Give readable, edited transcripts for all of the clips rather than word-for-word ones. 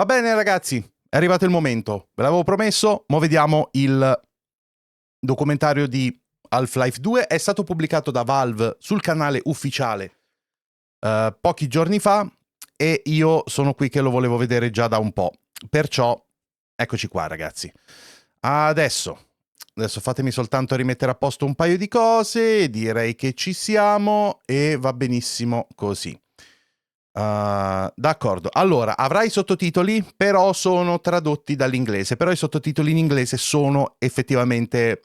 Va bene ragazzi, è arrivato il momento, ve l'avevo promesso, mo vediamo il documentario di Half-Life 2, è stato pubblicato da Valve sul canale ufficiale pochi giorni fa e io sono qui che lo volevo vedere già da un po', perciò eccoci qua ragazzi. Adesso fatemi soltanto rimettere a posto un paio di cose, direi che ci siamo e va benissimo così. D'accordo, allora avrai i sottotitoli, però sono tradotti dall'inglese, però i sottotitoli in inglese sono effettivamente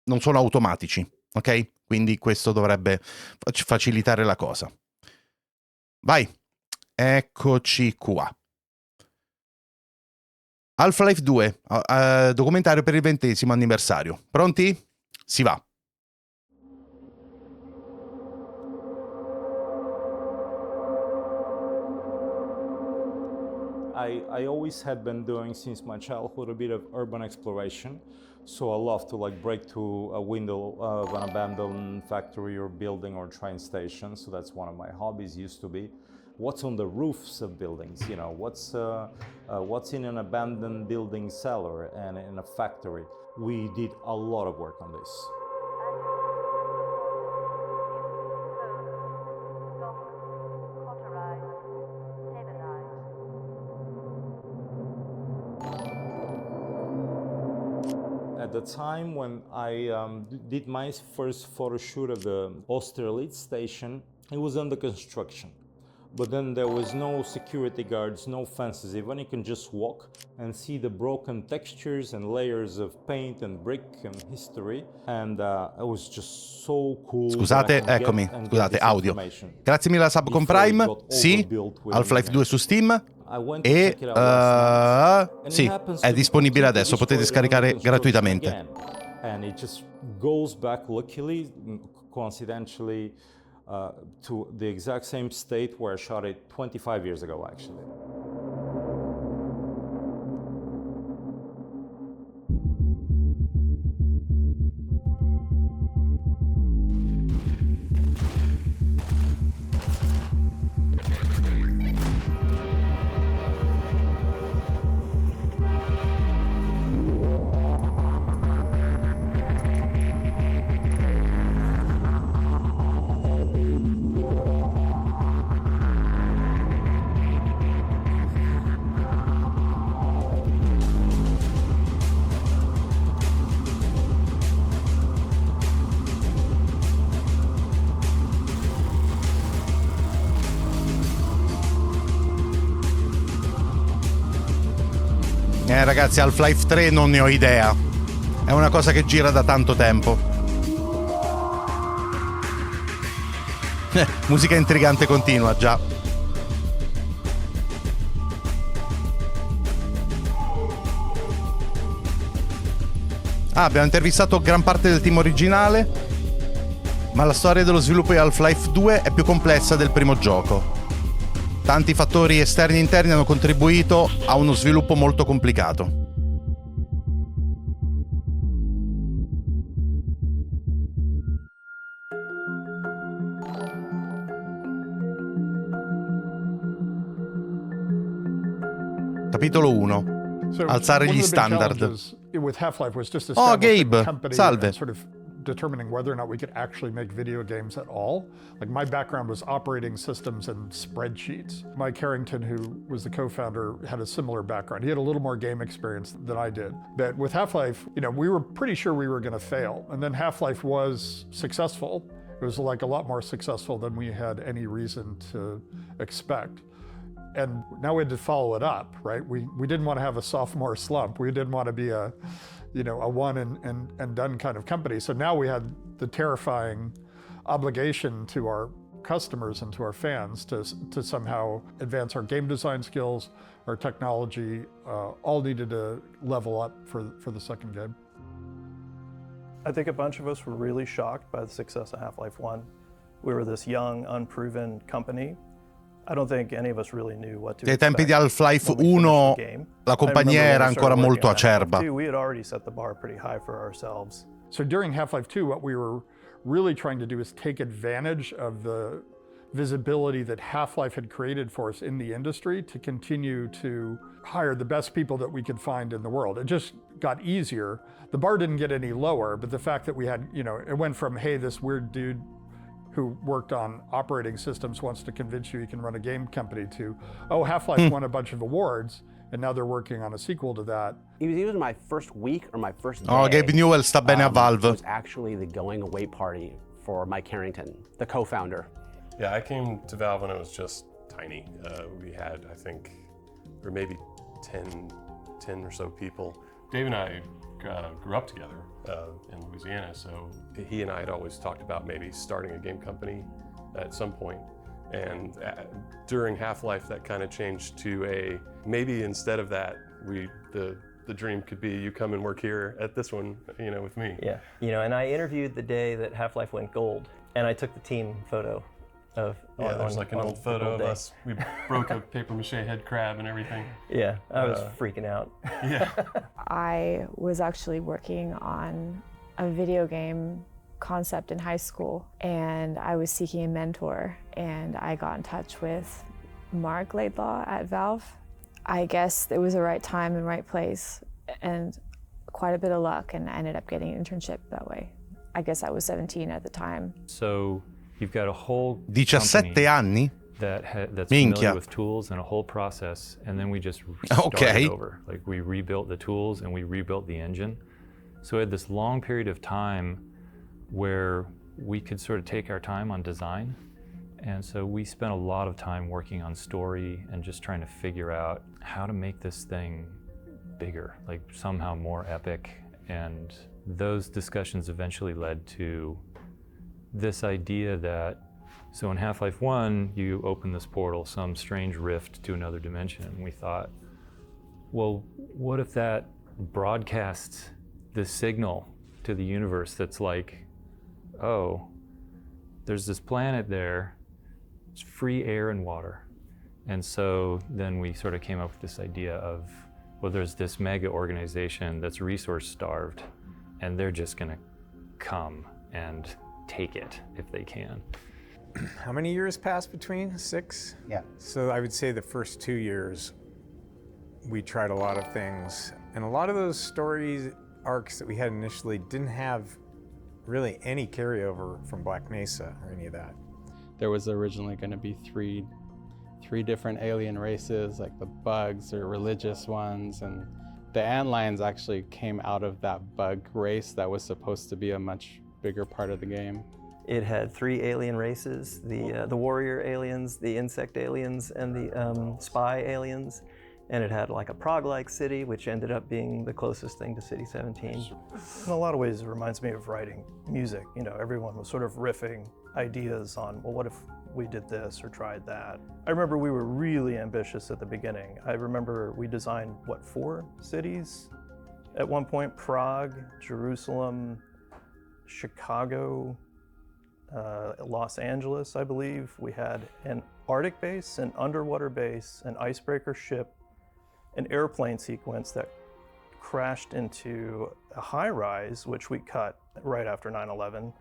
non sono automatici, ok? Quindi questo dovrebbe facilitare la cosa. Vai, eccoci qua. Half-Life 2, documentario per il 20° anniversario. Pronti? Si va. I always had been doing since my childhood a bit of urban exploration, so I love to like break through a window of an abandoned factory or building or train station. So that's one of my hobbies used to be. What's on the roofs of buildings? You know, what's in an abandoned building cellar and in a factory? We did a lot of work on this. At the time when I did my first photo shoot of the Austerlitz station, it was under construction. But then there was no security guards, no fences, even you can just walk and see the broken textures and layers of paint and brick and history. And it was just so cool. Scusate, eccomi, scusate, audio. Grazie mille alla sub con Prime, sì, Half-Life 2 su Steam. E sì, è disponibile adesso, potete scaricare gratuitamente. And it just goes back luckily, coincidentally, to the exact same state where I shot it 25 years ago actually. Ragazzi, Half-Life 3 non ne ho idea. È una cosa che gira da tanto tempo. Musica intrigante continua, già. Abbiamo intervistato gran parte del team originale, ma la storia dello sviluppo di Half-Life 2 è più complessa del primo gioco. Tanti fattori esterni e interni hanno contribuito a uno sviluppo molto complicato. Capitolo 1. Alzare gli standard. Oh, Gabe, salve. Determining whether or not we could actually make video games at all. Like my background was operating systems and spreadsheets. Mike Harrington, who was the co-founder, had a similar background. He had a little more game experience than I did. But with Half-Life, you know, we were pretty sure we were going to fail. And then Half-Life was successful. It was like a lot more successful than we had any reason to expect. And now we had to follow it up, right? We didn't want to have a sophomore slump. We didn't want to be a one and done kind of company. So now we had the terrifying obligation to our customers and to our fans to somehow advance our game design skills, our technology, all needed to level up for the second game. I think a bunch of us were really shocked by the success of Half-Life 1. We were this young, unproven company. I don't think any of us really knew what to Ai tempi di Half-Life 1 la compagnia era ancora molto acerba. We had already set the bar pretty high for ourselves. So during Half-Life 2, what we were really trying to do is take advantage of the visibility that Half-Life had created for us in the industry to continue to hire the best people that we could find in the world. It just got easier. The bar didn't get any lower, but the fact that we had, it went from, hey, this weird dude who worked on operating systems wants to convince you can run a game company, to, oh, Half-Life won a bunch of awards, and now they're working on a sequel to that. It was either my first week or my first day. Oh, Gabe Newell sta bene a Valve. It was actually the going away party for Mike Harrington, the co-founder. Yeah, I came to Valve when it was just tiny. We had, I think, or maybe 10 or so people. Dave and I grew up together in Louisiana, so he and I had always talked about maybe starting a game company at some point. And during Half-Life, that kind of changed to maybe instead of that, the dream could be you come and work here at this one, with me. Yeah, and I interviewed the day that Half-Life went gold, and I took the team photo of. There's like an old photo of us. We broke a paper-mache head crab and everything. Yeah, I was freaking out. Yeah. I was actually working on a video game concept in high school, and I was seeking a mentor, and I got in touch with Mark Laidlaw at Valve. I guess it was the right time and right place, and quite a bit of luck, and I ended up getting an internship that way. I guess I was 17 at the time. So you've got a whole 17 anni? that's Minchia. familiar with tools and a whole process, and then we just started over. Like, we rebuilt the tools and we rebuilt the engine. So we had this long period of time where we could sort of take our time on design. And so we spent a lot of time working on story and just trying to figure out how to make this thing bigger, like somehow more epic. And those discussions eventually led to this idea that, so in Half-Life 1, you open this portal, some strange rift to another dimension. And we thought, well, what if that broadcasts this signal to the universe that's like, oh, there's this planet there, it's free air and water. And so then we sort of came up with this idea of, well, there's this mega organization that's resource starved, and they're just gonna come and take it if they can. How many years passed between? 6? Yeah. So I would say the first 2 years, we tried a lot of things. And a lot of those story arcs that we had initially didn't have really any carryover from Black Mesa or any of that. There was originally going to be three different alien races, like the bugs or religious ones, and the antlions actually came out of that bug race that was supposed to be a much bigger part of the game. It had 3 alien races, the warrior aliens, the insect aliens, and the spy aliens. And it had like a Prague-like city, which ended up being the closest thing to City 17. In a lot of ways, it reminds me of writing music. Everyone was sort of riffing ideas on, well, what if we did this or tried that? I remember we were really ambitious at the beginning. I remember we designed, 4 cities? At one point, Prague, Jerusalem, Chicago, Los Angeles, I believe. We had an Arctic base, an underwater base, an icebreaker ship, an airplane sequence that crashed into a high-rise, which we cut right after 9/11.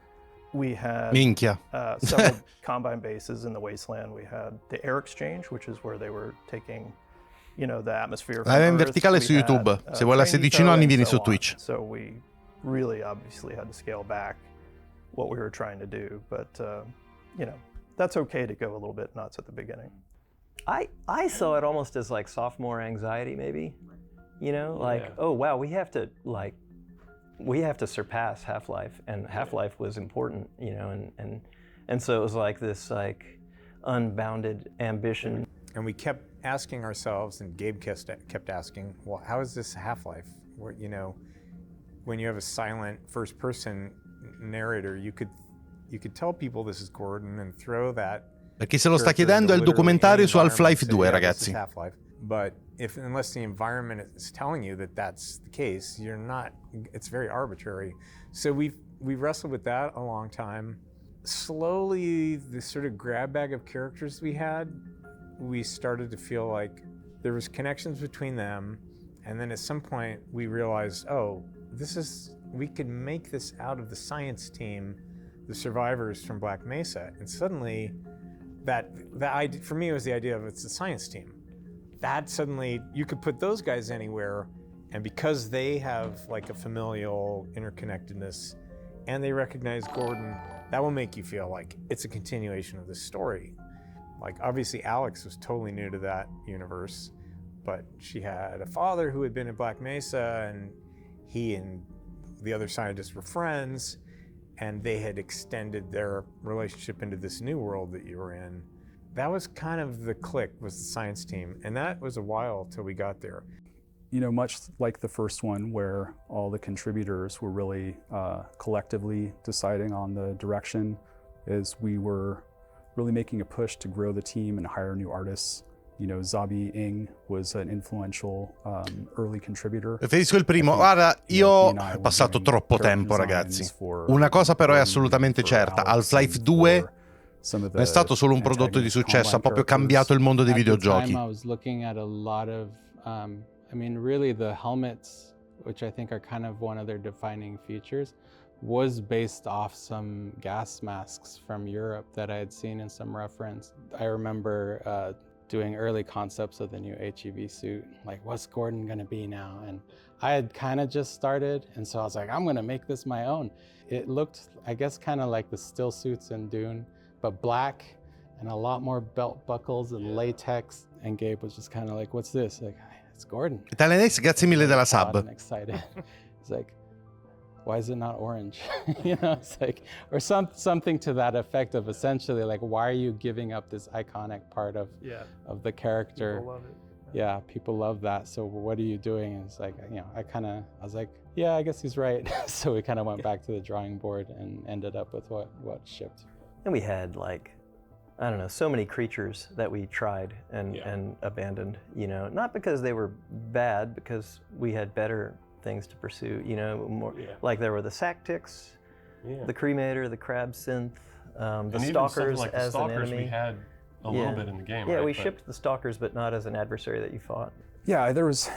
We had several combine bases in the wasteland. We had the air exchange, which is where they were taking, the atmosphere from La in Earth. verticale su We had, YouTube. Se vuoi la training 16 anni and vieni so su on. Twitch. So we really obviously had to scale back what we were trying to do, but that's okay to go a little bit nuts at the beginning. I saw it almost as like sophomore anxiety, maybe, oh wow, we have to surpass Half-Life, and Half-Life was important, and so it was like this unbounded ambition. And we kept asking ourselves, and Gabe kept asking, well, how is this Half-Life? Where, when you have a silent first-person narrator, you could tell people this is Gordon and throw that. Per chi se lo sta chiedendo è il documentario su Half-Life 2, yeah, ragazzi. But unless the environment is telling you that that's the case, you're not. It's very arbitrary. So we wrestled with that a long time. Slowly, the sort of grab bag of characters we had, we started to feel like there was connections between them, and then at some point we realized, oh, we could make this out of the science team, the survivors from Black Mesa, and suddenly that idea, for me, it was the idea of it's a science team. That suddenly, you could put those guys anywhere, and because they have like a familial interconnectedness and they recognize Gordon, that will make you feel like it's a continuation of this story. Like obviously Alex was totally new to that universe, but she had a father who had been at Black Mesa, and he and the other scientists were friends, and they had extended their relationship into this new world that you were in. That was kind of the click, was the science team, and that was a while till we got there. You know, much like the first one, where all the contributors were really collectively deciding on the direction, is we were really making a push to grow the team and hire new artists. You know, Zabi Ing was an influential early contributor. Preferisco il primo. Guarda, io ho passato troppo tempo, ragazzi. Una cosa però è assolutamente certa, Half-Life 2 non è stato solo un prodotto di successo, ha proprio cambiato il mondo dei videogiochi. I mean, really the helmets, which I think are kind of one of their defining features, was based off some gas masks from Europe that I had seen in some reference. I remember doing early concepts of the new HEV suit, like what's Gordon gonna be now? And I had kind of just started, and so I was like, I'm gonna make this my own. It looked, I guess, kind of like the still suits in Dune, but black and a lot more belt buckles and latex. And Gabe was just kind of like, what's this? Like, it's Gordon. Italianese, grazie mille della sub. I'm excited. It's like, why is it not orange? You know, it's like, or something to that effect of essentially like, why are you giving up this iconic part of the character? People love it. Yeah, people love that. So what are you doing? And it's like, you know, I was like, yeah, I guess he's right. So we kind of went back to the drawing board and ended up with what shipped. And we had like, I don't know, so many creatures that we tried and abandoned, you know, not because they were bad, because we had better things to pursue, you know, more like there were the sack ticks, the cremator, the crab synth, the stalkers like as an enemy. We had a little bit in the game, Yeah, right? we shipped the stalkers, but not as an adversary that you fought. Yeah, there was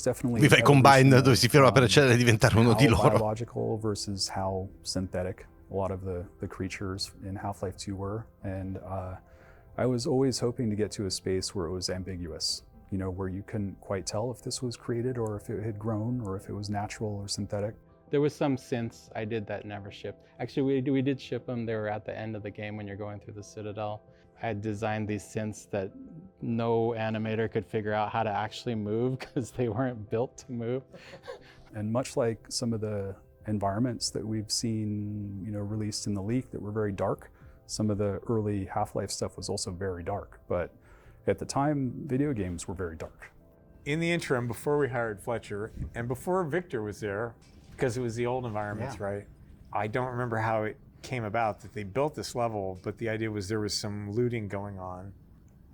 definitely. Vi fai combine dove si firma per accedere a diventare uno di loro. Biological versus how synthetic a lot of the creatures in Half-Life 2 were, and I was always hoping to get to a space where it was ambiguous, you know, where you couldn't quite tell if this was created or if it had grown or if it was natural or synthetic. There was some synths I did that never shipped. Actually, we did ship them. They were at the end of the game when you're going through the Citadel. I had designed these synths that no animator could figure out how to actually move because they weren't built to move. And much like some of the environments that we've seen, you know, released in the leak that were very dark, some of the early Half-Life stuff was also very dark. But at the time, video games were very dark. In the interim, before we hired Fletcher, and before Victor was there, because it was the old environments, right? I don't remember how it came about that they built this level, but the idea was there was some looting going on.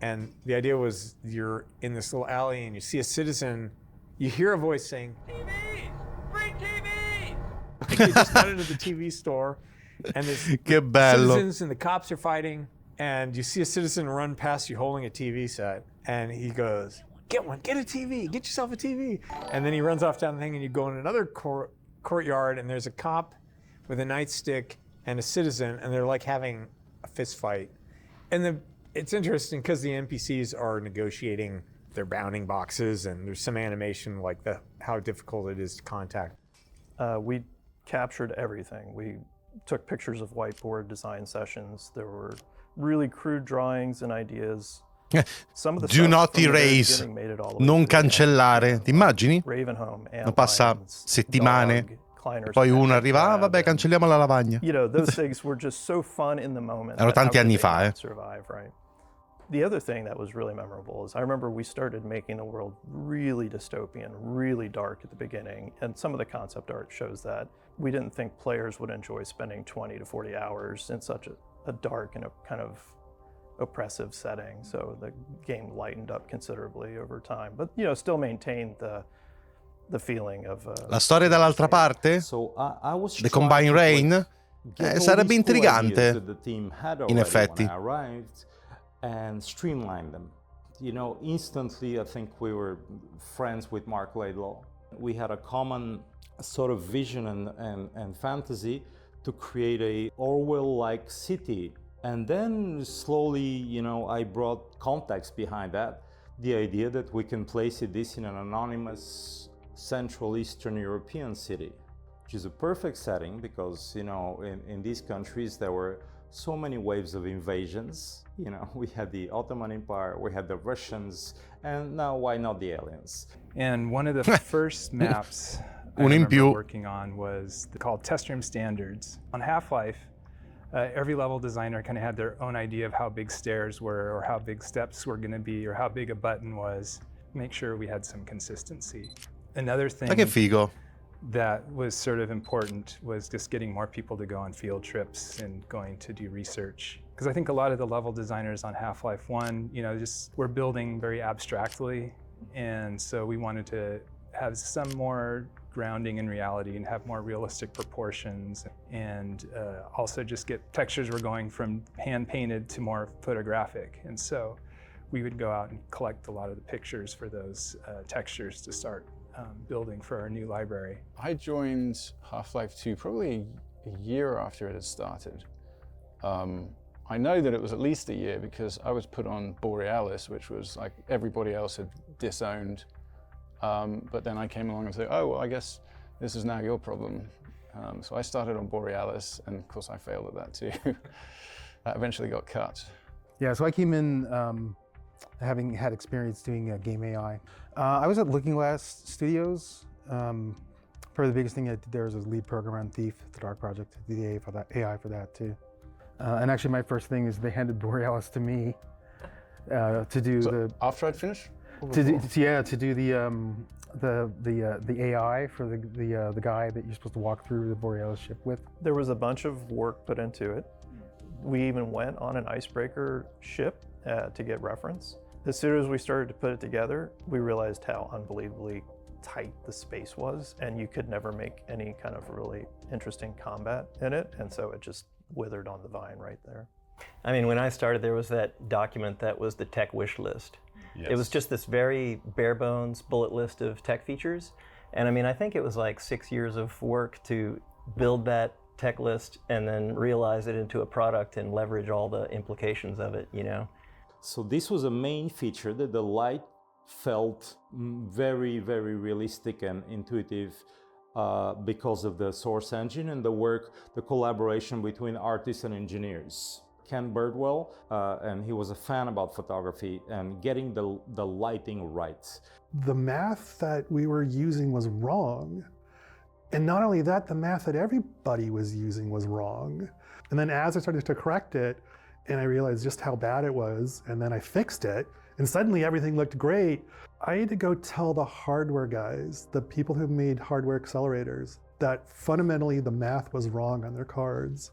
And the idea was you're in this little alley and you see a citizen, you hear a voice saying, TV! Bring TV! They just got into the TV store, and there's citizens and the cops are fighting, and you see a citizen run past you holding a TV set, and he goes, get one, get a TV, get yourself a TV. And then he runs off down the thing, and you go in another courtyard, and there's a cop with a nightstick and a citizen, and they're like having a fist fight. And it's interesting because the NPCs are negotiating their bounding boxes, and there's some animation like how difficult it is to contact. We captured everything. We took pictures of whiteboard design sessions. There were really crude drawings and ideas. Do not erase, non cancellare. Ti immagini? Non passa settimane. Poi uno arriva, vabbè, cancelliamo la lavagna. You know, those things were just so fun in the moment. Erano tanti anni fa, Survive, right? The other thing that was really memorable is I remember we started making the world really dystopian, really dark at the beginning, and some of the concept art shows that. We didn't think players would enjoy spending 20 to 40 hours in such a dark and a kind of oppressive setting, so the game lightened up considerably over time, but you know, still maintained the feeling of la storia dall'altra parte, The Combined Rain, sarebbe intrigante in effetti. And streamline them. You know, instantly I think we were friends with Mark Laidlaw. We had a common sort of vision and fantasy to create a Orwell-like city And then slowly, you know, I brought context behind that. The idea that we can place this in an anonymous Central Eastern European city, which is a perfect setting because, you know, in these countries there were so many waves of invasions. You know, we had the Ottoman Empire, we had the Russians, and now why not the aliens? And one of the first maps I remember working on was called Test Room Standards. On Half-Life, every level designer kind of had their own idea of how big stairs were or how big steps were going to be or how big a button was. Make sure we had some consistency. Another thing that was sort of important was just getting more people to go on field trips and going to do research. Because I think a lot of the level designers on Half-Life 1, you know, just were building very abstractly. And so we wanted to have some more grounding in reality and have more realistic proportions, and also just get textures were going from hand painted to more photographic. And so we would go out and collect a lot of the pictures for those textures to start building for our new library. I joined Half-Life 2 probably a year after it had started. I know that it was at least a year because I was put on Borealis, which was like everybody else had disowned. But then I came along and said, oh, well, I guess this is now your problem. So I started on Borealis, and of course I failed at that too. That eventually got cut. Yeah, so I came in having had experience doing game AI. I was at Looking Glass Studios. Probably the biggest thing I did there was a lead programmer on Thief, the Dark Project, the AI for that too. And actually my first thing is they handed Borealis to me to do after I'd finished? To do the AI for the guy that you're supposed to walk through the Borealis ship with. There was a bunch of work put into it. We even went on an icebreaker ship to get reference. As soon as we started to put it together, we realized how unbelievably tight the space was, and you could never make any kind of really interesting combat in it, and so it just withered on the vine right there. I mean, when I started, there was that document that was the tech wish list. Yes. It was just this very bare bones bullet list of tech features. And I mean, I think it was like 6 years of work to build that tech list and then realize it into a product and leverage all the implications of it, you know? So this was a main feature that the light felt very, very realistic and intuitive because of the source engine and the collaboration between artists and engineers. Ken Birdwell, and he was a fan about photography and getting the lighting right. The math that we were using was wrong. And not only that, the math that everybody was using was wrong. And then as I started to correct it, and I realized just how bad it was, and then I fixed it, and suddenly everything looked great, I had to go tell the hardware guys, the people who made hardware accelerators, that fundamentally the math was wrong on their cards.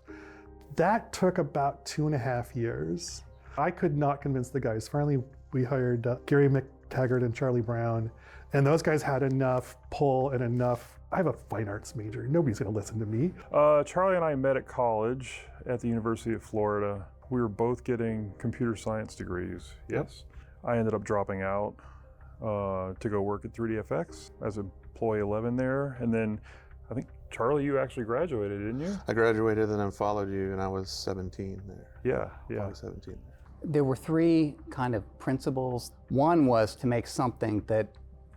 That took about 2.5 years. I could not convince the guys. Finally, we hired Gary McTaggart and Charlie Brown, and those guys had enough pull and enough. I have a fine arts major. Nobody's going to listen to me. Charlie and I met at college at the University of Florida. We were both getting computer science degrees. Yes. I ended up dropping out to go work at 3DFX as employee 11 there, and then I think Charlie, you actually graduated, didn't you? I graduated and then followed you, and I was 17 there. Yeah. I was 17. There were three kind of principles. One was to make something that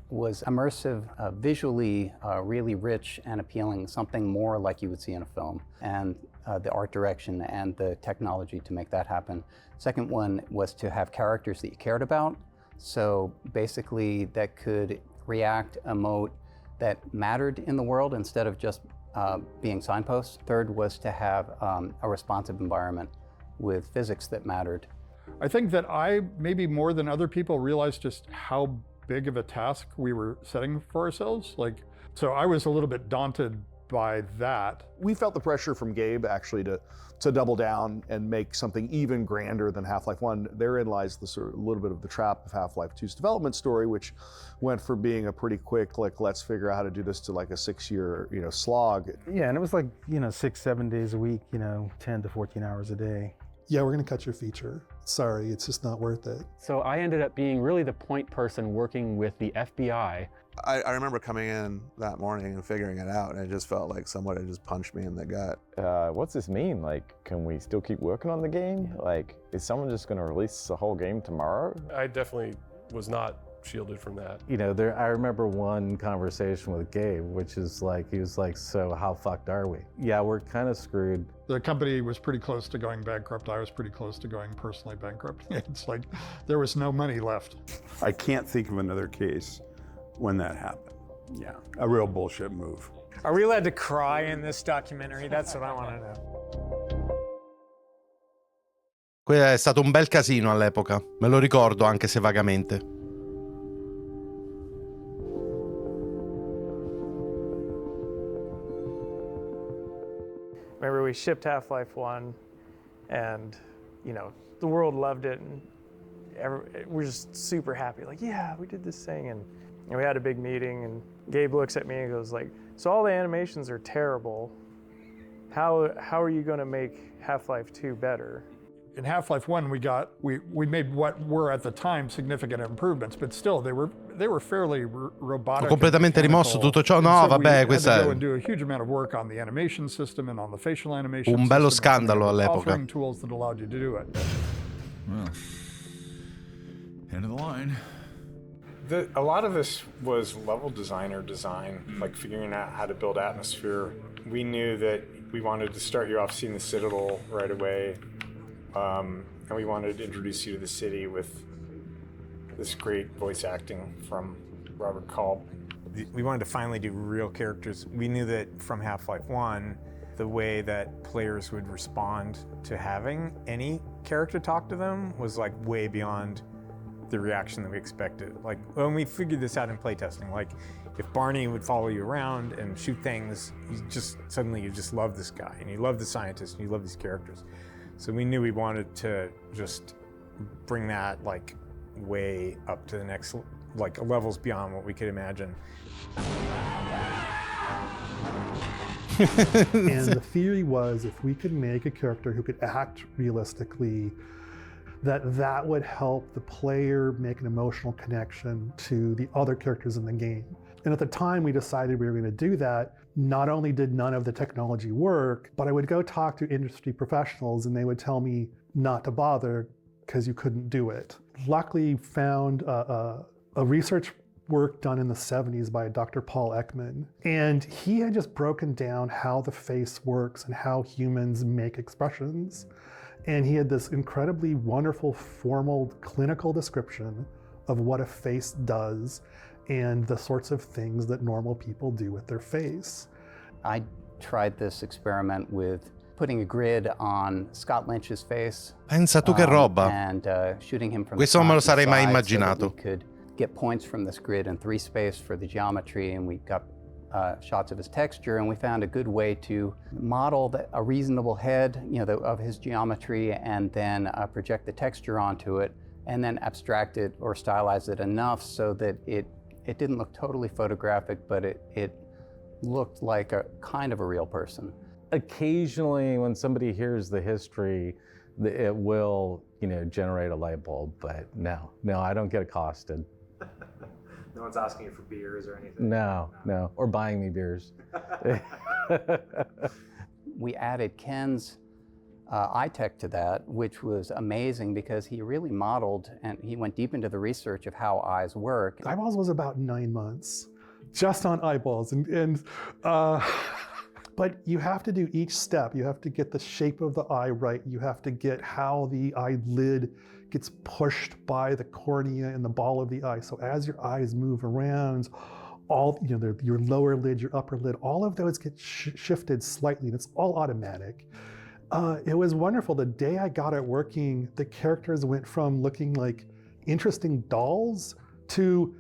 was immersive, visually really rich and appealing, something more like you would see in a film, and the art direction and the technology to make that happen. Second one was to have characters that you cared about, so basically that could react, emote, that mattered in the world instead of just being signposts. Third was to have a responsive environment with physics that mattered. I think that I, maybe more than other people, realized just how big of a task we were setting for ourselves. So I was a little bit daunted by that. We felt the pressure from Gabe actually to double down and make something even grander than Half-Life 1. Therein lies the sort of a little bit of the trap of Half-Life 2's development story, which went from being a pretty quick, let's figure out how to do this, to like a 6-year, slog. Yeah, and it was 6-7 days a week, 10 to 14 hours a day. yeah, we're going to cut your feature. Sorry, it's just not worth it. So I ended up being really the point person working with the FBI. I remember coming in that morning and figuring it out, and it just felt like someone had just punched me in the gut. What's this mean? Like, can we still keep working on the game? Like, is someone just going to release the whole game tomorrow? I definitely was not shielded from that. You know, I remember one conversation with Gabe, which is like, he was like, so how fucked are we? Yeah, we're kind of screwed. The company was pretty close to going bankrupt. I was pretty close to going personally bankrupt. It's like there was no money left. I can't think of another case when that happened. Yeah, a real bullshit move. Are we allowed to cry in this documentary? That's what I want to know. È stato un bel casino all'epoca, me lo ricordo anche se vagamente. Remember, we shipped Half-Life 1, and you know, the world loved it, and we're just super happy. Like, yeah, we did this thing, and we had a big meeting, and Gabe looks at me and goes like, so all the animations are terrible. How are you going to make Half-Life 2 better? In Half-Life 1, we made what were at the time significant improvements, but still they were fairly robotic. Ho completamente rimosso tutto ciò. No, so vabbè, questo è and do a huge amount of work on the animation system and on the facial animation un bello system, scandalo all'epoca. offering tools that allowed you to do it. Well, end of the line. A lot of this was level design, like figuring out how to build atmosphere. We knew that we wanted to start you off seeing the Citadel right away. And we wanted to introduce you to the city with this great voice acting from Robert Culp. We wanted to finally do real characters. We knew that from Half-Life 1, the way that players would respond to having any character talk to them was like way beyond the reaction that we expected. Like when we figured this out in playtesting, like if Barney would follow you around and shoot things, suddenly you just love this guy, and you love the scientist, and you love these characters. So we knew we wanted to just bring that like way up to the next, like levels beyond what we could imagine. And the theory was if we could make a character who could act realistically, that would help the player make an emotional connection to the other characters in the game. And at the time we decided we were going to do that, not only did none of the technology work, but I would go talk to industry professionals and they would tell me not to bother because you couldn't do it. Luckily found a research work done in the 70s by Dr. Paul Ekman. And he had just broken down how the face works and how humans make expressions. And he had this incredibly wonderful formal clinical description of what a face does and the sorts of things that normal people do with their face. I tried this experiment with putting a grid on Scott Lynch's face. Pensa tu che roba. And shooting him from Questo non me lo sarei mai immaginato. immaginato. So we could get points from this grid in 3 space for the geometry, and we got shots of his texture, and we found a good way to model a reasonable head, of his geometry, and then project the texture onto it, and then abstract it or stylize it enough so that it didn't look totally photographic, but it looked like a kind of a real person. Occasionally, when somebody hears the history, it will, generate a light bulb. But no, I don't get accosted. No one's asking you for beers or anything? No, or buying me beers. We added Ken's eye tech to that, which was amazing because he really modeled and he went deep into the research of how eyes work. Eyeballs was about 9 months, just on eyeballs. But you have to do each step. You have to get the shape of the eye right. You have to get how the eyelid gets pushed by the cornea and the ball of the eye. So as your eyes move around, your lower lid, your upper lid, all of those get shifted slightly, and it's all automatic. It was wonderful. The day I got it working, the characters went from looking like interesting dolls to,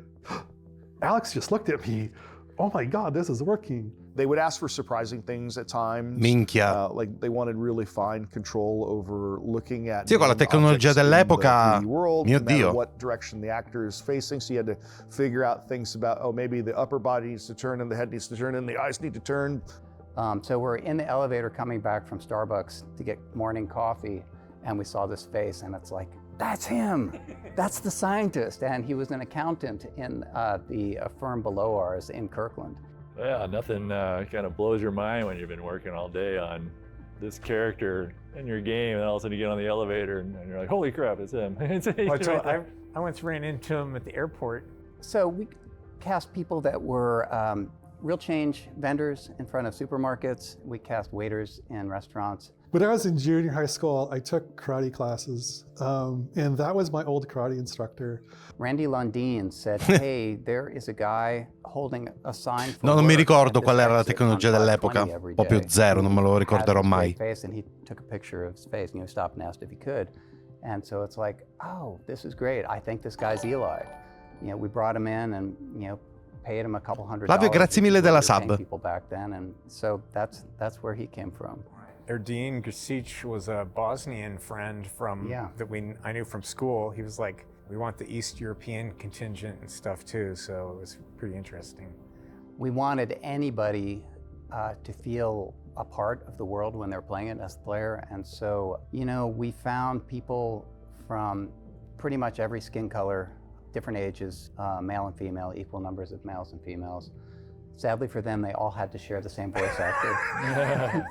Alex just looked at me, oh my God, this is working. They would ask for surprising things at times. Minchia. Like they wanted really fine control over looking at. Sì, con la tecnologia dell'epoca, mio Dio. What direction the actor is facing, so you had to figure out things about, maybe the upper body needs to turn and the head needs to turn and the eyes need to turn. So we're in the elevator coming back from Starbucks to get morning coffee, and we saw this face, and it's like, that's him, that's the scientist. And he was an accountant in the firm below ours in Kirkland. Yeah, nothing kind of blows your mind when you've been working all day on this character in your game, and all of a sudden you get on the elevator and you're like, holy crap, it's him. I once ran into him at the airport. So we cast people that were real change vendors in front of supermarkets. We cast waiters in restaurants. When I was in junior high school, I took karate classes, and that was my old karate instructor. Randy Lundeen said, hey, there is a guy holding a sign for No, non mi work ricordo at qual this era la exit tecnologia on dell'epoca, 520 every proprio day." zero, non me lo He ricorderò had this mai. great face, and he took a picture of his face, and he stopped and asked if he could. And so it's like, oh, this is great. I think this guy's Eli. You know, we brought him in and, you know, paid him a couple $100. Flavio, grazie mille della We were paying sub. people back then, and so that's where he came from. Erdin Grcic was a Bosnian friend from I knew from school. He was like, we want the East European contingent and stuff too, so it was pretty interesting. We wanted anybody to feel a part of the world when they're playing it as a player, and so, you know, we found people from pretty much every skin color, different ages, male and female, equal numbers of males and females. Sadly for them, they all had to share the same voice actor.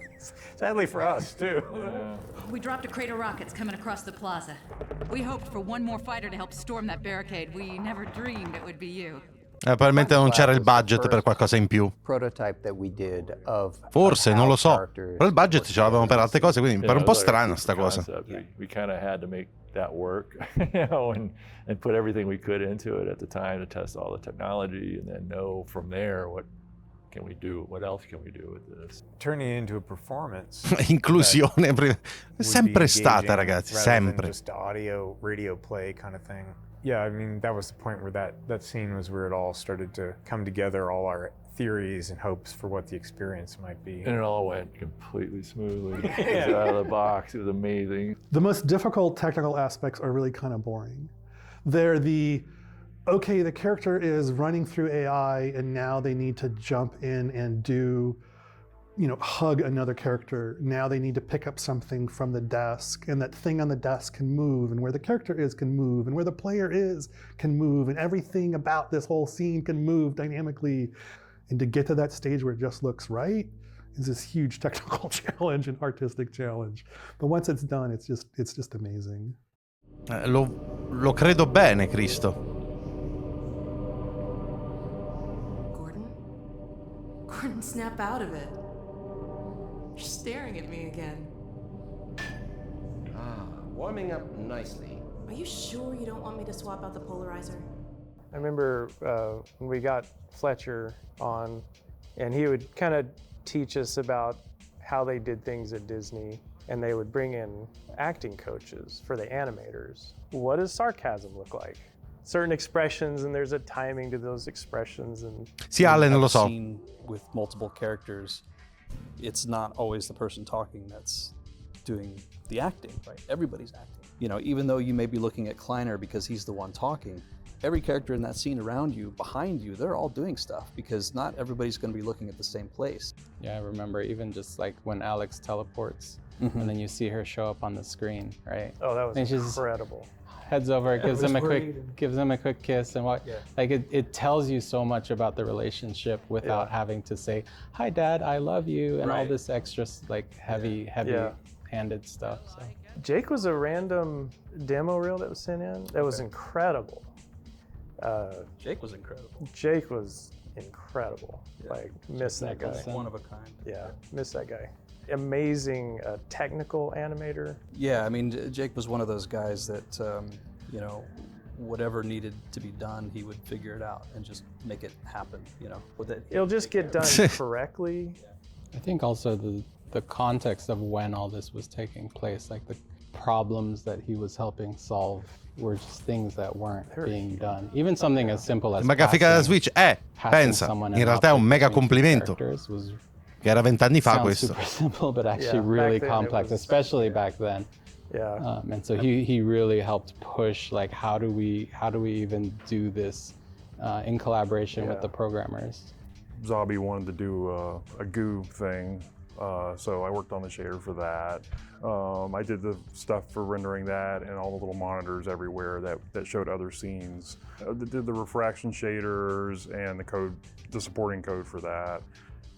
Sadly for us, too. We dropped a crate of rockets coming across the plaza. We hoped for one more fighter to help storm that barricade. We never dreamed it would be you. Probabilmente non c'era il budget per qualcosa in più. Prototype that we did of Forse, non lo so. Però il budget ce l'avevamo per altre cose, quindi per un po' strana sta cosa. We kind of had to make that work, you know, and put everything we could into it at the time to test all the technology, and then know from there what can we do, what else can we do with this. Turning it into a performance. Inclusione è sempre stata, ragazzi, sempre. Just audio, radio play kind of thing. Yeah, I mean, that was the point where that scene was where it all started to come together, all our theories and hopes for what the experience might be. And it all went completely smoothly. It was out of the box. It was amazing. The most difficult technical aspects are really kind of boring. They're okay, the character is running through AI and now they need to jump in and do, you know, hug another character. Now they need to pick up something from the desk, and that thing on the desk can move, and where the character is can move, and where the player is can move, and everything about this whole scene can move dynamically. And to get to that stage where it just looks right is this huge technical challenge and artistic challenge. But once it's done, it's just amazing. Lo credo bene, Cristo. Gordon, snap out of it. You're staring at me again. Warming up nicely. Are you sure you don't want me to swap out the polarizer? I remember when we got Fletcher on, and he would kind of teach us about how they did things at Disney, and they would bring in acting coaches for the animators. What does sarcasm look like? Certain expressions, and there's a timing to those expressions. And Sì, Allen, lo so. Scene with multiple characters, it's not always the person talking that's doing the acting, right? Everybody's acting. You know, even though you may be looking at Kleiner because he's the one talking, every character in that scene around you, behind you, they're all doing stuff because not everybody's going to be looking at the same place. Yeah, I remember even just like when Alex teleports and then you see her show up on the screen, right? Oh, that was and incredible. Heads over, Yeah, gives it was him a great. gives him a quick kiss, and what? Yeah. Like it tells you so much about the relationship without having to say, "Hi, Dad, I love you," and all Right. this extra like heavy-handed stuff. So. Jake was a random demo reel that was sent in. That was incredible. Jake was incredible. Jake was incredible. Yeah. Like, miss that guy. One of a kind. Yeah, miss that guy. Amazing technical animator. Yeah, I mean, Jake was one of those guys that, you know, whatever needed to be done, he would figure it out and just make it happen, you know. With it, It'll just get done correctly. I think also the context of when all this was taking place, like the problems that he was helping solve were just things that weren't being done. Even something as simple as Ma grafica da Switch pensa, in realtà è un mega complimento. Che era 20 anni fa sounds questo. super simple, but actually really complex, especially back then. Yeah. And so he really helped push, like, how do we even do this in collaboration with the programmers? Zabi wanted to do a goo thing, So I worked on the shader for that. I did the stuff for rendering that and all the little monitors everywhere that showed other scenes. I did the refraction shaders and the supporting code for that.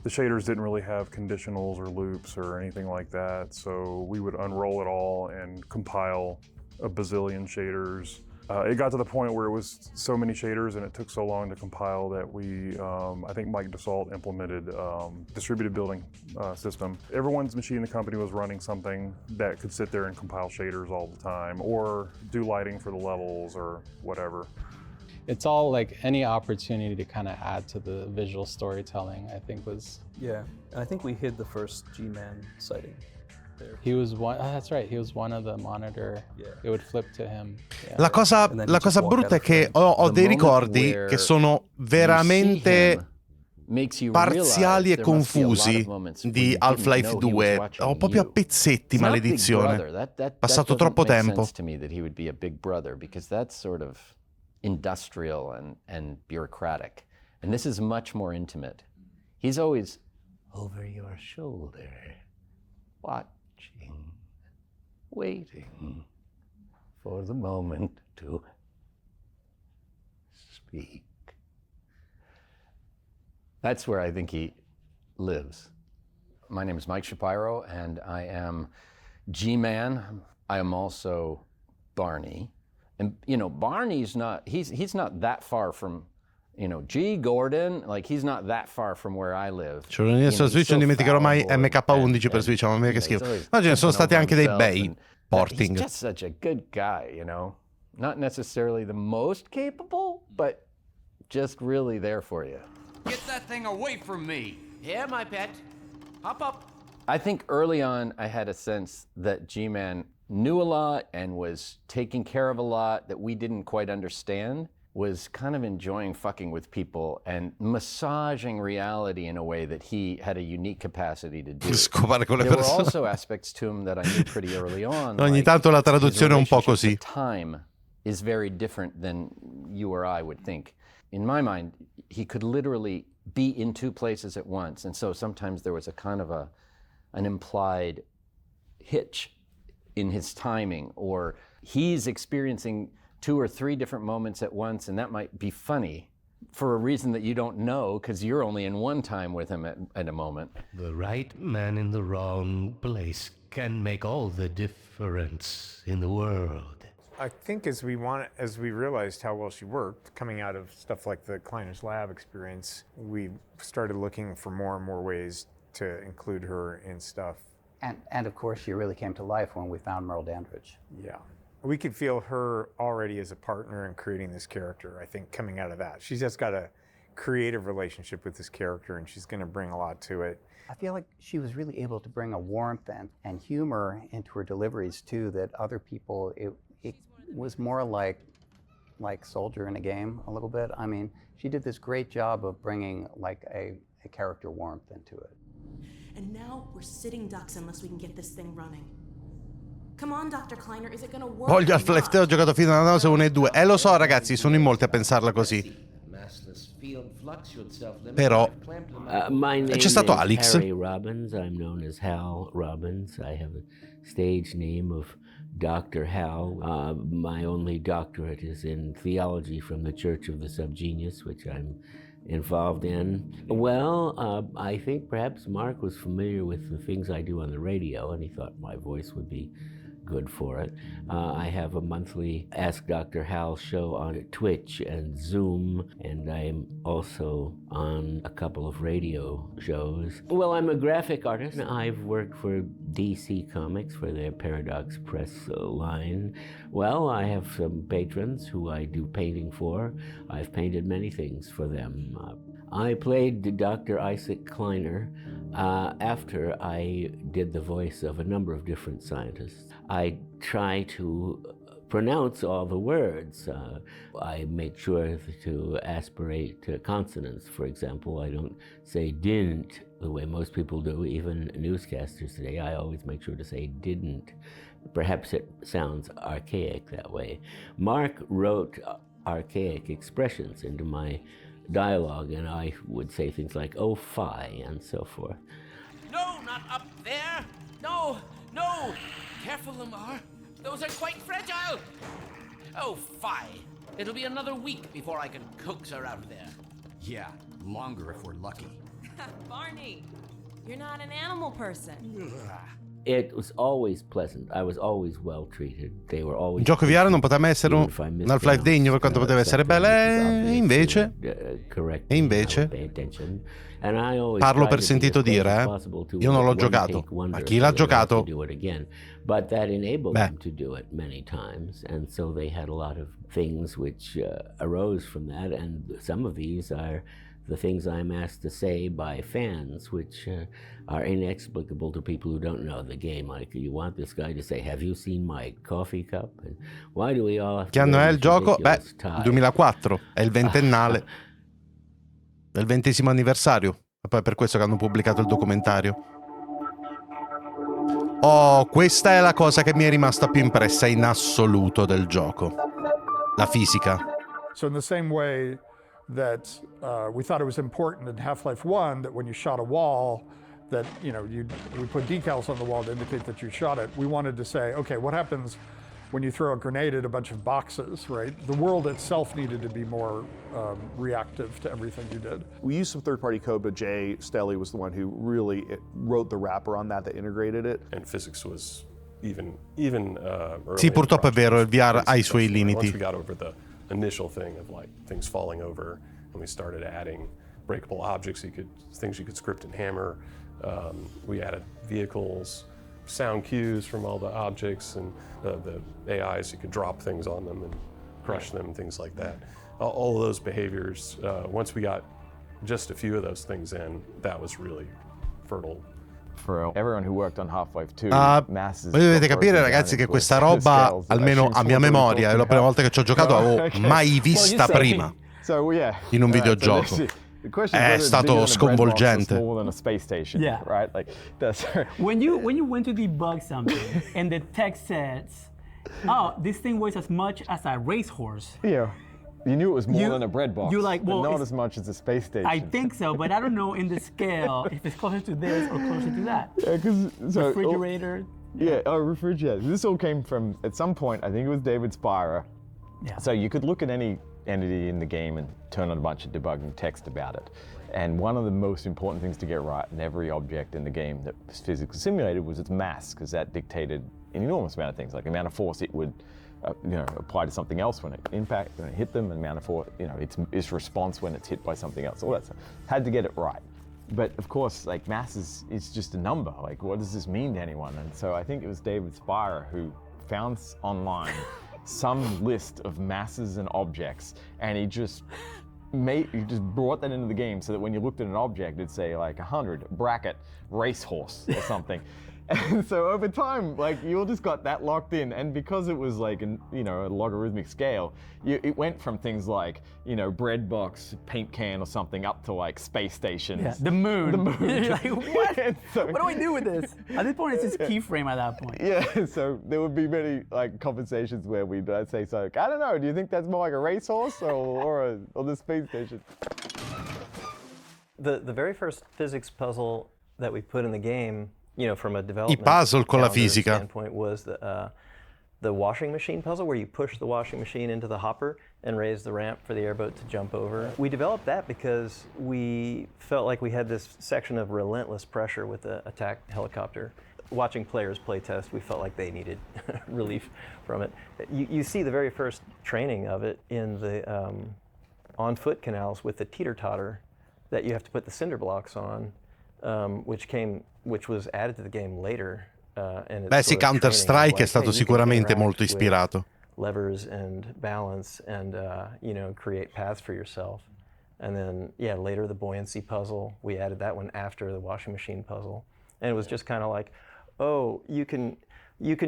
The shaders didn't really have conditionals or loops or anything like that, so we would unroll it all and compile a bazillion shaders. It got to the point where it was so many shaders and it took so long to compile that I think Mike DeSalt implemented distributed building system. Everyone's machine in the company was running something that could sit there and compile shaders all the time or do lighting for the levels or whatever. It's all like any opportunity to kind of add to the visual storytelling, I think was... Yeah, and I think we hid the first G-Man sighting. He was one, that's right, he was one of the monitor. It would flip to him. La cosa brutta è che ho dei ricordi che sono veramente parziali e confusi di Half-Life 2. Ho proprio a pezzetti, maledizione. Passato troppo tempo. Industrial and bureaucratic. And this is much more intimate. He's always over your shoulder, watching, waiting for the moment to speak. That's where I think he lives. My name is Mike Shapiro, and I am G-Man. I am also Barney. And, you know, Barney's not, he's not that far from, you know, G. Gordon, like, he's not that far from where I live. Su Switch non dimenticherò mai MK11 per Switch, ma che schifo. Ma ce ne sono stati anche dei bei porting. He's just such a good guy, you know? Not necessarily the most capable, but just really there for you. Get that thing away from me. Here, my pet. Hop up. I think early on I had a sense that G-Man knew a lot and was taking care of a lot that we didn't quite understand, was kind of enjoying fucking with people and massaging reality in a way that he had a unique capacity to do. There were also aspects to him that I knew pretty early on. Ogni tanto la traduzione è un po' così. Time is very different than you or I would think. In my mind, he could literally be in two places at once, and so sometimes there was a kind of an implied hitch in his timing, or he's experiencing 2 or 3 different moments at once, and that might be funny for a reason that you don't know because you're only in one time with him at a moment. The right man in the wrong place can make all the difference in the world. I think as we realized how well she worked, coming out of stuff like the Kleiner's Lab experience, we started looking for more and more ways to include her in stuff. And of course, she really came to life when we found Merle Dandridge. Yeah. We could feel her already as a partner in creating this character, I think, coming out of that. She's just got a creative relationship with this character, and she's going to bring a lot to it. I feel like she was really able to bring a warmth and humor into her deliveries, too, that other people, it was more like Soldier in a game, a little bit. I mean, she did this great job of bringing, like, a character warmth into it. And now we're sitting ducks unless we can get this thing running. Come on, Dr. Kleiner, is it gonna work? Voglio Half-Life 3, ho giocato fino alla nausea 1 e 2. Lo so, ragazzi, sono in molti a pensarla così. Però c'è stato Alex. Harry Robbins. I'm known as Hal Robbins. I have a stage name of Dr. Hal. My only doctorate is in theology from the Church of the Subgenius, which I'm involved in. Well, I think perhaps Mark was familiar with the things I do on the radio, and he thought my voice would be good for it. I have a monthly Ask Dr. Hal show on Twitch and Zoom, and I'm also on a couple of radio shows. Well, I'm a graphic artist. I've worked for DC Comics for their Paradox Press line. Well, I have some patrons who I do painting for. I've painted many things for them. I played Dr. Isaac Kleiner after I did the voice of a number of different scientists. I try to pronounce all the words. I make sure to aspirate to consonants. For example, I don't say didn't the way most people do, even newscasters today. I always make sure to say didn't. Perhaps it sounds archaic that way. Mark wrote archaic expressions into my dialogue, and I would say things like, oh, fi, and so forth. No, not not up there! No! No! Careful, Lamar. Those are quite fragile! Oh, fie. It'll be another week before I can coax her out of there. Yeah, longer if we're lucky. Barney, you're not an animal person. It was always pleasant. I was always well treated. They were always. Il gioco VR non poteva mai essere un Half-Life degno per quanto poteva essere bello, e invece parlo per sentito dire, io non l'ho giocato, ma chi l'ha giocato, But that enabled them to do it many times, and so they had a lot of things which arose from that, and some of these are the things I'm asked to say by fans, which are inexplicable to people who don't know the game. Like, you want this guy to say, "Have you seen my coffee cup?" And why do we all have che anno è il gioco? Beh, 2004, è il ventennale, è il 20° anniversario, e poi è per questo che hanno pubblicato il documentario. Oh, questa è la cosa che mi è rimasta più impressa in assoluto del gioco. La fisica. So in the same way that we thought it was important in Half-Life 1 that when you shot a wall, that, you know, we put decals on the wall to indicate that you shot it, we wanted to say, okay, what happens when you throw a grenade at a bunch of boxes, right? The world itself needed to be more reactive to everything you did. We used some third-party code, but Jay Stelly was the one who really wrote the wrapper on that integrated it. And physics was even Sì, purtroppo è vero, il VR ha i suoi limiti. Once we got over the initial thing of like things falling over, and we started adding breakable objects, things you could script and hammer. We added vehicles, sound cues from all the objects, and the AIs, you could drop things on them and crush them, things like that. All of those behaviors, once we got just a few of those things in, that was really fertile. For everyone who worked on Half-Life 2, voi dovete capire, ragazzi, che questa roba, almeno a mia memoria, è la prima volta che ci ho giocato, avevo mai vista prima in un videogioco. È stato sconvolgente. Yeah. Right? Like that's when you went to debug something and the text says, "Oh, this thing weighs as much as a racehorse." Yeah. You knew it was more than a bread box. You're like, well, but not as much as a space station. I think so, but I don't know in the scale if it's closer to this or closer to that. Yeah, because refrigerator. Refrigerator. This all came from, at some point, I think it was David Spira. Yeah. So you could look at any entity in the game and turn on a bunch of debugging text about it. And one of the most important things to get right in every object in the game that was physically simulated was its mass, because that dictated an enormous amount of things, like the amount of force it would apply to something else when it hit them, and amount of force, its response when it's hit by something else, all that stuff. Had to get it right. But of course, like, mass is just a number. Like, what does this mean to anyone? And so I think it was David Spira who found online some list of masses and objects, and he just brought that into the game so that when you looked at an object, it'd say like 100 bracket racehorse or something. And so over time, like, you all just got that locked in, and because it was like a logarithmic scale, it went from things like, bread box, paint can or something, up to like space stations. Yeah, the moon. You're like, what? So, what do I do with this? At this point, it's just keyframe at that point. Yeah, so there would be many like conversations where we'd say, so I don't know, do you think that's more like a racehorse or the space station? The very first physics puzzle that we put in the game, from a development puzzle con la fisica standpoint, was the washing machine puzzle, where you push the washing machine into the hopper and raise the ramp for the airboat to jump over. We developed that because we felt like we had this section of relentless pressure with the attack helicopter. Watching players play test, we felt like they needed relief from it. You see the very first training of it in the on-foot canals with the teeter-totter that you have to put the cinder blocks on, which was added to the game later. Beh sì, Counter-Strike è stato sicuramente molto ispirato. Levers and balance and create paths for yourself. And then later the buoyancy puzzle, we added that one after the washing machine puzzle. And it was just kind of like, oh, you can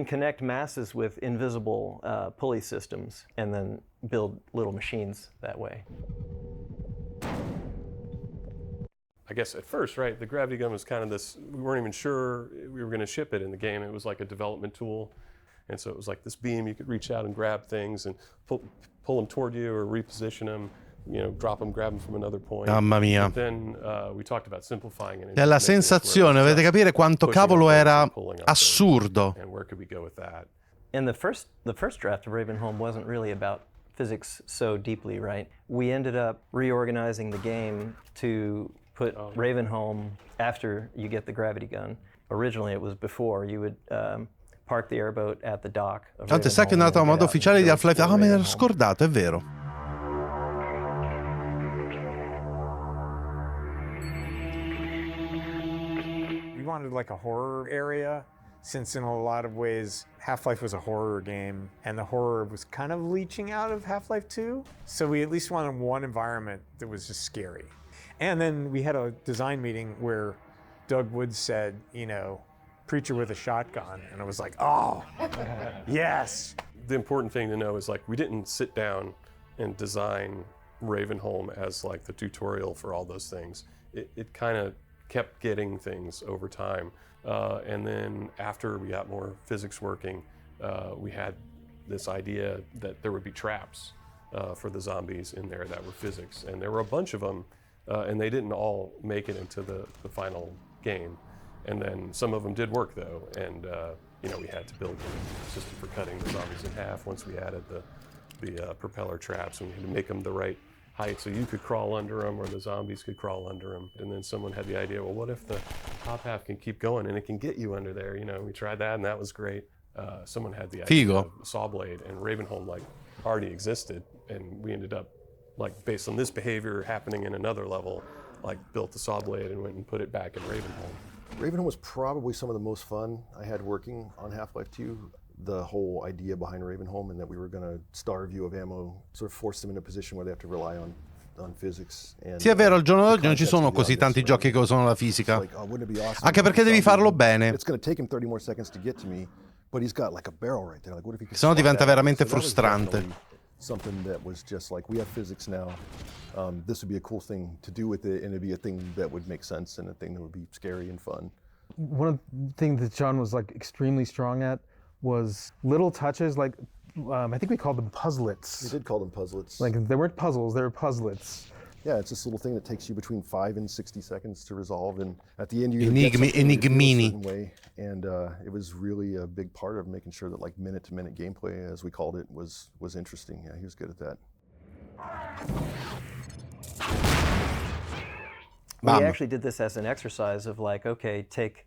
connect masses with invisible pulley systems and then build little machines that way. I guess at first, right, the gravity gun was kind of this, we weren't even sure we were going to ship it in the game. It was like a development tool. And so it was like this beam, you could reach out and grab things and pull them toward you or reposition them. drop them, grab them from another point. Mamma mia. But then we talked about simplifying it. È la sensazione, dovete capire quanto cavolo era assurdo. And where could we go with that? And the first draft of Ravenholm wasn't really about physics so deeply, right? We ended up reorganizing the game to put Ravenholm after you get the gravity gun. Originally it was before. You would park the airboat at the dock of Tanto sa che è andato a modo ufficiale di Half-Life. Ah, me l'ero scordato, è vero. We wanted like a horror area, since in a lot of ways Half-Life was a horror game and the horror was kind of leaching out of Half-Life 2. So we at least wanted one environment that was just scary. And then we had a design meeting where Doug Woods said, preacher with a shotgun, and I was like, oh, yes. The important thing to know is we didn't sit down and design Ravenholm as the tutorial for all those things. It kind of kept getting things over time. And then after we got more physics working, we had this idea that there would be traps for the zombies in there that were physics. And there were a bunch of them, and they didn't all make it into the final game. And then some of them did work though, and we had to build a system for cutting the zombies in half once we added the propeller traps, and we had to make them the right height so you could crawl under them or the zombies could crawl under them. And then someone had the idea, well, what if the top half can keep going and it can get you under there? We tried that and that was great. Someone had the idea of saw blade, and Ravenholm already existed, and we ended up based on this behavior happening in another level, built the saw blade and went and put it back in Ravenholm. Ravenholm was probably some of the most fun I had working on Half-Life 2. The whole idea behind Ravenholm, and that we were going to starve you of ammo, sort of forced them in a position where they have to rely on physics. Sì, è vero, al giorno d'oggi non ci sono così tanti giochi che usano la fisica. Anche perché devi farlo bene. It's going to take him 30 more seconds to get to me, but he's got a barrel right there. What if he could? Se no diventa veramente frustrante. Something that was just we have physics now. This would be a cool thing to do with it, and it'd be a thing that would make sense and a thing that would be scary and fun. One of the things that John was extremely strong at was little touches, I think we called them puzzlets. We did call them puzzlets. They weren't puzzles, they were puzzlets. Yeah, it's this little thing that takes you between 5 and 60 seconds to resolve, and at the end you enigmini. And it was really a big part of making sure that minute-to-minute gameplay, as we called it, was interesting. Yeah, he was good at that. We actually did this as an exercise of okay, take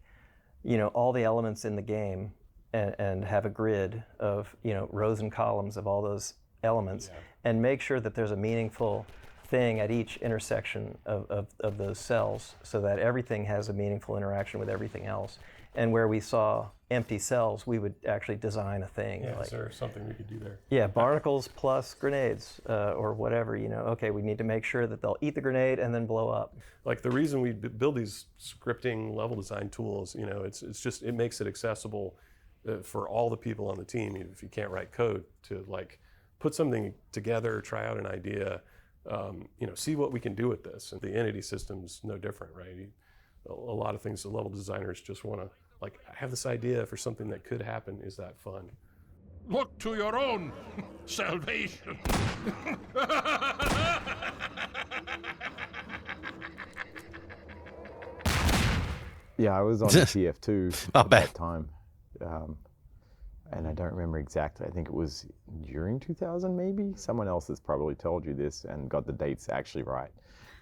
all the elements in the game and have a grid of rows and columns of all those elements, and make sure that there's a meaningful thing at each intersection of those cells, so that everything has a meaningful interaction with everything else. And where we saw empty cells, we would actually design a thing. Yeah, is there something we could do there? Yeah, barnacles plus grenades or whatever. Okay, we need to make sure that they'll eat the grenade and then blow up. The reason we build these scripting level design tools, it's just, it makes it accessible for all the people on the team, if you can't write code, to put something together, try out an idea, see what we can do with this. And the entity system's no different, right? A lot of things the level designers just want to, I have this idea for something that could happen. Is that fun? Look to your own salvation. Yeah, I was on TF2 at that time. And I don't remember exactly. I think it was during 2000 maybe? Someone else has probably told you this and got the dates actually right.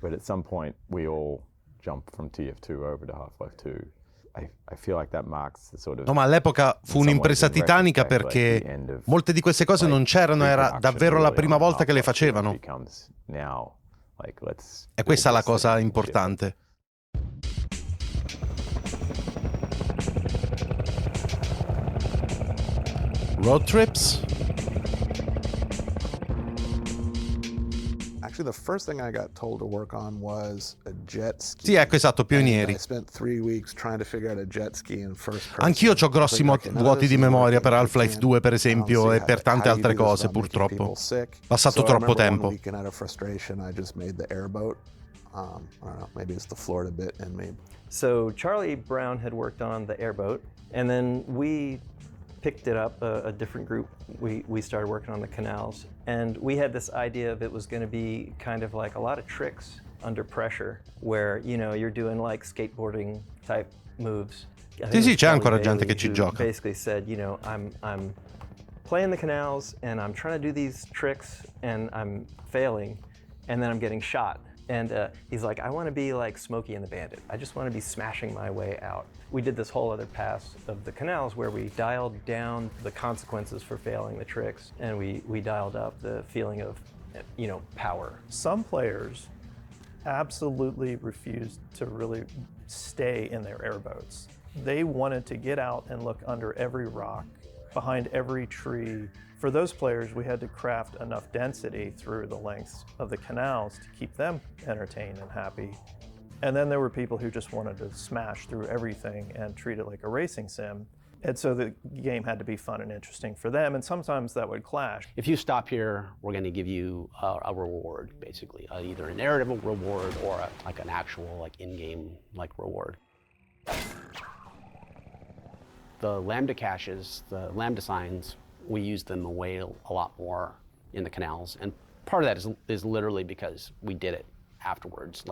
But at some point we all jumped from TF2 over to Half-Life 2. I feel like that marks the sort of... No, ma all'epoca fu un'impresa titanica perché molte di queste cose non c'erano, era davvero la prima volta che le facevano. E questa è la cosa importante. Road trips? Actually, the first thing I got told to work on was a jet ski. Sì, ecco, esatto, pionieri. I spent 3 weeks trying to figure out a jet ski in first person. Anch'io ho grossi vuoti di memoria per Half-Life 2, per esempio, e per tante altre cose, purtroppo. Passato troppo tempo. Out of frustration, I just made the airboat. I don't know, maybe it's the Florida bit in me. So Charlie Brown had worked on the airboat, and then we picked it up, a different group. We started working on the canals, and we had this idea of it was going to be kind of like a lot of tricks under pressure, where you're doing like skateboarding type moves. Sì, c'è ancora gente che ci gioca. Basically said, I'm playing the canals and I'm trying to do these tricks and I'm failing, and then I'm getting shot. And he's like, I want to be like Smokey and the Bandit. I just want to be smashing my way out. We did this whole other pass of the canals where we dialed down the consequences for failing the tricks, and we dialed up the feeling of, power. Some players absolutely refused to really stay in their airboats. They wanted to get out and look under every rock, behind every tree. For those players, we had to craft enough density through the lengths of the canals to keep them entertained and happy. And then there were people who just wanted to smash through everything and treat it like a racing sim. And so the game had to be fun and interesting for them, and sometimes that would clash. If you stop here, we're going to give you a reward, basically, either a narrative reward or like an actual in-game reward. The Lambda caches, the Lambda signs, we use them away a lot more in the canals, and part of that is literally because we did it afterwards.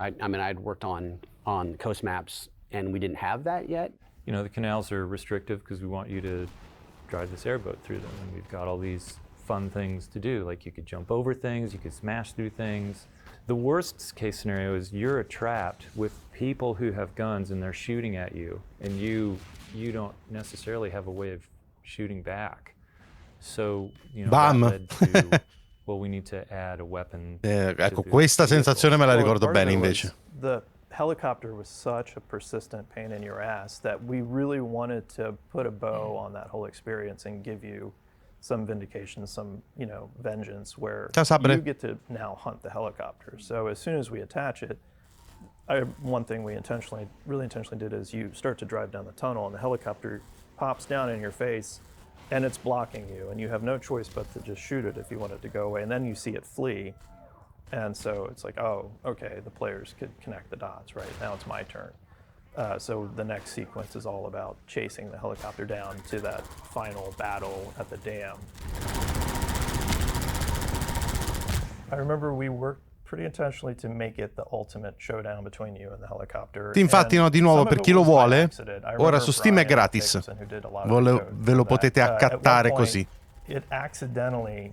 I'd worked on coast maps, and we didn't have that yet. The canals are restrictive because we want you to drive this airboat through them, and we've got all these fun things to do. Like you could jump over things, you could smash through things. The worst case scenario is you're trapped with people who have guns and they're shooting at you, and you don't necessarily have a way of shooting back. So, Bam! that led to, well, we need to add a weapon. Ecco, questa sensazione me la ricordo bene invece. The helicopter was such a persistent pain in your ass that we really wanted to put a bow on that whole experience and give you some vindication, some, vengeance, where you get to now hunt the helicopter. So as soon as we attach it, one thing we really intentionally did is you start to drive down the tunnel and the helicopter pops down in your face and it's blocking you, and you have no choice but to just shoot it if you want it to go away, and then you see it flee. And so it's like, oh, okay, the players could connect the dots, right? Now it's my turn. So the next sequence is all about chasing the helicopter down to that final battle at the dam. I remember we worked pretty intentionally to make it the ultimate showdown between you and the helicopter. Infatti, di nuovo, per chi lo vuole, ora su Steam è gratis. Ve lo potete accattare così. It accidentally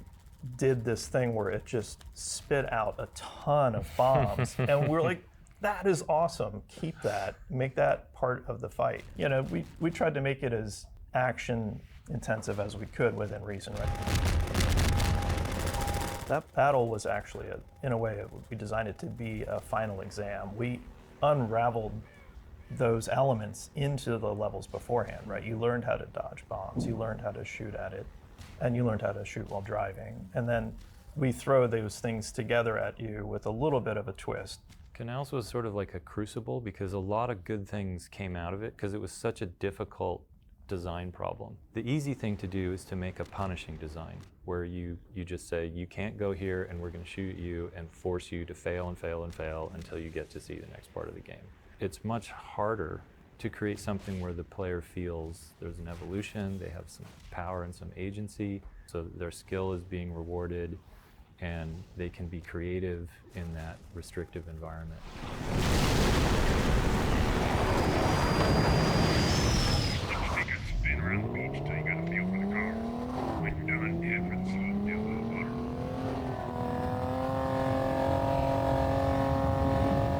did this thing where it just spit out a ton of bombs, and we're like, that is awesome. Keep that. Make that part of the fight. We tried to make it as action intensive as we could within reason, right? That battle was actually, in a way, we designed it to be a final exam. We unraveled those elements into the levels beforehand, right? You learned how to dodge bombs, you learned how to shoot at it, and you learned how to shoot while driving. And then we throw those things together at you with a little bit of a twist. Canals was sort of like a crucible because a lot of good things came out of it because it was such a difficult design problem. The easy thing to do is to make a punishing design where you just say, you can't go here and we're going to shoot you and force you to fail and fail and fail until you get to see the next part of the game. It's much harder to create something where the player feels there's an evolution, they have some power and some agency, so their skill is being rewarded and they can be creative in that restrictive environment. Spin around the beach till you got a feel for the car. When you're done, head for the salt, do a little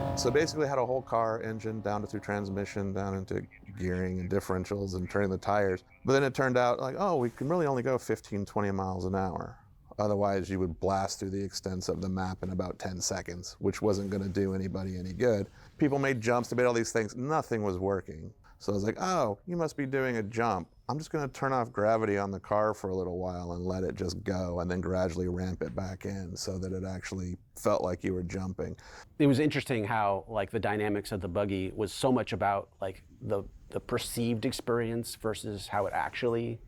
butter. So basically had a whole car engine down to through transmission, down into gearing and differentials and turning the tires. But then it turned out like, oh, we can really only go 15, 20 miles an hour. Otherwise you would blast through the extents of the map in about 10 seconds, which wasn't gonna do anybody any good. People made jumps, they made all these things, nothing was working. So I was like, oh, you must be doing a jump. I'm just gonna turn off gravity on the car for a little while and let it just go and then gradually ramp it back in so that it actually felt like you were jumping. It was interesting how the dynamics of the buggy was so much about the perceived experience versus how it actually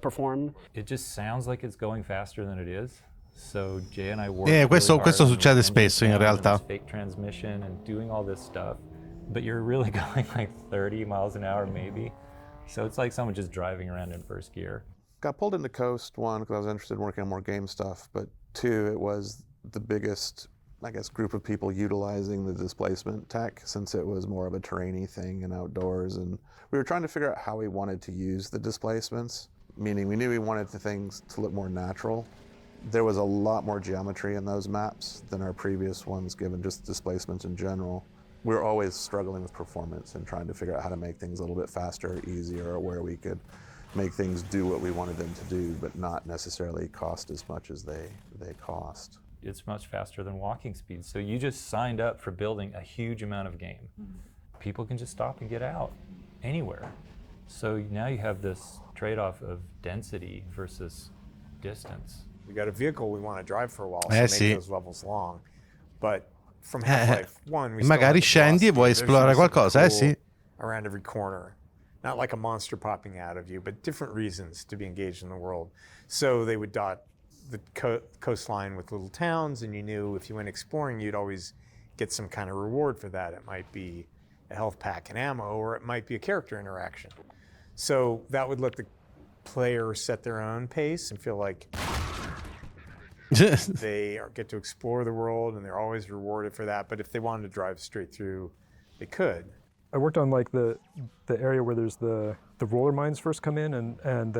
performed. It just sounds like it's going faster than it is. So Jay and I worked really questo hard succede on spesso in realtà. fake transmission and doing all this stuff, but you're really going 30 miles an hour maybe. So it's like someone just driving around in first gear. Got pulled into Coast, one, because I was interested in working on more game stuff, but two, it was the biggest, I guess, group of people utilizing the displacement tech, since it was more of a terrainy thing and outdoors. And we were trying to figure out how we wanted to use the displacements, meaning we knew we wanted the things to look more natural. There was a lot more geometry in those maps than our previous ones, given just displacements in general. We were always struggling with performance and trying to figure out how to make things a little bit faster, easier, or where we could make things do what we wanted them to do, but not necessarily cost as much as they cost. It's much faster than walking speed. So you just signed up for building a huge amount of game. People can just stop and get out anywhere. So now you have this trade-off of density versus distance. We got a vehicle we want to drive for a while, so make sì. those levels long. But from Half-Life 1, we still Magari have the scendi e vuoi velocity. esplorare There's qualcosa, something sì. cool around every corner. Not like a monster popping out of you, but different reasons to be engaged in the world. So they would dot the coastline with little towns, and you knew if you went exploring, you'd always get some kind of reward for that. It might be a health pack and ammo, or it might be a character interaction. So that would let the player set their own pace and feel like they get to explore the world, and they're always rewarded for that. But if they wanted to drive straight through, they could. I worked on like the area where there's the roller mines first come in, and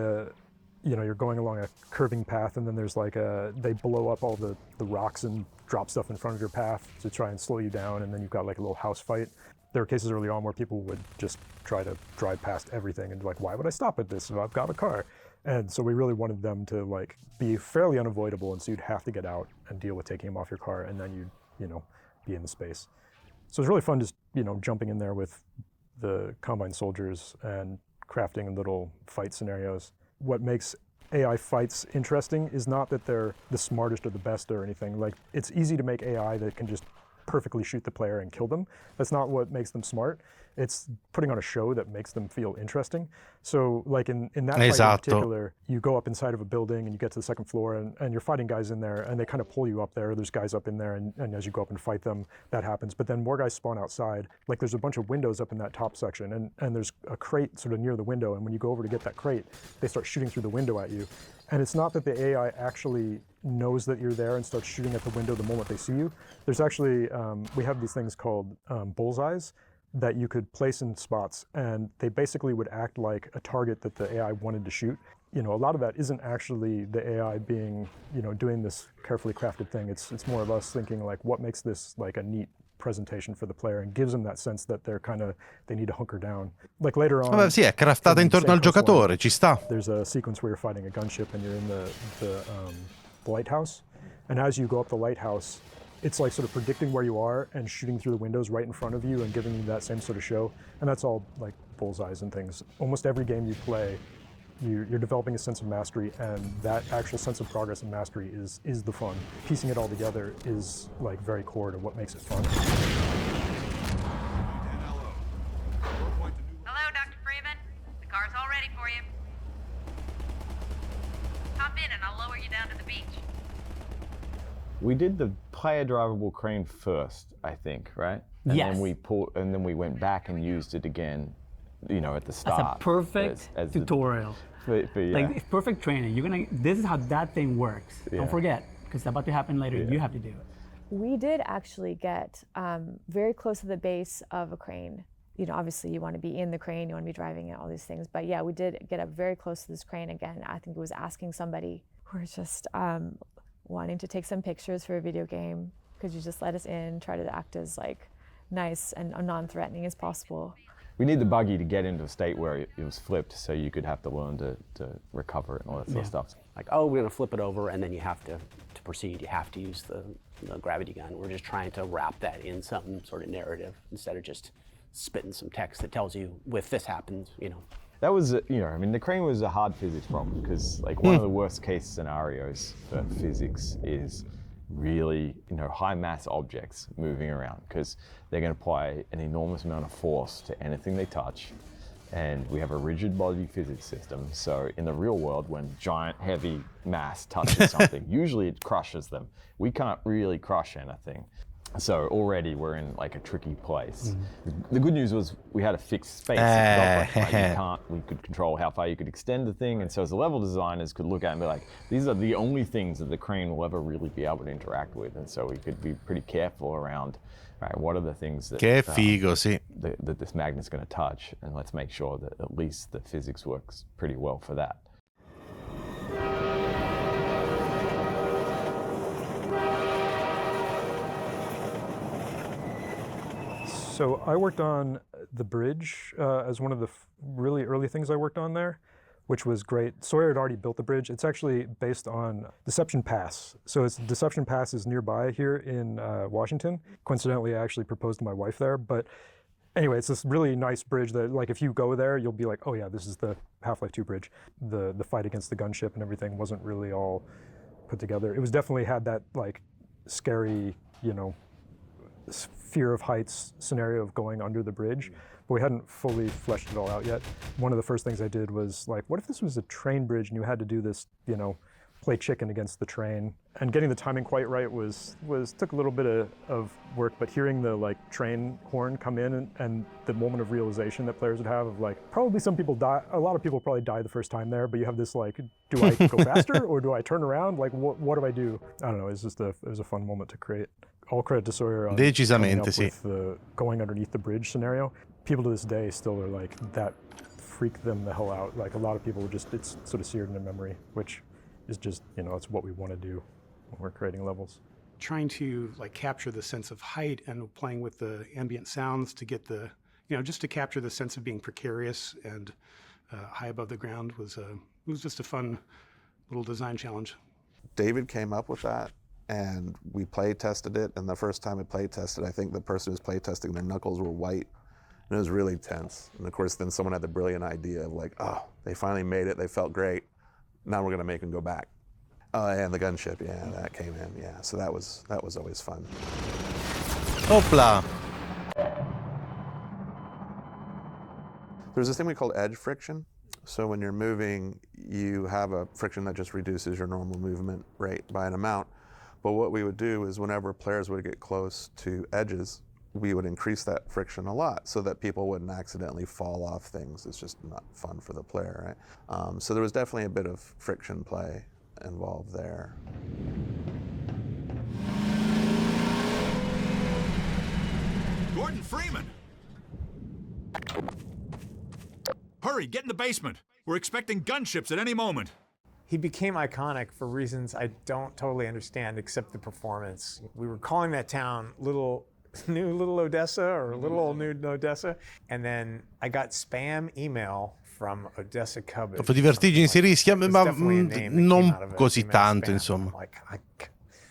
you know, you're going along a curving path, and then there's like they blow up all the rocks and drop stuff in front of your path to try and slow you down, and then you've got like a little house fight. There were cases early on where people would just try to drive past everything and be like, why would I stop at this if I've got a car? And so we really wanted them to like be fairly unavoidable, and so you'd have to get out and deal with taking them off your car, and then you'd, you know, be in the space. So it's really fun just, you know, jumping in there with the Combine soldiers and crafting little fight scenarios. What makes AI fights interesting is not that they're the smartest or the best or anything. Like, it's easy to make AI that can just perfectly shoot the player and kill them. That's not what makes them smart. It's putting on a show that makes them feel interesting. So like in that fight in particular, you go up inside of a building and you get to the second floor, and you're fighting guys in there, and they kind of pull you up there. There's guys up in there, and as you go up and fight them, that happens. But then more guys spawn outside. Like, there's a bunch of windows up in that top section, and there's a crate sort of near the window, and when you go over to get that crate, they start shooting through the window at you. And it's not that the AI actually knows that you're there and starts shooting at the window the moment they see you. There's actually, we have these things called bullseyes that you could place in spots, and they basically would act like a target that the AI wanted to shoot. You know, a lot of that isn't actually the AI being, you know, doing this carefully crafted thing. It's more of us thinking like, what makes this like a neat presentation for the player and gives them that sense that they need to hunker down. Like later on. Vabbè, sì, è craftata intorno al giocatore, ci sta. There's a sequence where you're fighting a gunship and you're in the lighthouse, and as you go up the lighthouse, it's like sort of predicting where you are and shooting through the windows right in front of you and giving you that same sort of show. And that's all like bullseyes and things. Almost every game you play, you're developing a sense of mastery, and that actual sense of progress and mastery is the fun. Piecing it all together is like very core to what makes it fun. Hello, Dr. Freeman. The car's all ready for you. Hop in and I'll lower you down to the beach. We did the player drivable crane first, I think, right? And Yes. then we went back and used it again, you know, at the start. That's a perfect as tutorial. Yeah. Like, it's perfect training. This is how that thing works. Yeah. Don't forget, because it's about to happen later. Yeah. You have to do it. We did actually get very close to the base of a crane. You know, obviously you want to be in the crane, you want to be driving it, all these things. But yeah, we did get up very close to this crane again. I think it was asking somebody who was just wanting to take some pictures for a video game. Could you just let us in, try to act as like nice and non-threatening as possible. We need the buggy to get into a state where it was flipped, so you could have to learn to recover it and all that sort of stuff. Like, oh, we're gonna flip it over, and then you have to proceed, you have to use the gravity gun. We're just trying to wrap that in some sort of narrative instead of just spitting some text that tells you, if this happens, you know. That was, you know, I mean, the crane was a hard physics problem because, like, one of the worst case scenarios for physics is really, you know, high mass objects moving around, because they're going to apply an enormous amount of force to anything they touch. And we have a rigid body physics system. So in the real world, when giant heavy mass touches something, usually it crushes them. We can't really crush anything. So already we're in like a tricky place. The good news was we had a fixed space. We could control how far you could extend the thing, and so as the level designers could look at it and be like, these are the only things that the crane will ever really be able to interact with, and so we could be pretty careful around, right, what are the things that, che figo, sì. that this magnet's going to touch, and let's make sure that at least the physics works pretty well for that. So I worked on the bridge as one of the really early things I worked on there, which was great. Sawyer had already built the bridge. It's actually based on Deception Pass. So Deception Pass is nearby here in Washington. Coincidentally, I actually proposed to my wife there. But anyway, it's this really nice bridge that, like, if you go there, you'll be like, oh yeah, this is the Half-Life 2 bridge. The fight against the gunship and everything wasn't really all put together. It was definitely had that like scary, you know, fear of heights scenario of going under the bridge, but we hadn't fully fleshed it all out yet. One of the first things I did was like, what if this was a train bridge and you had to do this, you know, play chicken against the train? And getting the timing quite right took a little bit of work, but hearing the like train horn come in and the moment of realization that players would have of like, probably some people die, a lot of people probably die the first time there, but you have this like, do I go faster or do I turn around? Like, what do I do? I don't know, it was a fun moment to create. All credit to Sawyer on Decisamente, sì. with the going underneath the bridge scenario. People to this day still are like, that freaked them the hell out. Like a lot of people it's sort of seared in their memory, which is just, you know, it's what we want to do when we're creating levels. Trying to like capture the sense of height and playing with the ambient sounds to get the, you know, just to capture the sense of being precarious and high above the ground it was just a fun little design challenge. David came up with that, and we play tested it, and the first time we play tested, I think the person who was play testing, their knuckles were white, and it was really tense. And of course, then someone had the brilliant idea of like, oh, they finally made it, they felt great, now we're gonna make them go back. And the gunship, yeah, that came in, yeah. So that was always fun. Hopla! There's this thing we call edge friction. So when you're moving, you have a friction that just reduces your normal movement rate by an amount. But what we would do is whenever players would get close to edges, we would increase that friction a lot so that people wouldn't accidentally fall off things. It's just not fun for the player, right? So there was definitely a bit of friction play involved there. Gordon Freeman! Hurry, get in the basement. We're expecting gunships at any moment. He became iconic for reasons I don't totally understand, except the performance. We were calling that town Little Odessa or Little Old New Odessa, and then I got spam email from Odessa Cubbish. Dopo divertirci si rischia, ma non così tanto, insomma.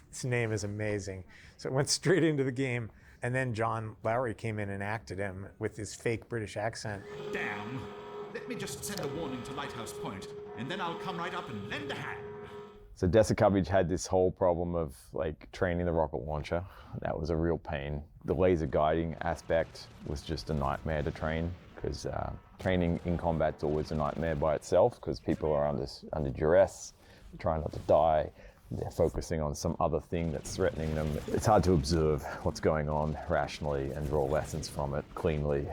This name is amazing. So it went straight into the game, and then John Lowry came in and acted him with his fake British accent. Damn. Let me just send a warning to Lighthouse Point, and then I'll come right up and lend a hand. So Odessa Cubbish had this whole problem of like training the rocket launcher. That was a real pain. The laser guiding aspect was just a nightmare to train, because training in combat is always a nightmare by itself, because people are under duress, trying not to die. They're focusing on some other thing that's threatening them. It's hard to observe what's going on rationally and draw lessons from it cleanly.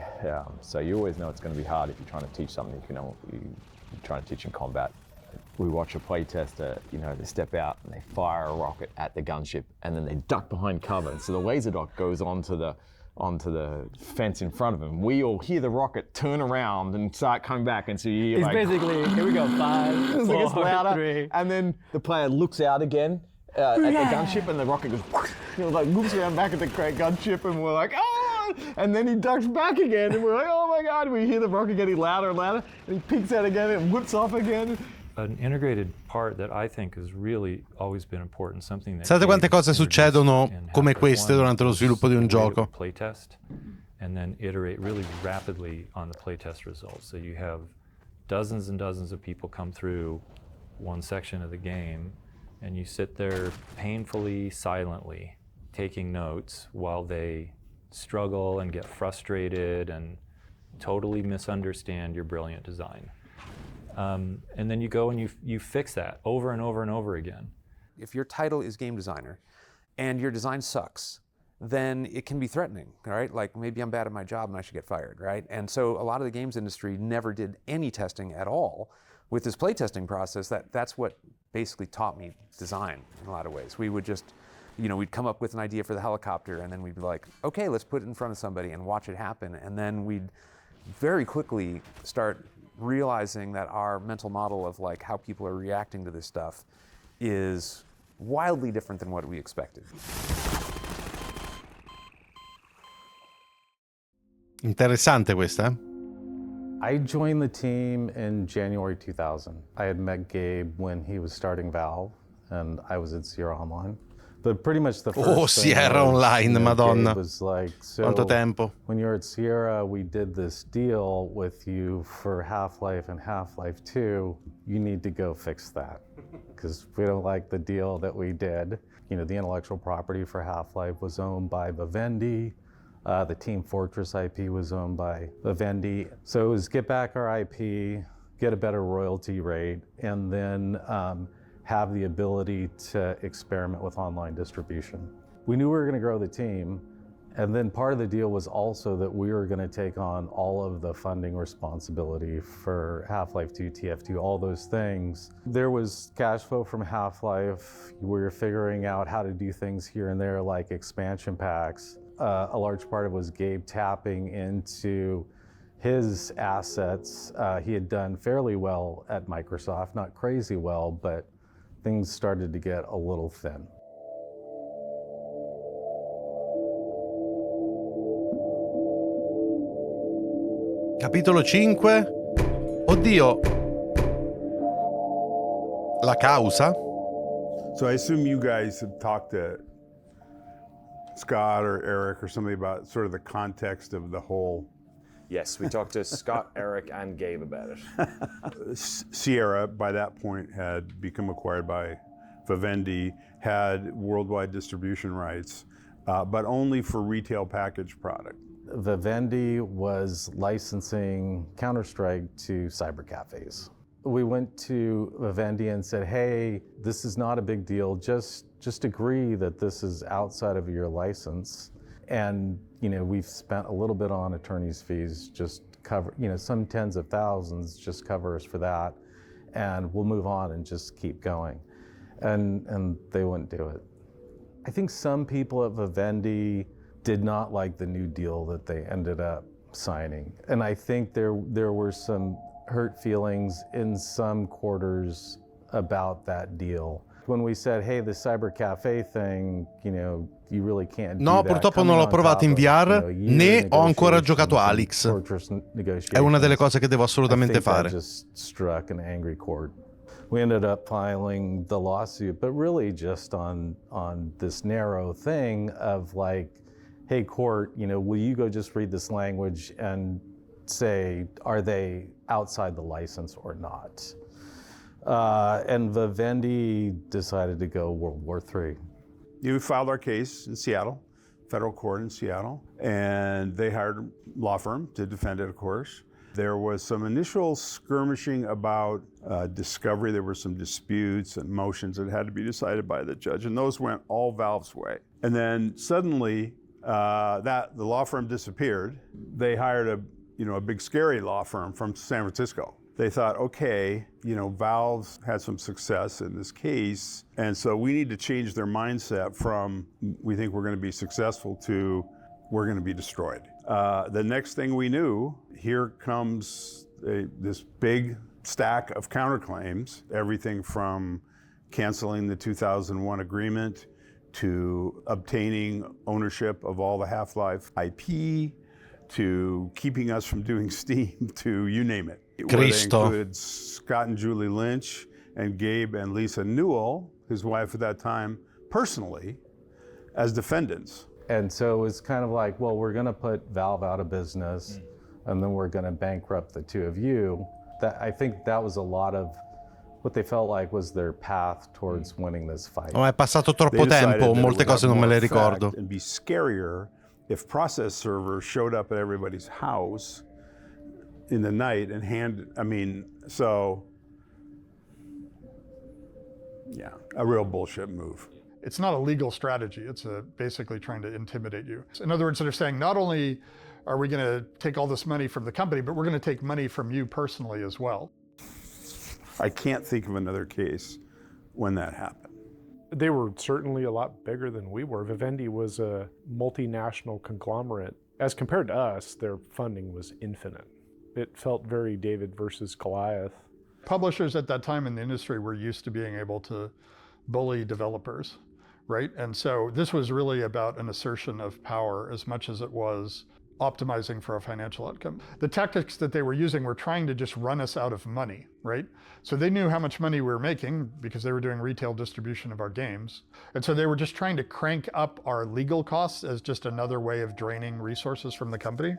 So you always know it's going to be hard if you're trying to teach something you're trying to teach in combat. We watch a playtester, you know, they step out and they fire a rocket at the gunship, and then they duck behind cover. And so the laser dot goes onto the fence in front of them. We all hear the rocket turn around and start coming back, and so you hear it's like, basically, here we go, 5, 4, it's louder, 3. And then the player looks out again at the gunship, and the rocket goes, you know, like looks around back at the gunship, and we're like, oh! And then he ducks back again, and we're like, oh my God! We hear the rocket getting louder and louder, and he peeks out again and whips off again. An integrated part that I think has really always been important, something that Sapete quante cose succedono come queste durante lo sviluppo di un gioco? Playtest, and then iterate really rapidly on the playtest results. So you have dozens and dozens of people come through one section of the game, and you sit there painfully, silently, taking notes while they struggle and get frustrated and totally misunderstand your brilliant design. And then you go and you fix that over and over and over again. If your title is game designer and your design sucks, then it can be threatening, right? Like maybe I'm bad at my job and I should get fired, right? And so a lot of the games industry never did any testing at all. With this playtesting process, that's what basically taught me design in a lot of ways. We would just, we'd come up with an idea for the helicopter and then we'd be like, okay, let's put it in front of somebody and watch it happen. And then we'd very quickly start realizing that our mental model of like how people are reacting to this stuff is wildly different than what we expected. Interessante questa, eh? I joined the team in January 2000. I had met Gabe when he was starting Valve, and I was at Sierra Online. But pretty much the first thing Sierra was, Online, Madonna. Gabe was like, so Quanto tempo. when you're at Sierra, we did this deal with you for Half-Life and Half-Life 2. You need to go fix that, because we don't like the deal that we did. The intellectual property for Half-Life was owned by Vivendi. The Team Fortress IP was owned by Vivendi. So it was get back our IP, get a better royalty rate, and then have the ability to experiment with online distribution. We knew we were going to grow the team, and then part of the deal was also that we were going to take on all of the funding responsibility for Half-Life 2, TF2, all those things. There was cash flow from Half-Life. We were figuring out how to do things here and there, like expansion packs. A large part of it was Gabe tapping into his assets. He had done fairly well at Microsoft, not crazy well, but things started to get a little thin. Capitolo 5. Oddio. La causa. So I assume you guys have talked to Scott or Eric or somebody about sort of the context of the whole. Yes, we talked to Scott, Eric, and Gabe about it. Sierra, by that point, had become acquired by Vivendi, had worldwide distribution rights, but only for retail packaged product. Vivendi was licensing Counter-Strike to cyber cafes. We went to Vivendi and said, hey, this is not a big deal, just agree that this is outside of your license. And we've spent a little bit on attorney's fees, just cover, some tens of thousands, just cover us for that. And we'll move on and just keep going. And they wouldn't do it. I think some people at Vivendi did not like the new deal that they ended up signing. And I think there were some hurt feelings in some quarters about that deal. When we said, hey, the cyber cafe thing, you really can't do No, that. purtroppo non l'ho provato in VR, né ho ancora giocato Alyx. È una delle cose che devo assolutamente fare. Just struck an angry chord. We ended up filing the lawsuit, but really just on this narrow thing of like, hey, court, will you go just read this language and say, are they outside the license or not? And Vivendi decided to go World War III. We filed our case in Seattle, federal court in Seattle, and they hired a law firm to defend it, of course. There was some initial skirmishing about discovery. There were some disputes and motions that had to be decided by the judge, and those went all Valve's way. And then suddenly, the law firm disappeared. They hired a big scary law firm from San Francisco. They thought, okay, Valve's had some success in this case, and so we need to change their mindset from we think we're going to be successful to we're going to be destroyed. The next thing we knew, here comes this big stack of counterclaims, everything from canceling the 2001 agreement to obtaining ownership of all the Half-Life IP, to keeping us from doing Steam, to you name it. Kristal. Where they included Scott and Julie Lynch and Gabe and Lisa Newell, his wife at that time, personally, as defendants. And so it was kind of like, well, we're going to put Valve out of business, and then we're going to bankrupt the two of you. I think that was a lot of what they felt like was their path towards winning this fight. Oh, è passato troppo tempo, molte cose non me le ricordo. And be scarier if process servers showed up at everybody's house in the night and a real bullshit move. It's not a legal strategy. It's basically trying to intimidate you. In other words, they're saying not only are we going to take all this money from the company, but we're going to take money from you personally as well. I can't think of another case when that happened. They were certainly a lot bigger than we were. Vivendi was a multinational conglomerate. As compared to us, their funding was infinite. It felt very David versus Goliath. Publishers at that time in the industry were used to being able to bully developers, right? And so this was really about an assertion of power as much as it was optimizing for a financial outcome. The tactics that they were using were trying to just run us out of money, right? So they knew how much money we were making because they were doing retail distribution of our games. And so they were just trying to crank up our legal costs as just another way of draining resources from the company.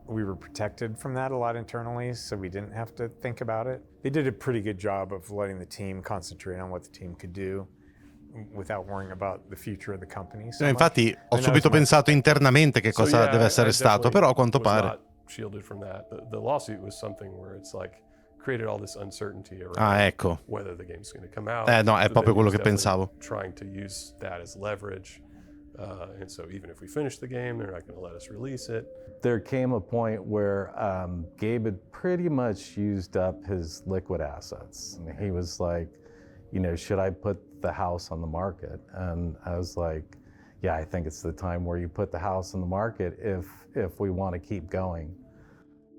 We were protected from that a lot internally, so we didn't have to think about it. They did a pretty good job of letting the team concentrate on what the team could do without worrying about the future of the company. So infatti ho subito pensato internamente che cosa deve essere stato, però a quanto pare. Shielded from that. The lawsuit was something where it's like created all this uncertainty around Ecco. whether the game's going to come out. No, è proprio quello che pensavo. Trying to use that as leverage. And so even if we finish the game, they're not going to let us release it. There came a point where Gabe had pretty much used up his liquid assets. And he was like, you know, should I put the house on the market? And I was like, yeah, I think it's the time where you put the house on the market if we want to keep going.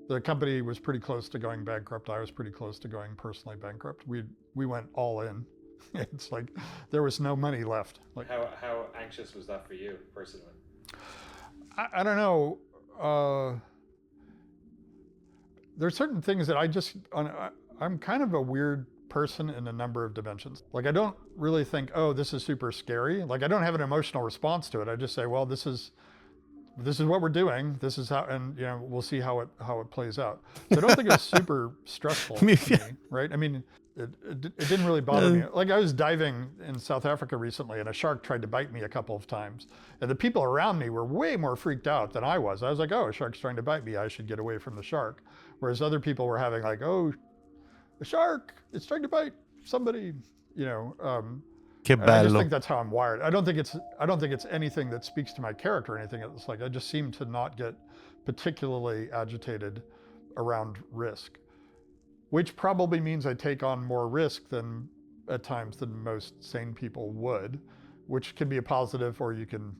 The company was pretty close to going bankrupt. I was pretty close to going personally bankrupt. We went all in. It's like there was no money left. Like, how anxious was that for you personally? I don't know. There's certain things that I'm kind of a weird person in a number of dimensions. Like I don't really think, oh, this is super scary. Like I don't have an emotional response to it. I just say, well, this is what we're doing. This is how, and you know, we'll see how it plays out. So I don't think it was super stressful to me, right? I mean, it didn't really bother me. Like I was diving in South Africa recently and a shark tried to bite me a couple of times. And the people around me were way more freaked out than I was. I was like, oh, a shark's trying to bite me. I should get away from the shark. Whereas other people were having like, oh, a shark, it's trying to bite somebody, you know. Che bello. I just think that's how I'm wired. I don't think it's anything that speaks to my character or anything. It's like I just seem to not get particularly agitated around risk, which probably means I take on more risk than at times than most sane people would, which can be a positive, or you can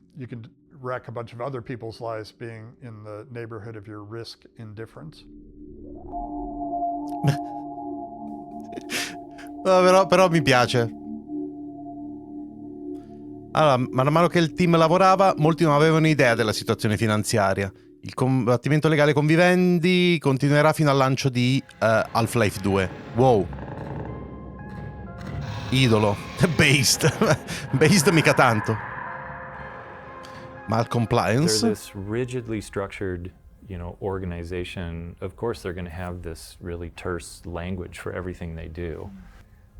wreck a bunch of other people's lives being in the neighborhood of your risk indifference. Però mi piace. Allora, man mano che il team lavorava, molti non avevano idea della situazione finanziaria. Il combattimento legale con Vivendi continuerà fino al lancio di Half-Life 2. Wow. Idolo. Based mica tanto. Malcompliance. They're this rigidly structured, organization. Of course they're going to have this really terse language for everything they do.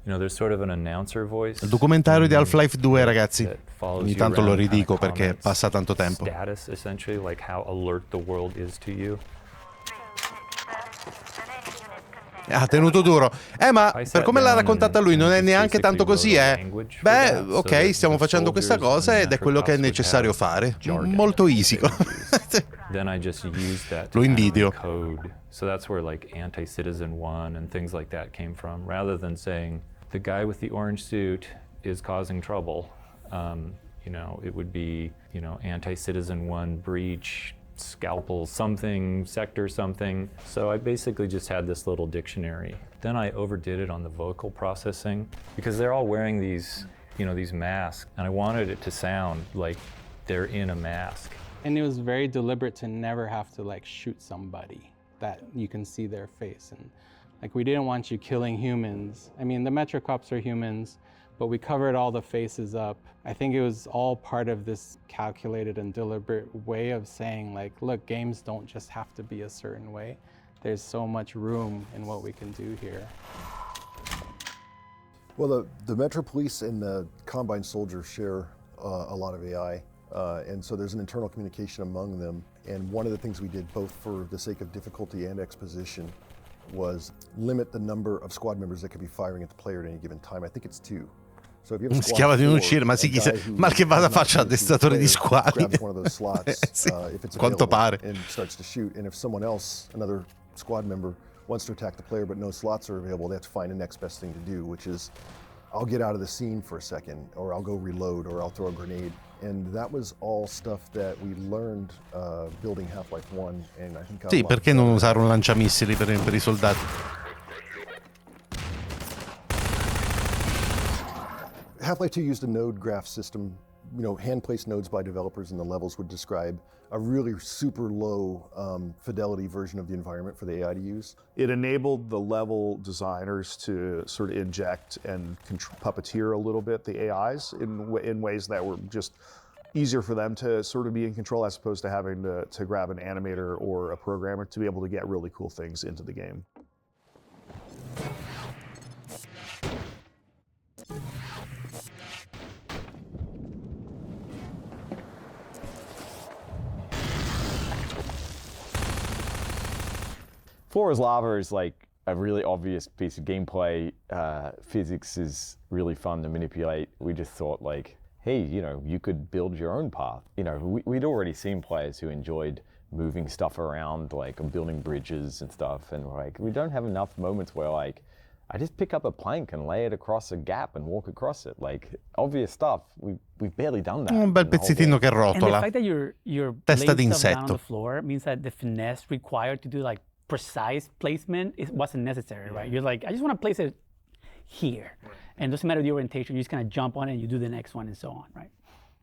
There's sort of an announcer voice. Il documentario di Half-Life 2, ragazzi. Ogni tanto lo ridico perché passa tanto tempo. Status, essentially, like how alert the world is to you. Ha tenuto duro. Ma per come l'ha raccontata lui non è neanche tanto così, Beh, ok, stiamo facendo questa cosa ed è quello che è necessario fare. Molto easy. Then I just used that Lo invidio. code. So that's where like anti-citizen 1 and things like that came from. Rather than saying the guy with the orange suit is causing trouble, it would be, anti-citizen 1 breach, scalpel something, sector something. So I basically just had this little dictionary. Then I overdid it on the vocal processing because they're all wearing these, these masks, and I wanted it to sound like they're in a mask. And it was very deliberate to never have to shoot somebody that you can see their face. And we didn't want you killing humans. I mean, the Metro cops are humans, but we covered all the faces up. I think it was all part of this calculated and deliberate way of saying look, games don't just have to be a certain way. There's so much room in what we can do here. Well, the Metro Police and the Combine Soldiers share a lot of AI. And so there's an internal communication among them. And one of the things we did, both for the sake of difficulty and exposition, was limit the number of squad members that could be firing at the player at any given time. I think it's 2. Si chiama di non uscire, ma sì, mal che vada faccia addestratore di squadre. Sì, quanto pare. And starts to shoot, and if someone else, another squad member, wants to attack the player but no slots are available, they have to find the next best thing to do, which is I'll get out of the scene for a second, or I'll go reload, or I'll throw a grenade. And that was all stuff that we learned building Half-Life 1, and I think sì, perché non usare un lanciamissili per i soldati? Half-Life 2 used a node graph system, hand-placed nodes by developers, and the levels would describe a really super low fidelity version of the environment for the AI to use. It enabled the level designers to sort of inject and puppeteer a little bit the AIs in ways that were just easier for them to sort of be in control, as opposed to having to grab an animator or a programmer to be able to get really cool things into the game. Floor is Lava is like a really obvious piece of gameplay. Physics is really fun to manipulate. We just thought like, hey, you could build your own path. We'd already seen players who enjoyed moving stuff around, like building bridges and stuff. And like, we don't have enough moments where like, I just pick up a plank and lay it across a gap and walk across it. Like, obvious stuff. We've barely done that. Un bel pezzettino che rotola. And the fact that you're Testa laying stuff down on d'insetto. the floor means that the finesse required to do like precise placement wasn't necessary, right? You're like, I just want to place it here. And it doesn't matter the orientation, you just kind of jump on it and you do the next one and so on, right?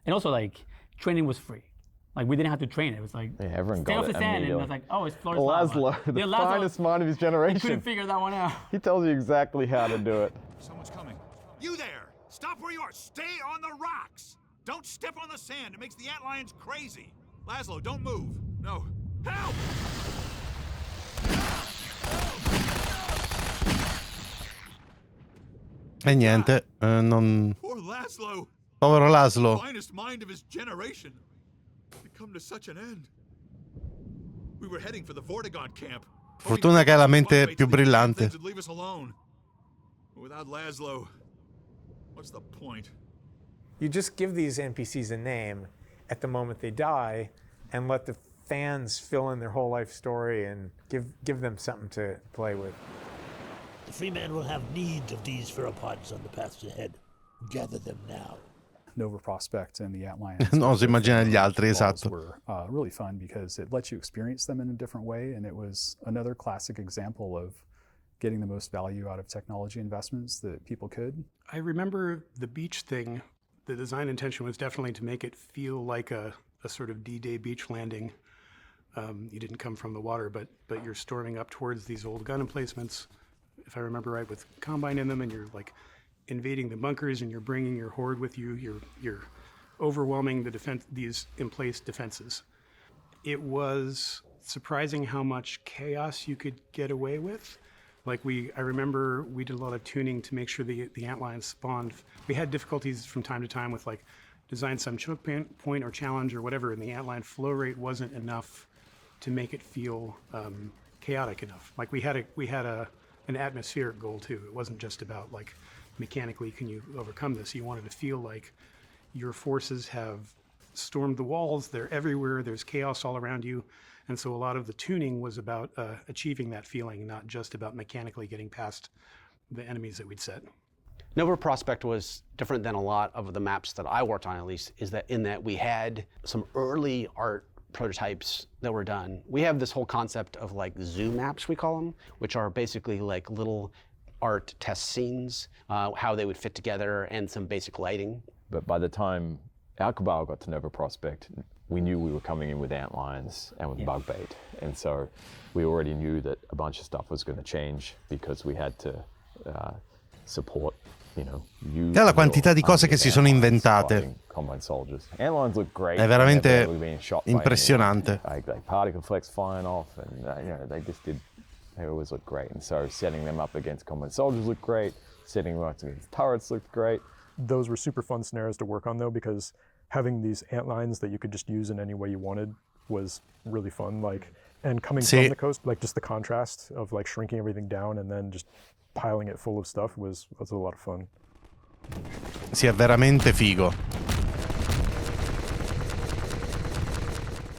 And also like, training was free. Like, we didn't have to train it. It was like, everyone stay got off it the sand, and it immediately. was like, oh, it's floor Laszlo, the finest mind of his generation. Couldn't figure that one out. He tells you exactly how to do it. Someone's coming. You there! Stop where you are! Stay on the rocks! Don't step on the sand. It makes the antlions crazy. Laszlo, don't move. No. Help! E niente, non... Poor Laszlo. Povero Laszlo. Finest mind of his generation. To come to such an end. We were heading for the Vortigaunt camp. Fortuna che ha la mente più brillante. Would leave us alone. Without Laszlo, what's the point? You just give these NPCs a name at the moment they die and let the fans fill in their whole life story and give them something to play with. The free man will have need of these theropods on the paths ahead. Gather them now. Nova Prospect and the Antlions. Non si immagina gli altri, esatto. Were really fun because it lets you experience them in a different way, and it was another classic example of getting the most value out of technology investments that people could. I remember the beach thing. The design intention was definitely to make it feel like a sort of D-Day beach landing. You didn't come from the water, but you're storming up towards these old gun emplacements, if I remember right, with Combine in them, and you're like invading the bunkers, and you're bringing your horde with you. You're overwhelming these in-place defenses. It was surprising how much chaos you could get away with. Like I remember we did a lot of tuning to make sure the antlions spawned. We had difficulties from time to time with like design some choke point or challenge or whatever, and the antlion flow rate wasn't enough to make it feel chaotic enough. Like we had an atmospheric goal too. It wasn't just about like mechanically can you overcome this. You wanted to feel like your forces have stormed the walls. They're everywhere. There's chaos all around you. And so a lot of the tuning was about achieving that feeling, not just about mechanically getting past the enemies that we'd set. Nova Prospect was different than a lot of the maps that I worked on, at least, is that in that we had some early art prototypes that were done. We have this whole concept of like zoo maps, we call them, which are basically like little art test scenes, how they would fit together, and some basic lighting. But by the time our cabal got to Nova Prospect, we knew we were coming in with antlions and with bug bait. And so we already knew that a bunch of stuff was going to change because we had to support, E la quantità di cose che si sono inventate. Combine soldiers. Antlions look great. È veramente impressionante. Like particle flex flying off, and they always look great. And so setting them up against combine soldiers looked great. Setting them up against turrets looked great. Those were super fun scenarios to work on though, because having these antlines that you could just use in any way you wanted was really fun. Like, and coming from the coast, like just the contrast of like shrinking everything down and then just piling it full of stuff was a lot of fun. Sì, è veramente figo.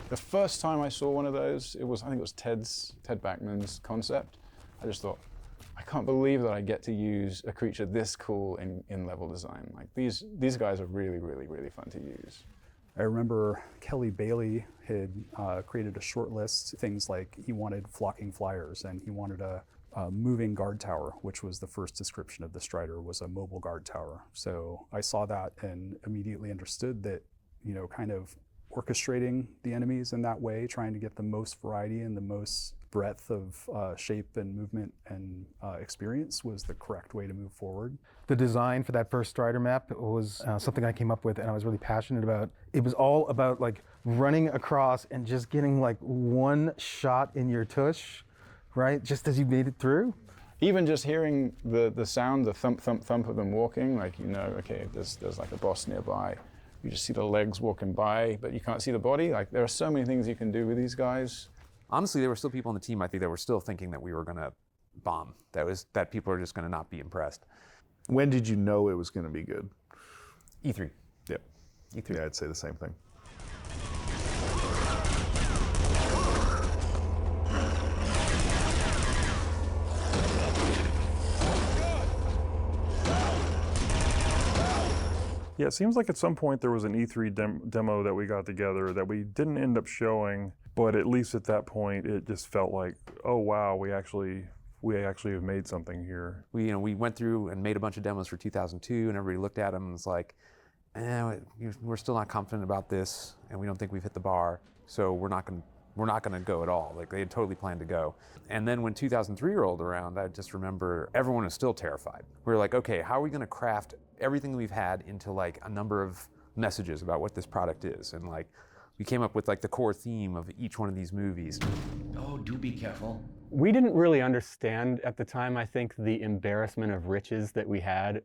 The first time I saw one of those, I think it was Ted Backman's concept. I just thought, I can't believe that I get to use a creature this cool in level design. Like these guys are really, really, really fun to use. I remember Kelly Bailey had created a short list, things like he wanted flocking flyers and he wanted a moving guard tower, which was the first description of the Strider, was a mobile guard tower. So I saw that and immediately understood that, kind of orchestrating the enemies in that way, trying to get the most variety and the most breadth of shape and movement and experience was the correct way to move forward. The design for that first Strider map was something I came up with and I was really passionate about. It was all about like running across and just getting like one shot in your tush, right? Just as you made it through. Even just hearing the sound, the thump, thump, thump of them walking, like, okay, there's like a boss nearby. You just see the legs walking by, but you can't see the body. Like, there are so many things you can do with these guys. Honestly, there were still people on the team, I think, that were still thinking that we were going to bomb. That people are just going to not be impressed. When did you know it was going to be good? E3. Yep. E3. Yeah, I'd say the same thing. Yeah, it seems like at some point there was an E3 demo that we got together that we didn't end up showing, but at least at that point it just felt like, oh wow, we actually have made something here. We went through and made a bunch of demos for 2002, and everybody looked at them and was like, we're still not confident about this, and we don't think we've hit the bar, so we're not going to go at all. Like, they had totally planned to go. And then when 2003 rolled around, I just remember everyone was still terrified. We were like, okay, how are we going to craft everything we've had into like a number of messages about what this product is? And like, we came up with like the core theme of each one of these movies. Oh, do be careful. We didn't really understand at the time, I think, the embarrassment of riches that we had.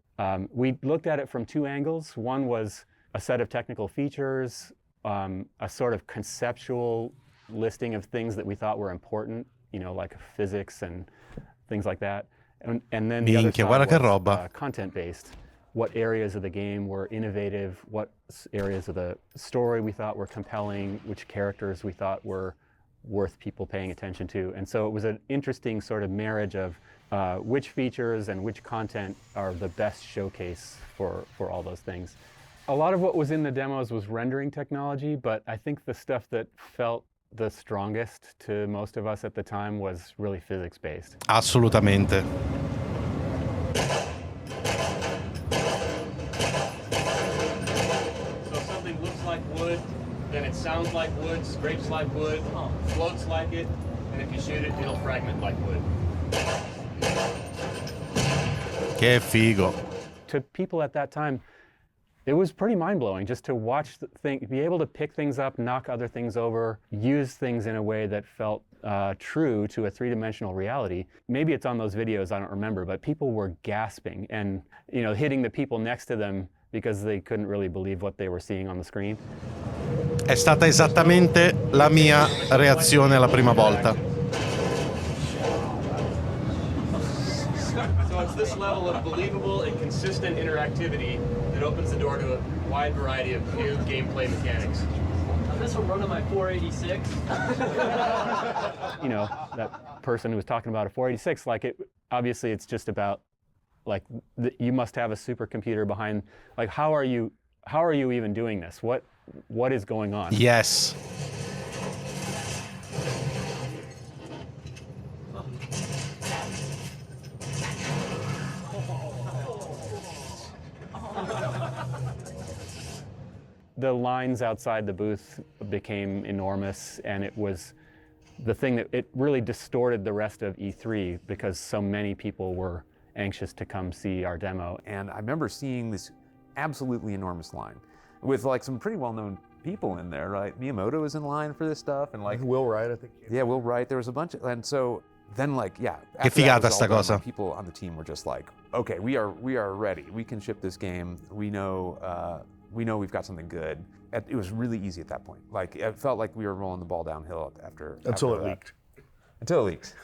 We looked at it from two angles. One was a set of technical features, a sort of conceptual listing of things that we thought were important, like physics and things like that. And then the other side was content-based. What areas of the game were innovative, what areas of the story we thought were compelling, which characters we thought were worth people paying attention to. And so it was an interesting sort of marriage of which features and which content are the best showcase for all those things. A lot of what was in the demos was rendering technology, but I think the stuff that felt the strongest to most of us at the time was really physics-based. Assolutamente. So if something looks like wood, then it sounds like wood, scrapes like wood, floats like it, and if you shoot it, it'll fragment like wood. Che figo. To people at that time, it was pretty mind-blowing just to watch be able to pick things up, knock other things over, use things in a way that felt true to a three-dimensional reality. Maybe it's on those videos, I don't remember, but people were gasping and hitting the people next to them because they couldn't really believe what they were seeing on the screen. È stata esattamente la mia reazione la prima volta. So it's this level of believable and consistent interactivity that opens the door to a wide variety of new gameplay mechanics. This will run on my 486. That person who was talking about a 486, obviously it's just about, you must have a supercomputer behind, how are you even doing this? What is going on? Yes. The lines outside the booth became enormous, and it was the thing that it really distorted the rest of E3 because so many people were anxious to come see our demo. And I remember seeing this absolutely enormous line with some pretty well-known people in there, right? Miyamoto was in line for this stuff, and Will Wright, I think. Yeah, Will Wright. There was a bunch of, and so then Che figata sta cosa. People on the team were just like, okay, we are ready. We can ship this game. We know we've got something good. It was really easy at that point. It felt like we were rolling the ball downhill Until it leaked. Until it leaked.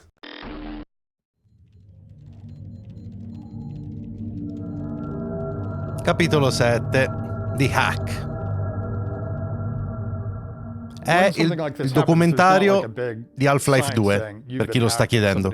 Capitolo 7 di Hack. È il documentario di Half-Life 2, per chi lo sta chiedendo.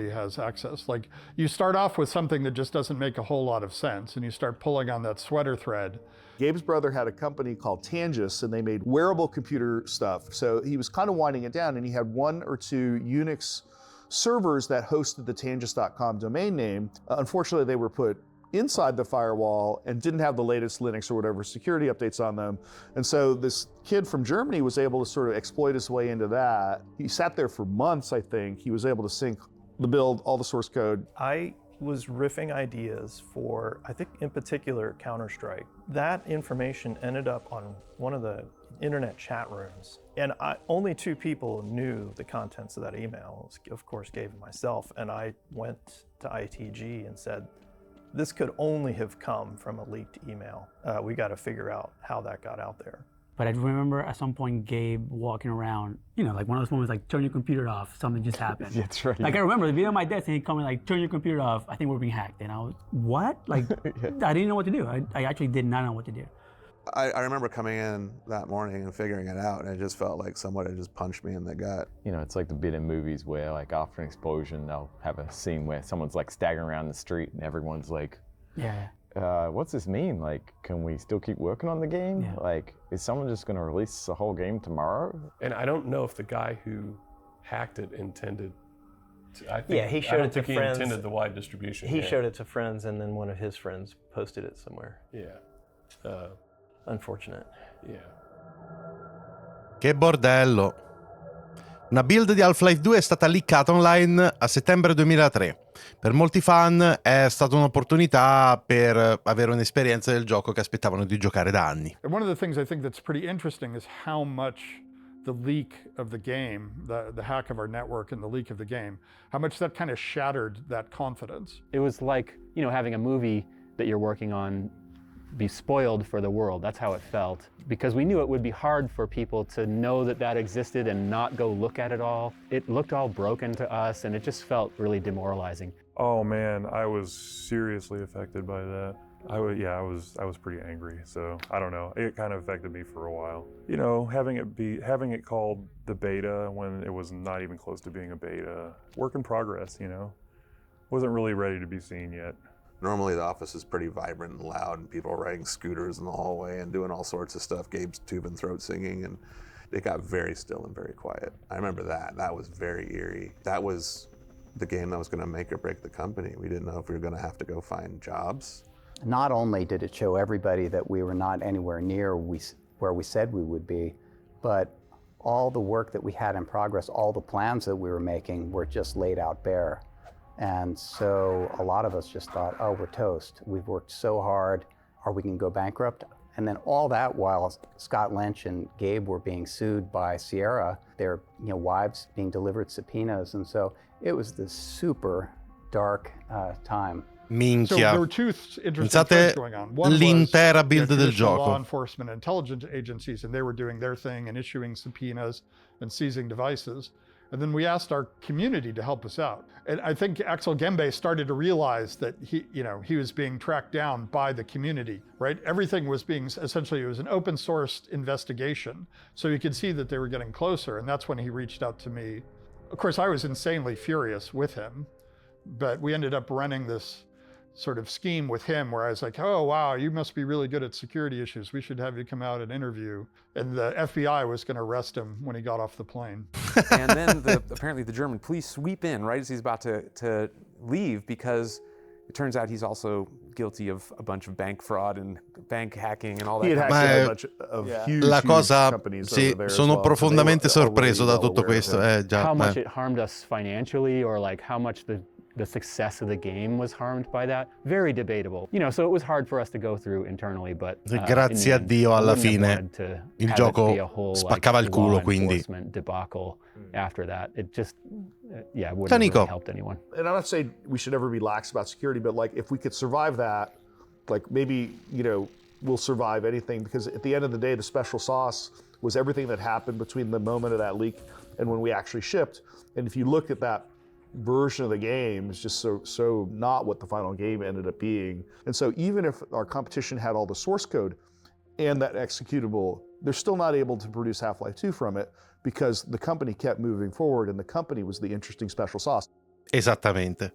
Like, you start off with something that just doesn't make a whole lot of sense, and you start pulling on that sweater thread. Gabe's brother had a company called Tangis, and they made wearable computer stuff. So he was kind of winding it down, and he had 1 or 2 Unix servers that hosted the tangis.com domain name. Unfortunately, they were put inside the firewall and didn't have the latest Linux or whatever security updates on them. And so this kid from Germany was able to sort of exploit his way into that. He sat there for months, I think. He was able to sync the build, all the source code. I was riffing ideas for, I think in particular, Counter-Strike. That information ended up on one of the internet chat rooms. And only 2 people knew the contents of that email. It was, of course, Gabe and myself. And I went to ITG and said, this could only have come from a leaked email. We got to figure out how that got out there. But I remember at some point Gabe walking around, you know, like one of those moments like, turn your computer off, something just happened. Yeah, that's right. Like I remember the video on my desk and he coming like, turn your computer off, I think we're being hacked. And I was, what? Like, I didn't know what to do. I actually did not know what to do. I remember coming in that morning and figuring it out, and it just felt like someone had just punched me in the gut. You know, it's like the bit in movies where, like, after an explosion, they'll have a scene where someone's like staggering around the street and everyone's like, yeah. What's this mean? Like, can we still keep working on the game? Yeah. Like, is someone just going to release the whole game tomorrow? And I don't know if the guy who hacked it intended to, I think, he showed I don't it to think friends. He intended the wide distribution. He showed it to friends, and then one of his friends posted it somewhere. Yeah. Unfortunate. Yeah. Che bordello. Una build di Half-Life 2 è stata leakata online a settembre 2003. Per molti fan è stata un'opportunità per avere un'esperienza del gioco che aspettavano di giocare da anni. And one of the things I think that's pretty interesting is how much the leak of the game, the hack of our network and the leak of the game, how much that kind of shattered that confidence. It was like, you know, having a movie that you're working on be spoiled for the world. That's how it felt. Because we knew it would be hard for people to know that that existed and not go look at it all. It looked all broken to us, and it just felt really demoralizing. Oh man, I was seriously affected by that. I was pretty angry. So I don't know. It kind of affected me for a while. You know, having it called the beta when it was not even close to being a beta. Work in progress, you know. Wasn't really ready to be seen yet. Normally the office is pretty vibrant and loud, and people are riding scooters in the hallway and doing all sorts of stuff. Gabe's tube and throat singing, and it got very still and very quiet. I remember that. That was very eerie. That was the game that was going to make or break the company. We didn't know if we were going to have to go find jobs. Not only did it show everybody that we were not anywhere near where we said we would be, but all the work that we had in progress, all the plans that we were making were just laid out bare. And so a lot of us just thought, oh, we're toast. We've worked so hard, or we can go bankrupt. And then all that while Scott Lynch and Gabe were being sued by Sierra, their wives being delivered subpoenas. And so it was this super dark time. Minchia. So there were 2 interesting things going on. One l'intera was, build del gioco. Law enforcement and intelligence agencies, and they were doing their thing and issuing subpoenas and seizing devices. And then we asked our community to help us out. And I think Axel Gembe started to realize that he was being tracked down by the community, right? Everything was being, essentially, it was an open source investigation. So you could see that they were getting closer. And that's when he reached out to me. Of course, I was insanely furious with him, but we ended up running this sort of scheme with him where I was like, oh, wow, you must be really good at security issues. We should have you come out and interview. And the FBI was going to arrest him when he got off the plane. And then apparently the German police sweep in right as he's about to leave, because it turns out he's also guilty of a bunch of bank fraud and bank hacking and all that. He had hacked a bunch of huge companies over there sono as well, profondamente so they were sorpreso da already tutto well questo. aware of it. How much it harmed us financially, or like how much the success of the game was harmed by that, very debatable. You know, so it was hard for us to go through internally, but grazie a Dio alla fine il gioco spaccava il culo, quindi. Debacle after that. It just, it wouldn't have really helped anyone. And I'm not saying we should ever be lax about security, but like if we could survive that, like maybe, we'll survive anything, because at the end of the day, the special sauce was everything that happened between the moment of that leak and when we actually shipped. And if you look at that version of the game is just so not what the final game ended up being. And so even if our competition had all the source code and that executable, they're still not able to produce Half-Life 2 from it because the company kept moving forward and the company was the interesting special sauce. Esattamente.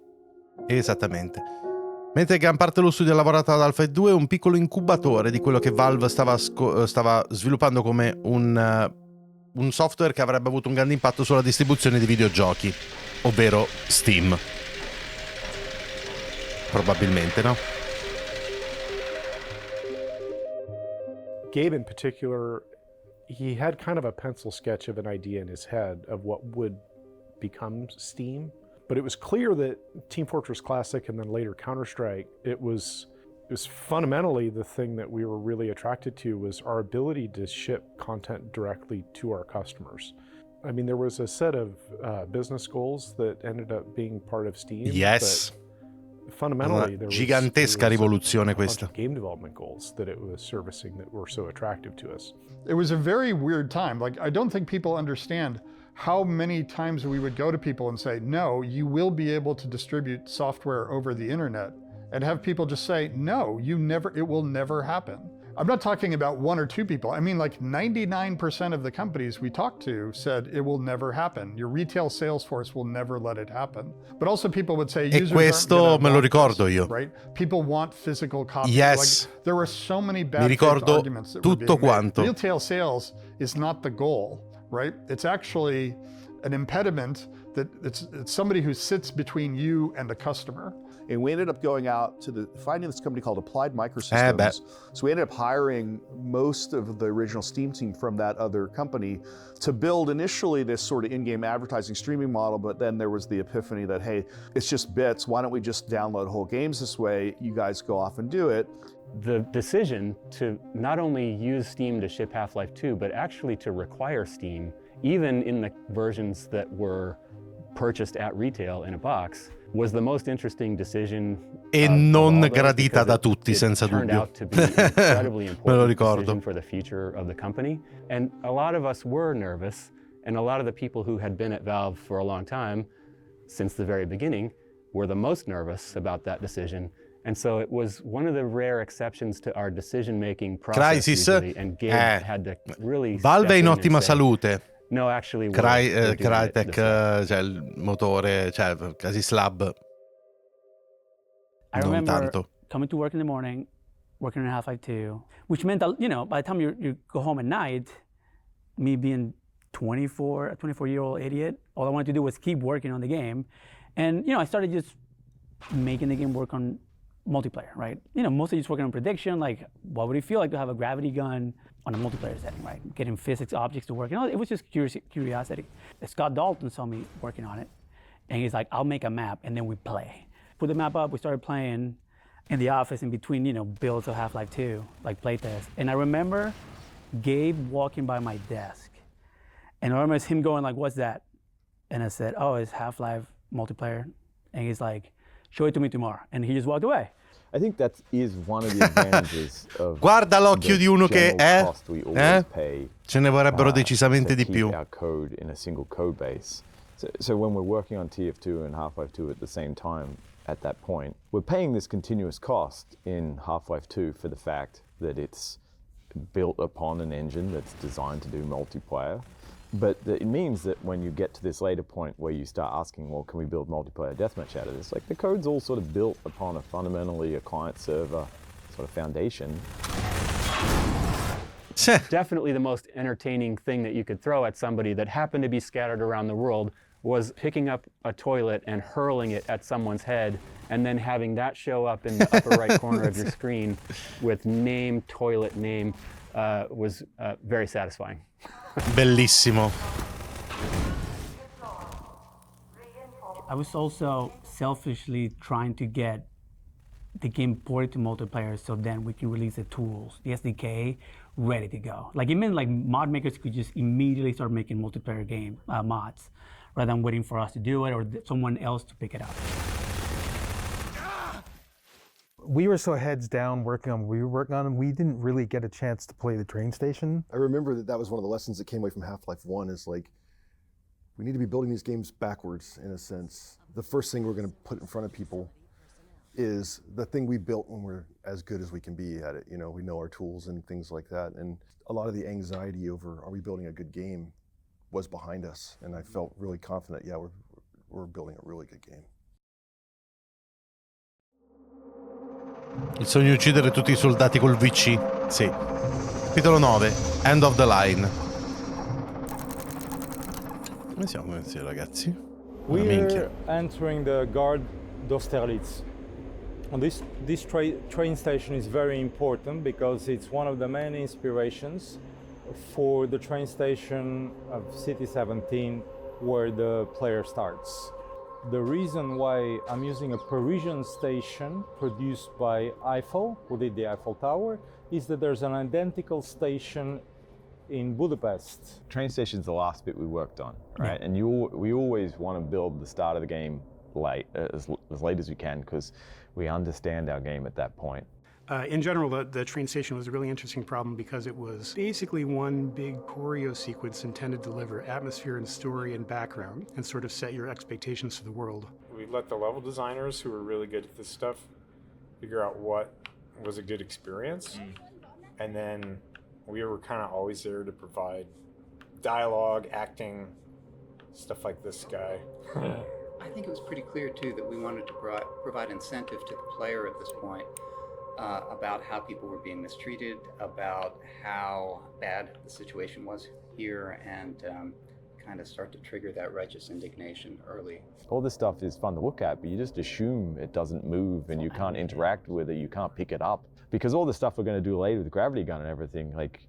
Mentre gran parte dello studio ha lavorato ad Half-Life 2 è un piccolo incubatore di quello che Valve stava sviluppando come un software che avrebbe avuto un grande impatto sulla distribuzione di videogiochi, ovvero Steam. Probabilmente, no? Gabe in particular, he had kind of a pencil sketch of an idea in his head of what would become Steam. But it was clear that Team Fortress Classic and then later Counter-Strike, it was fundamentally the thing that we were really attracted to was our ability to ship content directly to our customers. I mean, there was a set of business goals that ended up being part of Steam. Yes. Fundamentally, there was gigantesca rivoluzione questa. Game development goals that it was servicing that were so attractive to us. It was a very weird time. Like, I don't think people understand how many times we would go to people and say, no, you will be able to distribute software over the internet, and have people just say, no, it will never happen. I'm not talking about one or two people. I mean, like 99% of the companies we talked to said it will never happen. Your retail sales force will never let it happen. But also people would say, E questo me lo ricordo io. Right? People want physical copies. Yes. Like, there were so many bad Mi ricordo arguments that were tutto being made. quanto. Retail sales is not the goal, right? It's actually an impediment that it's somebody who sits between you and the customer. And we ended up going out to finding this company called Applied Microsystems. So we ended up hiring most of the original Steam team from that other company to build initially this sort of in-game advertising streaming model, but then there was the epiphany that, hey, it's just bits. Why don't we just download whole games this way? You guys go off and do it. The decision to not only use Steam to ship Half-Life 2, but actually to require Steam, even in the versions that were purchased at retail in a box, was the most interesting decision e non gradita da tutti, senza turned dubbio. out to be an incredibly Me lo important ricordo. decision for the future of the company. And a lot of us were nervous, and a lot of the people who had been at Valve for a long time, since the very beginning, were the most nervous about that decision. And so it was one of the rare exceptions to our decision-making process. Crisis, usually, and Gabe had to really Valve step è in and ottima say, salute. No, actually, we're doing it Crytek, this way. cioè il motore, cioè Crisis Lab. I Non remember tanto. coming to work in the morning, working on Half-Life 2, which meant that, by the time you go home at night, me being a 24-year-old idiot, all I wanted to do was keep working on the game. And, I started just making the game work on multiplayer, right? Mostly just working on prediction, like what would it feel like to have a gravity gun on a multiplayer setting, right? Getting physics objects to work. It was just curiosity. Scott Dalton saw me working on it, and he's like, I'll make a map, and then we play. Put the map up, we started playing in the office in between, builds of Half-Life 2, like playtest. And I remember Gabe walking by my desk, and I remember him going like, what's that? And I said, oh, it's Half-Life multiplayer. And he's like, show it to me tomorrow. And he just walked away. I think that is one of the advantages of Guarda l'occhio di uno che è, cost we always pay, ce ne vorrebbero decisamente to di keep più. our code in a single code base. So when we're working on TF2 and Half-Life 2 at the same time, at that point, we're paying this continuous cost in Half-Life 2 for the fact that it's built upon an engine that's designed to do multiplayer. But it means that when you get to this later point where you start asking, well, can we build multiplayer deathmatch out of this? Like, the code's all sort of built upon fundamentally a client-server sort of foundation. Definitely the most entertaining thing that you could throw at somebody that happened to be scattered around the world was picking up a toilet and hurling it at someone's head, and then having that show up in the upper right corner of your screen with name, toilet name, was very satisfying. Bellissimo. I was also selfishly trying to get the game ported to multiplayer so then we can release the tools, the SDK, ready to go. Like, it meant like mod makers could just immediately start making multiplayer game mods rather than waiting for us to do it or someone else to pick it up. We were so heads down working on what we were working on, and we didn't really get a chance to play the train station. I remember that was one of the lessons that came away from Half-Life 1 is like, we need to be building these games backwards in a sense. the first thing we're going to put in front of people is the thing we built when we're as good as we can be at it. You know, we know our tools and things like that. And a lot of the anxiety over, are we building a good game, was behind us. And I felt really confident, yeah, we're building a really good game. Il sogno di uccidere tutti i soldati col VC. Sì. Capitolo 9. End of the line. Come siamo messi, ragazzi? We're entering the Gare d'Austerlitz. And this train station is very important because it's one of the main inspirations for the train station of City 17 where the player starts. The reason why I'm using a Parisian station produced by Eiffel, who did the Eiffel Tower, is that there's an identical station in Budapest. Train station's the last bit we worked on, right? Yeah. And we always want to build the start of the game late, as late as we can, because we understand our game at that point. In general, the train station was a really interesting problem because it was basically one big choreo sequence intended to deliver atmosphere and story and background and sort of set your expectations for the world. We let the level designers, who were really good at this stuff, figure out what was a good experience. And then we were kind of always there to provide dialogue, acting, stuff like this guy. I think it was pretty clear, too, that we wanted to provide incentive to the player at this point. About how people were being mistreated, about how bad the situation was here, and kind of start to trigger that righteous indignation early. All this stuff is fun to look at, but you just assume it doesn't move and you can't interact with it, you can't pick it up. Because all the stuff we're going to do later with the gravity gun and everything, like,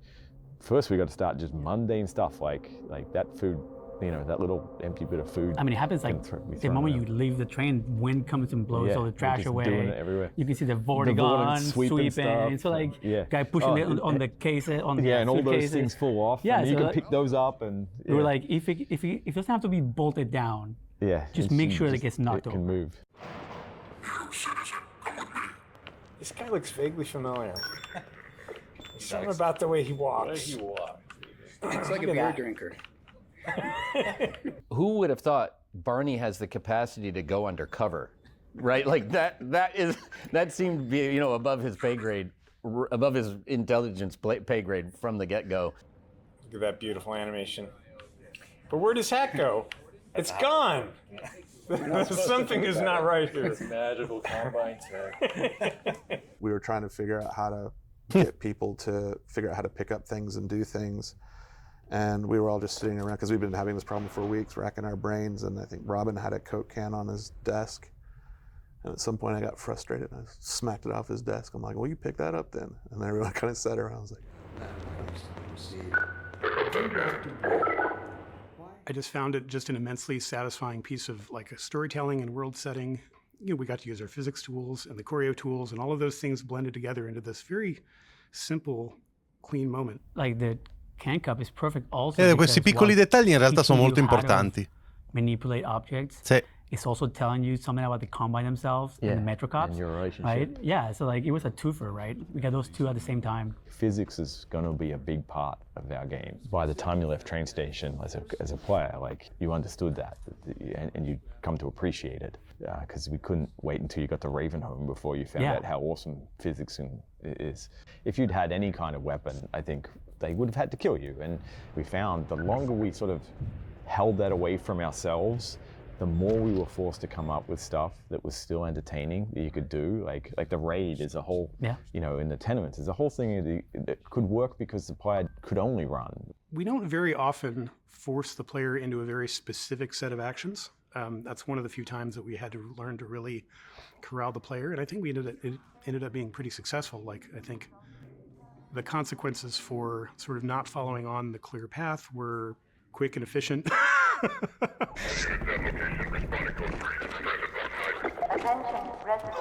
first we got to start just mundane stuff like that food, you know, that little empty bit of food. I mean, it happens like the moment you leave the train, wind comes and blows all the trash away. Doing it everywhere. You can see the vortigons sweeping. So like, guy pushing it on the cases, on the and all those things fall off. Yeah, and so you can pick those up and. We were like, if it doesn't have to be bolted down. Yeah. Just make sure that it gets knocked over. It can move. This guy looks vaguely familiar. There's something about the way he walks. It's like a beer drinker. Who would have thought Barney has the capacity to go undercover, right? Like that seemed to be, you know, above his pay grade, above his intelligence pay grade from the get-go. Look at that beautiful animation. But where'd his hat go? It's gone. Something is not right here. It's magical combine tech. We were trying to figure out how to get people to figure out how to pick up things and do things. And we were all just sitting around, because we've been having this problem for weeks, racking our brains, and I think Robin had a Coke can on his desk. And at some point I got frustrated, and I smacked it off his desk. I'm like, well, you pick that up then. And everyone kind of sat around, I was like, I just found it just an immensely satisfying piece of like a storytelling and world setting. You know, we got to use our physics tools and the choreo tools, and all of those things blended together into this very simple, clean moment. Like the can cup is perfect also. Questi piccoli dettagli in realtà sono molto importanti. Manipulate objects. Sì. It's also telling you something about the combine themselves and the Metro Cops. And your relationship. Right? Yeah, so like it was a twofer, right? We got those two at the same time. Physics is going to be a big part of our game. By the time you left train station as a player, like you understood that and you come to appreciate it. Because we couldn't wait until you got to Ravenholm before you found out how awesome physics is. If you'd had any kind of weapon, I think they would have had to kill you. And we found the longer we sort of held that away from ourselves, the more we were forced to come up with stuff that was still entertaining that you could do. Like the raid is a whole, you know, in the tenements, is a whole thing that could work because the player could only run. We don't very often force the player into a very specific set of actions. That's one of the few times that we had to learn to really corral the player, and I think it ended up being pretty successful. Like, I think the consequences for sort of not following on the clear path were quick and efficient.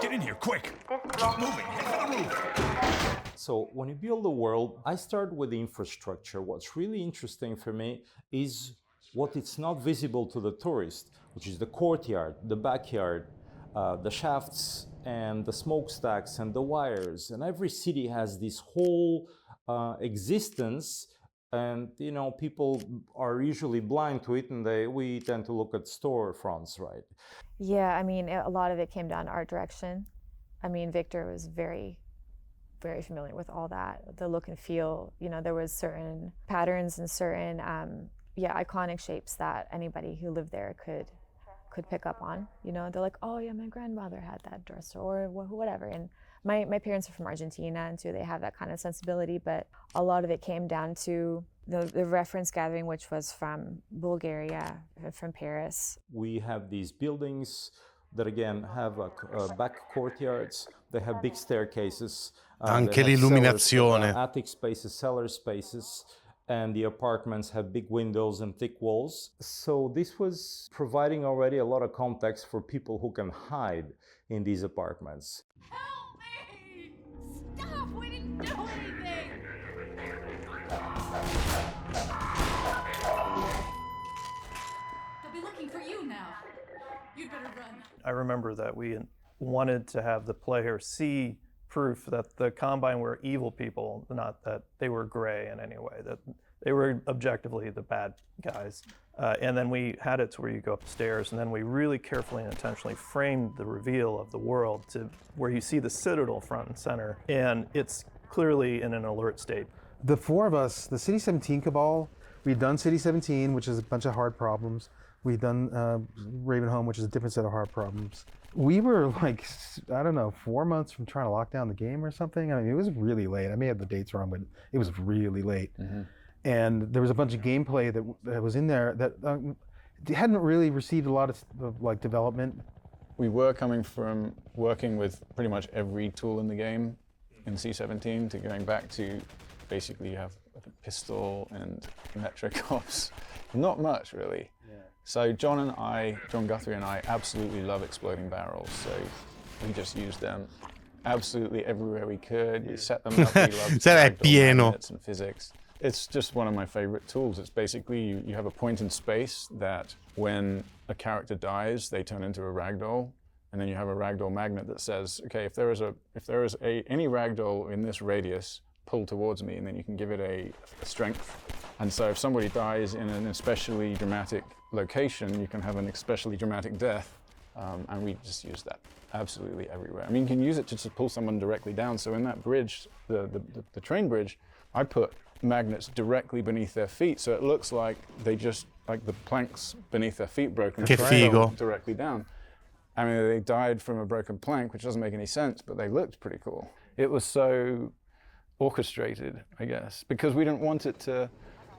Get in here, quick! Keep moving, head for the roof! So when you build a world, I start with the infrastructure. What's really interesting for me is what is not visible to the tourist, which is the courtyard, the backyard, the shafts and the smokestacks and the wires. And every city has this whole existence And you know, people are usually blind to it, and we tend to look at storefronts, right? Yeah, I mean, a lot of it came down to art direction. I mean, Victor was very familiar with all that, the look and feel. You know, there was certain patterns and certain, iconic shapes that anybody who lived there could pick up on. You know, they're like, oh yeah, my grandmother had that dress, or whatever. And my parents are from Argentina, and so they have that kind of sensibility, but a lot of it came down to the reference gathering, which was from Bulgaria, from Paris. We have these buildings that again have back courtyards, they have big staircases. Anche l'illuminazione. Attic spaces, cellar spaces, and the apartments have big windows and thick walls. So this was providing already a lot of context for people who can hide in these apartments. Stop! We didn't do anything! They'll be looking for you now. You'd better run. I remember that we wanted to have the player see proof that the Combine were evil people, not that they were gray in any way, that they were objectively the bad guys. And then we had it to where you go upstairs, and then we really carefully and intentionally framed the reveal of the world to where you see the Citadel front and center, and it's clearly in an alert state. The four of us, the City 17 Cabal, we'd done City 17, which is a bunch of hard problems. We'd done Ravenholm, which is a different set of hard problems. We were like, I don't know, 4 months from trying to lock down the game or something. I mean, it was really late. I may have the dates wrong, but it was really late. Mm-hmm. And there was a bunch of gameplay that was in there that hadn't really received a lot of like development. We were coming from working with pretty much every tool in the game in C17 to going back to basically you have a pistol and metric ops. Not much really. Yeah. So John Guthrie and I absolutely love exploding barrels. So we just used them absolutely everywhere we could. We set them up. We loved magnets and physics. It's just one of my favorite tools. It's basically you have a point in space that when a character dies, they turn into a ragdoll, and then you have a ragdoll magnet that says, okay, if there is any ragdoll in this radius, pull towards me, and then you can give it a strength. And so if somebody dies in an especially dramatic location, you can have an especially dramatic death, and we just use that absolutely everywhere. I mean, you can use it to just pull someone directly down. So in that bridge, the train bridge, I put magnets directly beneath their feet, so it looks like they just, like the planks beneath their feet broken directly down. I mean, they died from a broken plank, which doesn't make any sense, but they looked pretty cool. It was so orchestrated, I guess, because we didn't want it to,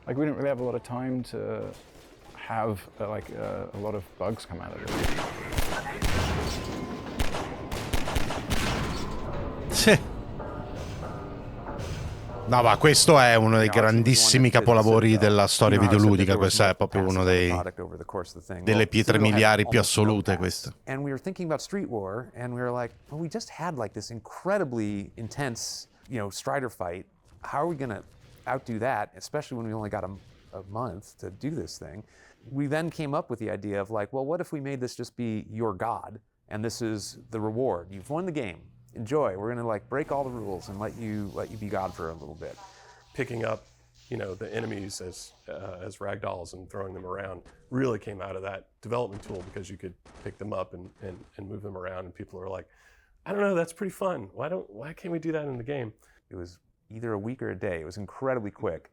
like, we didn't really have a lot of time to have a lot of bugs come out of it. No, ma questo è uno dei grandissimi capolavori della storia videoludica. Questo è proprio uno delle pietre miliari più assolute. Questo. And we were thinking about Street War, and we were like, well, we just had like this incredibly intense, Strider fight. How are we going to outdo that, especially when we only got a month to do this thing? We then came up with the idea of like, well, what if we made this just be your god, and this is the reward? You've won the game. Enjoy. We're going to break all the rules and let you be God for a little bit. Picking up, the enemies as ragdolls and throwing them around really came out of that development tool, because you could pick them up and move them around, and people are like, I don't know, that's pretty fun. Why can't we do that in the game? It was either a week or a day. It was incredibly quick.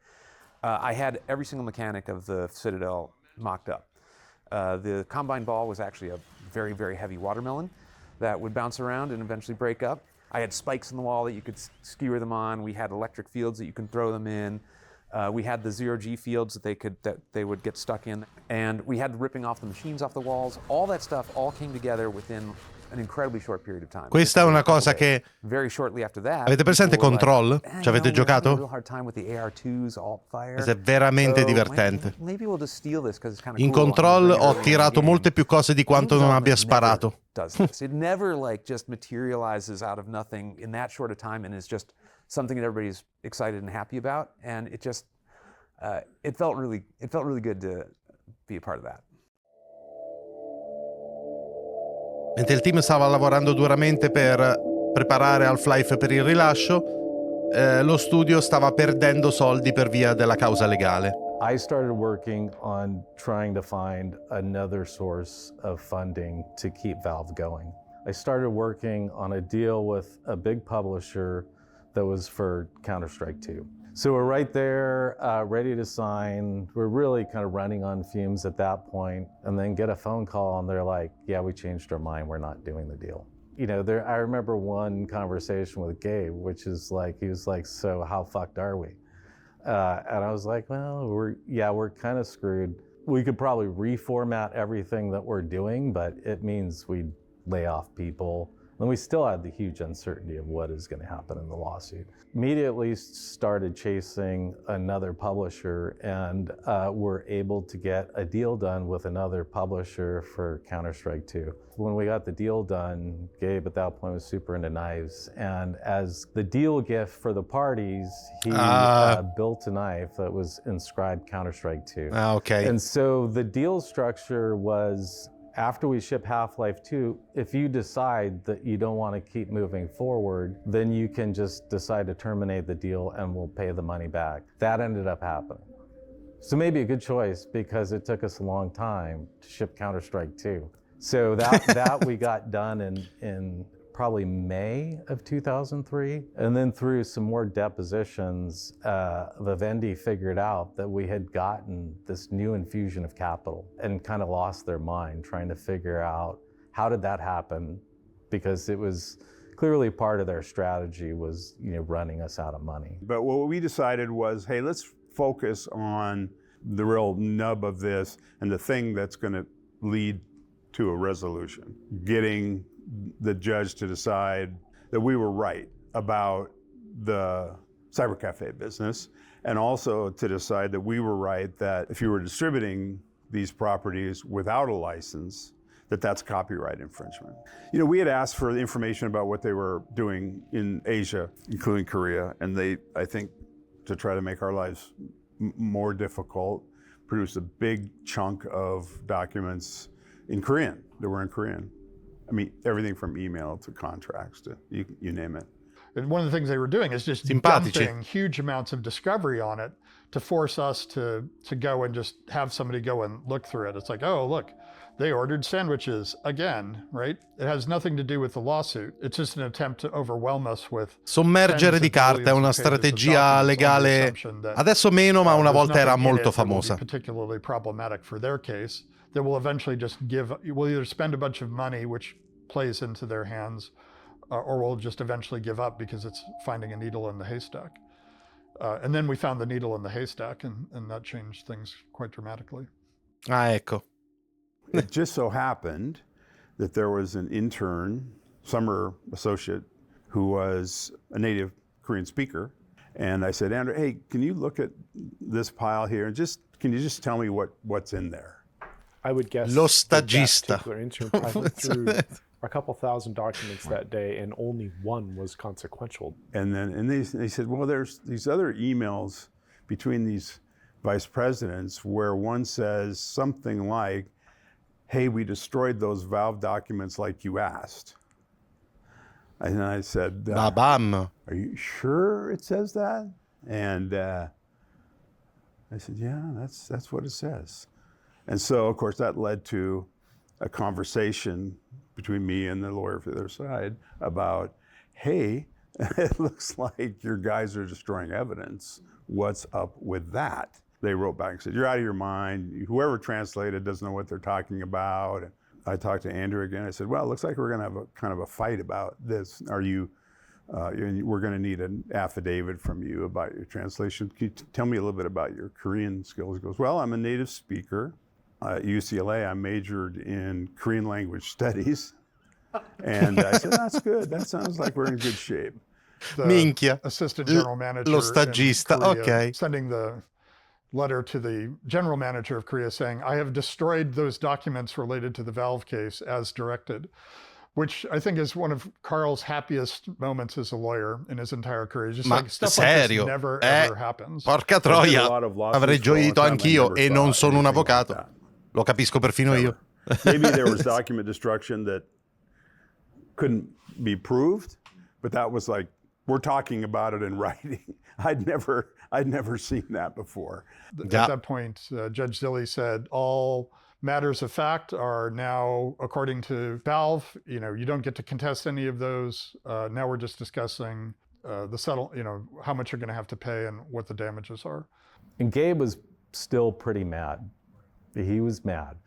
I had every single mechanic of the Citadel mocked up. The Combine ball was actually a very, very heavy watermelon that would bounce around and eventually break up. I had spikes in the wall that you could skewer them on. We had electric fields that you can throw them in. We had the 0G fields that they would get stuck in. And we had ripping off the machines off the walls. All that stuff all came together within an incredibly short period of time. Questa è una cosa che very shortly after that, avete presente Control? Ci avete giocato? Questo è veramente divertente. In Control ho tirato molte più cose di quanto non abbia sparato. It never just materializes out of nothing in that short a time, and is just something that everybody's excited and happy about, and it just it felt really good to be a part of that. Mentre il team stava lavorando duramente per preparare Half-Life per il rilascio, lo studio stava perdendo soldi per via della causa legale. I started working on trying to find another source of funding to keep Valve going. I started working on a deal with a big publisher that was for Counter-Strike 2. So we're right there, ready to sign. We're really kind of running on fumes at that point, and then get a phone call and they're like, yeah, we changed our mind, we're not doing the deal. You know, I remember one conversation with Gabe, which is like, he was like, so how fucked are we? And I was like, well, we're kind of screwed. We could probably reformat everything that we're doing, but it means we'd lay off people. And we still had the huge uncertainty of what is going to happen in the lawsuit. Immediately started chasing another publisher and were able to get a deal done with another publisher for Counter-Strike 2. When we got the deal done, Gabe at that point was super into knives. And as the deal gift for the parties, he built a knife that was inscribed Counter-Strike 2. Okay. And so the deal structure was, after we ship Half-Life 2, if you decide that you don't want to keep moving forward, then you can just decide to terminate the deal and we'll pay the money back. That ended up happening. So maybe a good choice because it took us a long time to ship Counter-Strike 2. So that we got done in probably May of 2003. And then through some more depositions, Vivendi figured out that we had gotten this new infusion of capital and kind of lost their mind trying to figure out how did that happen, because it was clearly part of their strategy was, you know, running us out of money. But what we decided was, hey, let's focus on the real nub of this and the thing that's going to lead to a resolution. Getting the judge to decide that we were right about the cybercafe business, and also to decide that we were right that if you were distributing these properties without a license, that's copyright infringement. You know, we had asked for information about what they were doing in Asia, including Korea, and they, I think, to try to make our lives more difficult, produced a big chunk of documents in Korean, that were in Korean. I mean, everything from email to contracts to you name it. And one of the things they were doing is just Simpatici. dumping huge amounts of discovery on it to force us to go and just have somebody go and look through it. It's like, oh, look, they ordered sandwiches again, right? It has nothing to do with the lawsuit. It's just an attempt to overwhelm us with Sommergere di carta è una strategia legale, adesso meno, ma una volta era molto famosa. Particularly problematic for their case. That will eventually just we'll either spend a bunch of money, which plays into their hands, or we'll just eventually give up because it's finding a needle in the haystack. And then we found the needle in the haystack, and that changed things quite dramatically. Ah, ecco. It just so happened that there was an intern, summer associate, who was a native Korean speaker. And I said, Andrew, hey, can you look at this pile here and can you just tell me what's in there? I would guess Lo that stagista. particular intern probably went through a couple thousand documents that day, and only one was consequential. And they said, well, there's these other emails between these vice presidents where one says something like, hey, we destroyed those Valve documents like you asked. And I said, Babam. Are you sure it says that? And I said, yeah, that's what it says. And so, of course, that led to a conversation between me and the lawyer for the other side about, hey, it looks like your guys are destroying evidence. What's up with that? They wrote back and said, you're out of your mind. Whoever translated doesn't know what they're talking about. And I talked to Andrew again. I said, well, it looks like we're going to have a kind of a fight about this. We're going to need an affidavit from you about your translation. Can you tell me a little bit about your Korean skills? He goes, well, I'm a native speaker. At UCLA, I majored in Korean language studies. And I said, that's good. That sounds like we're in good shape. Minchia. Assistant general manager Lo stagista, in Korea, ok. sending the letter to the general manager of Korea saying, I have destroyed those documents related to the Valve case as directed, which I think is one of Carl's happiest moments as a lawyer in his entire career. Just like stuff like this never ever happens. Porca troia, avrei gioito anch'io e non sono un avvocato. Lo capisco perfino io. Maybe there was document destruction that couldn't be proved, but that was like we're talking about it in writing. I'd never seen that before. At that point, Judge Zilli said all matters of fact are now, according to Valve, you don't get to contest any of those. Now we're just discussing how much you're going to have to pay and what the damages are. And Gabe was still pretty mad. He was mad.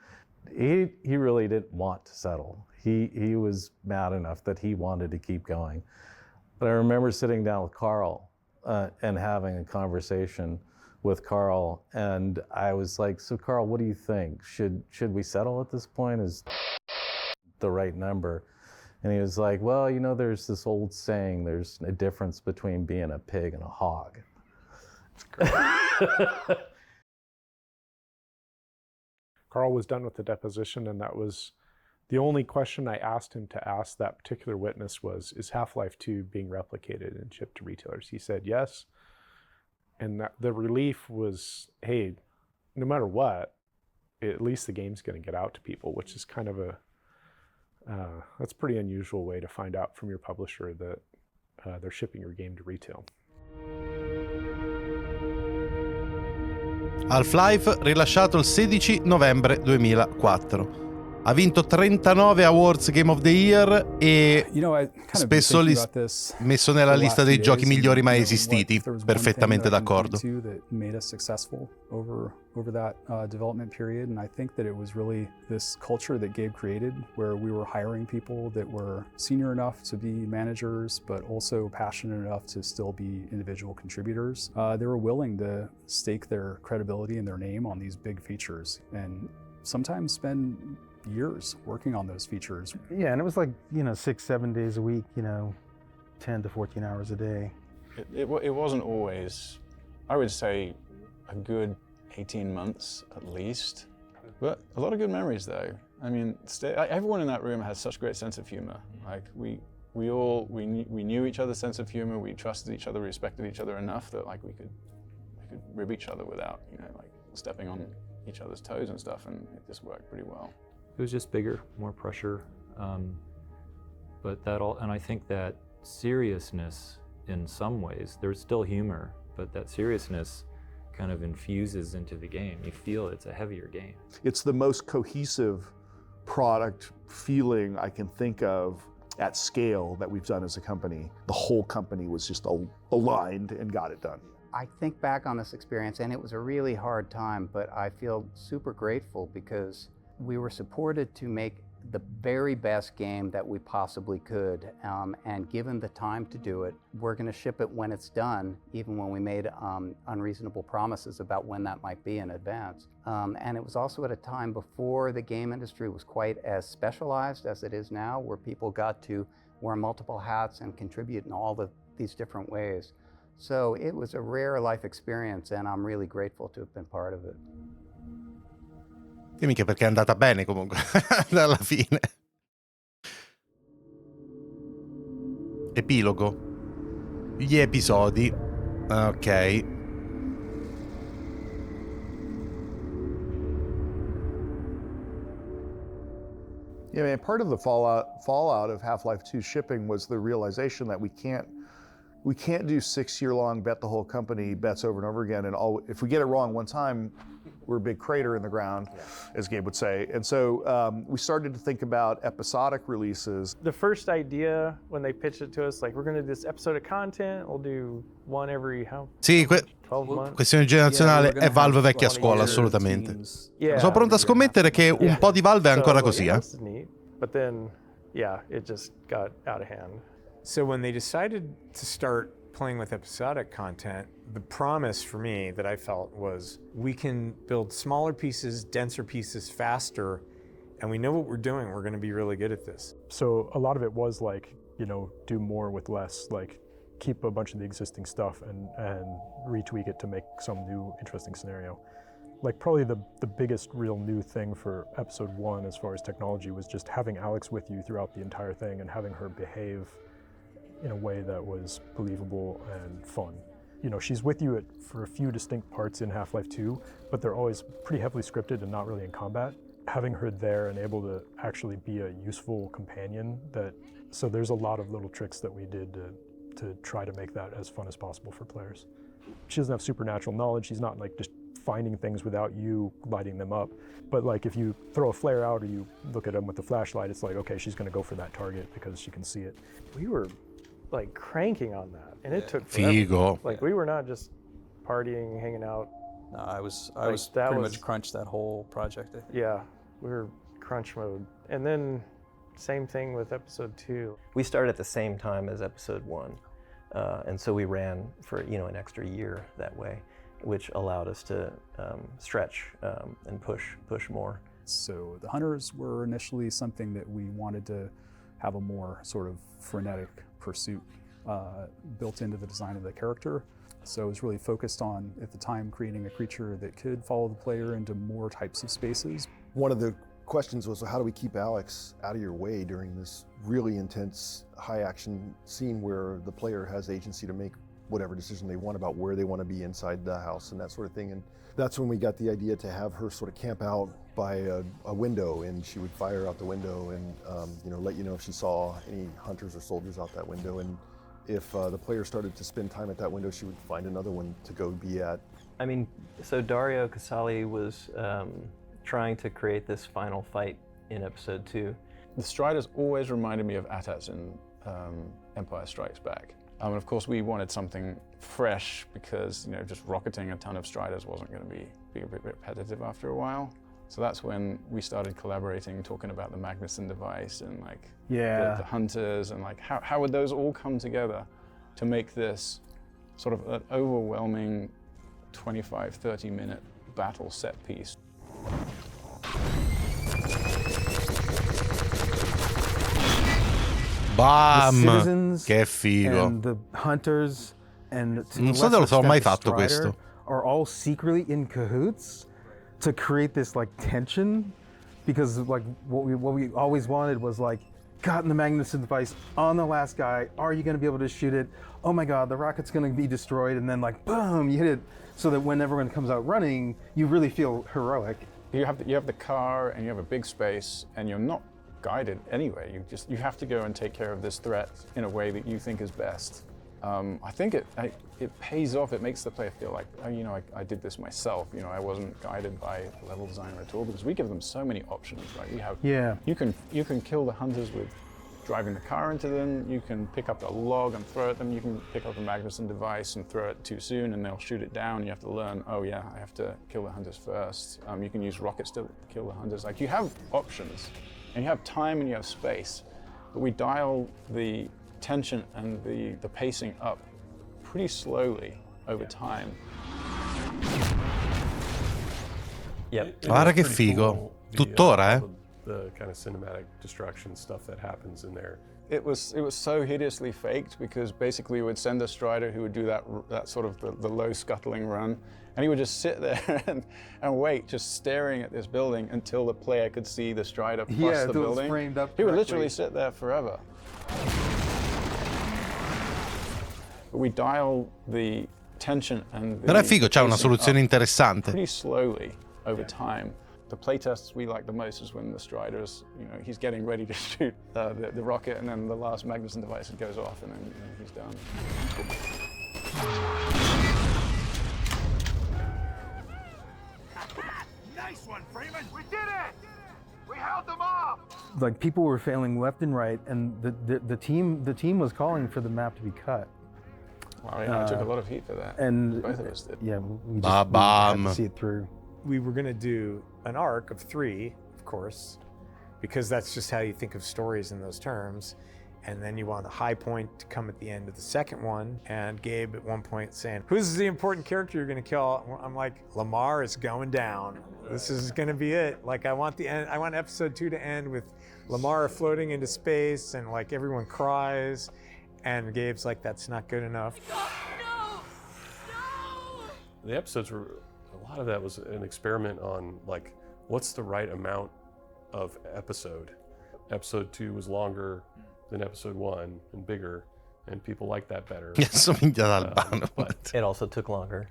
He really didn't want to settle. He was mad enough that he wanted to keep going. But I remember sitting down with Carl and having a conversation with Carl, and I was like, so Carl, what do you think? Should we settle at this point? Is the right number? And he was like, well, there's this old saying, there's a difference between being a pig and a hog. That's great. Carl was done with the deposition, and that was the only question I asked him to ask that particular witness was, is Half-Life 2 being replicated and shipped to retailers? He said yes. And the relief was, hey, no matter what, at least the game's going to get out to people, which is kind of that's a pretty unusual way to find out from your publisher that they're shipping your game to retail. Half-Life, rilasciato il 16 novembre 2004. Ha vinto 39 Awards Game of the Year e spesso messo nella lista dei giochi migliori mai esistiti. Perfettamente d'accordo. Over that development period, and I think that it was really this culture that Gabe created where we were hiring people that were senior enough to be managers but also passionate enough to still be individual contributors. They were willing to stake their credibility and their name on these big features and sometimes spend years working on those features. Yeah, and it was like 6-7 days a week, 10 to 14 hours a day. It wasn't always, I would say, a good 18 months at least, but a lot of good memories though. I mean, everyone in that room has such great sense of humor. Like we knew each other's sense of humor. We trusted each other, we respected each other enough that like we could rib each other without like stepping on each other's toes and stuff, and it just worked pretty well. It was just bigger, more pressure, but and I think that seriousness in some ways, there's still humor, but that seriousness kind of infuses into the game. You feel it's a heavier game. It's the most cohesive product feeling I can think of at scale that we've done as a company. The whole company was just aligned and got it done. I think back on this experience and it was a really hard time, but I feel super grateful because we were supported to make the very best game that we possibly could, and given the time to do it, we're going to ship it when it's done, even when we made unreasonable promises about when that might be in advance. And it was also at a time before the game industry was quite as specialized as it is now, where people got to wear multiple hats and contribute in all these different ways. So it was a rare life experience, and I'm really grateful to have been part of it. E mica perché è andata bene comunque alla fine. Epilogo. Gli episodi. Ok. Yeah, man, part of the fallout of Half-Life 2 shipping was the realization that we can't do 6-year-long bet the whole company bets over and over again, and if we get it wrong one time, we're a big crater in the ground, as Gabe would say. And so we started to think about episodic releases. The first idea when they pitched it to us, like, we're going to do this episode of content, we'll do one every 12 months. Questione generazionale è Valve vecchia scuola, assolutamente. Sono pronto a scommettere che un po' di Valve è ancora così, But then, it just got out of hand. So when they decided to start playing with episodic content, the promise for me that I felt was we can build smaller pieces, denser pieces faster, and we know what we're doing. We're going to be really good at this. So a lot of it was like, do more with less, like keep a bunch of the existing stuff and retweak it to make some new interesting scenario. Like probably the biggest real new thing for episode 1 as far as technology was just having Alex with you throughout the entire thing and having her behave in a way that was believable and fun. She's with you for a few distinct parts in Half-Life 2, but they're always pretty heavily scripted and not really in combat. Having her there and able to actually be a useful companion, so there's a lot of little tricks that we did to try to make that as fun as possible for players. She doesn't have supernatural knowledge. She's not like just finding things without you lighting them up. But like if you throw a flare out or you look at them with the flashlight, it's like, okay, she's gonna go for that target because she can see it. We were like cranking on that, and it took forever. Figo. Like we were not just partying, hanging out. No, I was that pretty was- much crunched that whole project, I think. Yeah, we were crunch mode. And then same thing with episode 2. We started at the same time as episode 1. And so we ran for an extra year that way, which allowed us to stretch and push more. So the hunters were initially something that we wanted to have a more sort of frenetic pursuit built into the design of the character. So it was really focused on, at the time, creating a creature that could follow the player into more types of spaces. One of the questions was, how do we keep Alex out of your way during this really intense, high-action scene where the player has agency to make whatever decision they want about where they want to be inside the house and that sort of thing. And that's when we got the idea to have her sort of camp out by a window, and she would fire out the window and let you know if she saw any hunters or soldiers out that window. And if the player started to spend time at that window, she would find another one to go be at. I mean, so Dario Casali was trying to create this final fight in episode 2. The Striders always reminded me of AT-ATs in Empire Strikes Back. And of course, we wanted something fresh because just rocketing a ton of Striders wasn't going to be a bit repetitive after a while. So that's when we started collaborating, talking about the Magnuson device and the hunters and how would those all come together to make this sort of an overwhelming 25, 30-minute battle set piece. Bam! Citizens Che figo. And the hunters and Non so se lo so mai fatto questo. Are all secretly in cahoots to create this tension, because what we always wanted was gotten the Magnuson device on the last guy. Are you going to be able to shoot it? Oh my God, the rocket's going to be destroyed, and then boom, you hit it, so that when everyone comes out running, you really feel heroic. You have the car and you have a big space, and you're not guided anyway. You have to go and take care of this threat in a way that you think is best. I think it pays off. It makes the player feel like, I did this myself. I wasn't guided by a level designer at all, because we give them so many options, right? We have, you can kill the hunters with driving the car into them. You can pick up a log and throw at them. You can pick up a Magnuson device and throw it too soon, and they'll shoot it down. You have to learn, oh yeah, I have to kill the hunters first. You can use rockets to kill the hunters. You have options, and you have time and you have space, but we dial the tension and the pacing up pretty slowly over time. Yep. Guarda che figo. Tuttora, The kind of cinematic destruction stuff that happens in there. It was so hideously faked, because basically we would send a Strider who would do that sort of the low scuttling run, and he would just sit there and wait, just staring at this building until the player could see the Strider plus the building. Framed up He would correctly. literally sit there forever. We dial the tension and the Però è figo, c'ha una pacing soluzione up interessante. pretty slowly over time. The playtests we like the most is when the Strider's, he's getting ready to shoot the rocket, and then the last Magnuson device goes off, and then he's done. Nice one, Freeman! We did it! We held them off! People were failing left and right, and the team was calling for the map to be cut. Wow, I took a lot of heat for that. And both of us did. Yeah, we had to see it through. We were going to do an arc of 3, of course, because that's just how you think of stories in those terms. And then you want the high point to come at the end of the second one. And Gabe at one point saying, "Who's the important character you're going to kill?" I'm like, "Lamar is going down. This is going to be it. I want the end. I want episode 2 to end with Lamar floating into space and everyone cries." And Gabe's like, "That's not good enough." The episodes were, a lot of that was an experiment on what's the right amount of episode. Episode 2 was longer than episode 1 and bigger, and people liked that better. But it also took longer.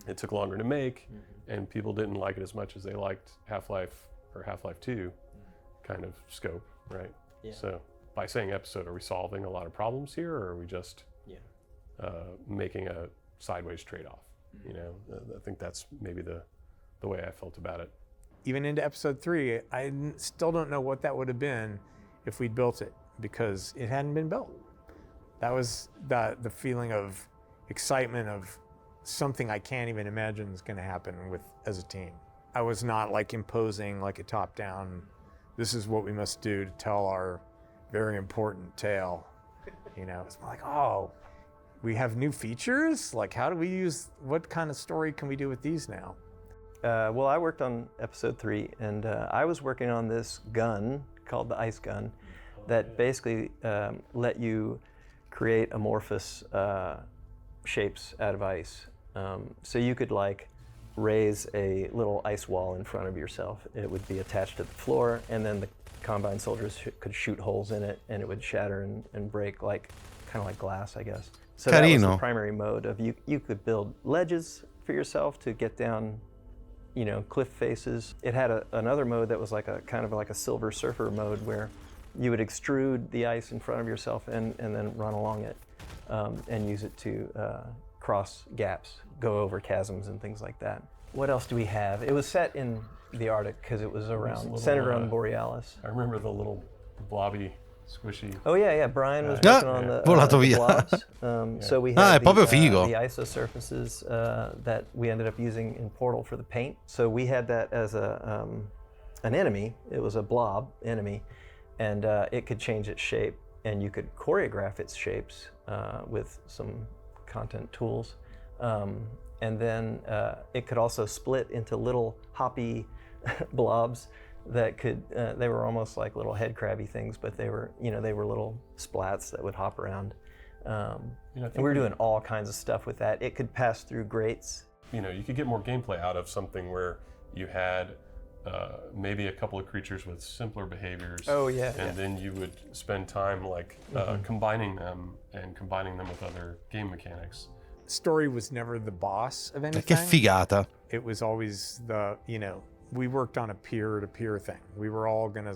It took longer to make, and people didn't like it as much as they liked Half-Life or Half-Life 2 kind of scope, right? Yeah. So by saying episode, are we solving a lot of problems here, or are we just making a sideways trade-off. You know, I think that's maybe the way I felt about it. Even into episode 3, I still don't know what that would have been if we'd built it, because it hadn't been built. That was the feeling of excitement of something I can't even imagine is going to happen as a team. I was not like imposing like a top-down, this is what we must do to tell our very important tale. You know, it's like, oh, we have new features? Like, how do we use, what kind of story can we do with these now? Well, I worked on episode 3, and I was working on this gun called the ice gun that basically let you create amorphous shapes out of ice. So you could like raise a little ice wall in front of yourself. It would be attached to the floor, and then the Combine soldiers could shoot holes in it, and it would shatter and break like kind of like glass, I guess. So that was the primary mode of you could build ledges for yourself to get down, you know, cliff faces. It had another mode that was like a kind of like a Silver Surfer mode where you would extrude the ice in front of yourself and then run along it and use it to cross gaps, go over chasms and things like that. What else do we have? It was set in the Arctic because it was centered around Borealis. I remember the little blobby, squishy. Oh yeah, Brian was working on the blobs. So we had the isosurfaces that we ended up using in Portal for the paint. So we had that as an enemy. It was a blob enemy, and it could change its shape, and you could choreograph its shapes with some content tools. And then it could also split into little hoppy blobs that could, they were almost like little head crabby things, but they were, you know, they were little splats that would hop around. And we were doing all kinds of stuff with that. It could pass through grates. You know, you could get more gameplay out of something where you had maybe a couple of creatures with simpler behaviors. Oh yeah. And then you would spend time like combining them with other game mechanics. Story was never the boss of anything. Che figata. It was always you know, we worked on a peer-to-peer thing. We were all gonna,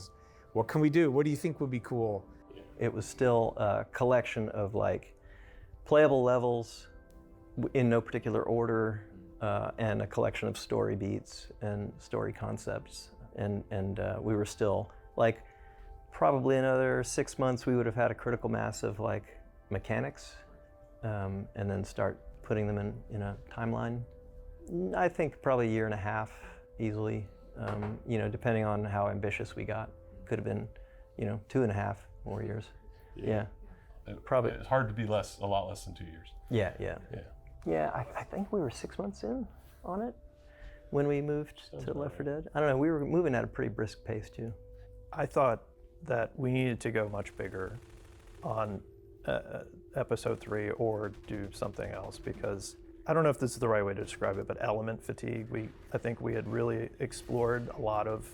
what can we do? What do you think would be cool? It was still a collection of like playable levels in no particular order, and a collection of story beats and story concepts. And we were still like, probably another 6 months we would have had a critical mass of like mechanics, and then start putting them in a timeline. I think probably 1.5 years easily, you know, depending on how ambitious we got. Could have been, you know, 2.5 more years. Yeah. Probably. It's hard to be a lot less than 2 years. Yeah, I think we were 6 months in on it when we moved to Left 4 Dead. I don't know, we were moving at a pretty brisk pace too. I thought that we needed to go much bigger on episode 3 or do something else, because I don't know if this is the right way to describe it, but element fatigue. I think we had really explored a lot of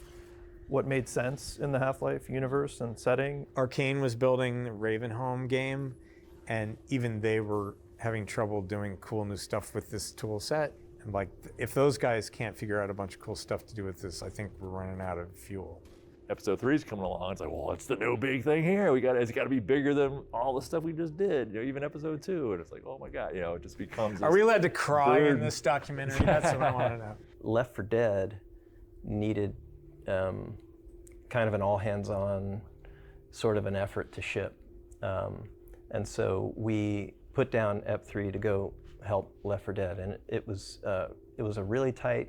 what made sense in the Half-Life universe and setting. Arcane was building the Ravenholm game, and even they were having trouble doing cool new stuff with this tool set. And like, if those guys can't figure out a bunch of cool stuff to do with this, I think we're running out of fuel. Episode 3 is coming along. It's like, well, it's the new big thing here. It's got to be bigger than all the stuff we just did. You know, even episode 2, and it's like, oh my God, you know, it just becomes. Are we allowed to cry in this documentary? That's what I want to know. Left 4 Dead needed kind of an all-hands-on sort of an effort to ship, and so we put down Ep 3 to go help Left 4 Dead, and it was a really tight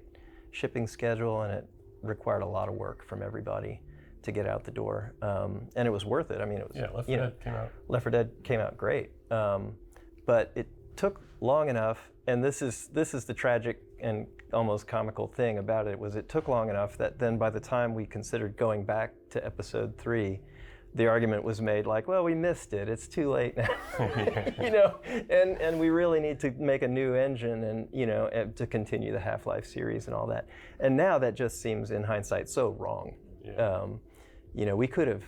shipping schedule, and it required a lot of work from everybody to get out the door, and it was worth it. I mean, it was. Yeah, Left 4 Dead came out. Left 4 Dead came out great, but it took long enough, and this is the tragic and almost comical thing about it, was it took long enough that then by the time we considered going back to episode 3, the argument was made like, well, we missed it. It's too late now, you know, and we really need to make a new engine and, you know, to continue the Half-Life series and all that. And now that just seems, in hindsight, so wrong. Yeah. You know, we could have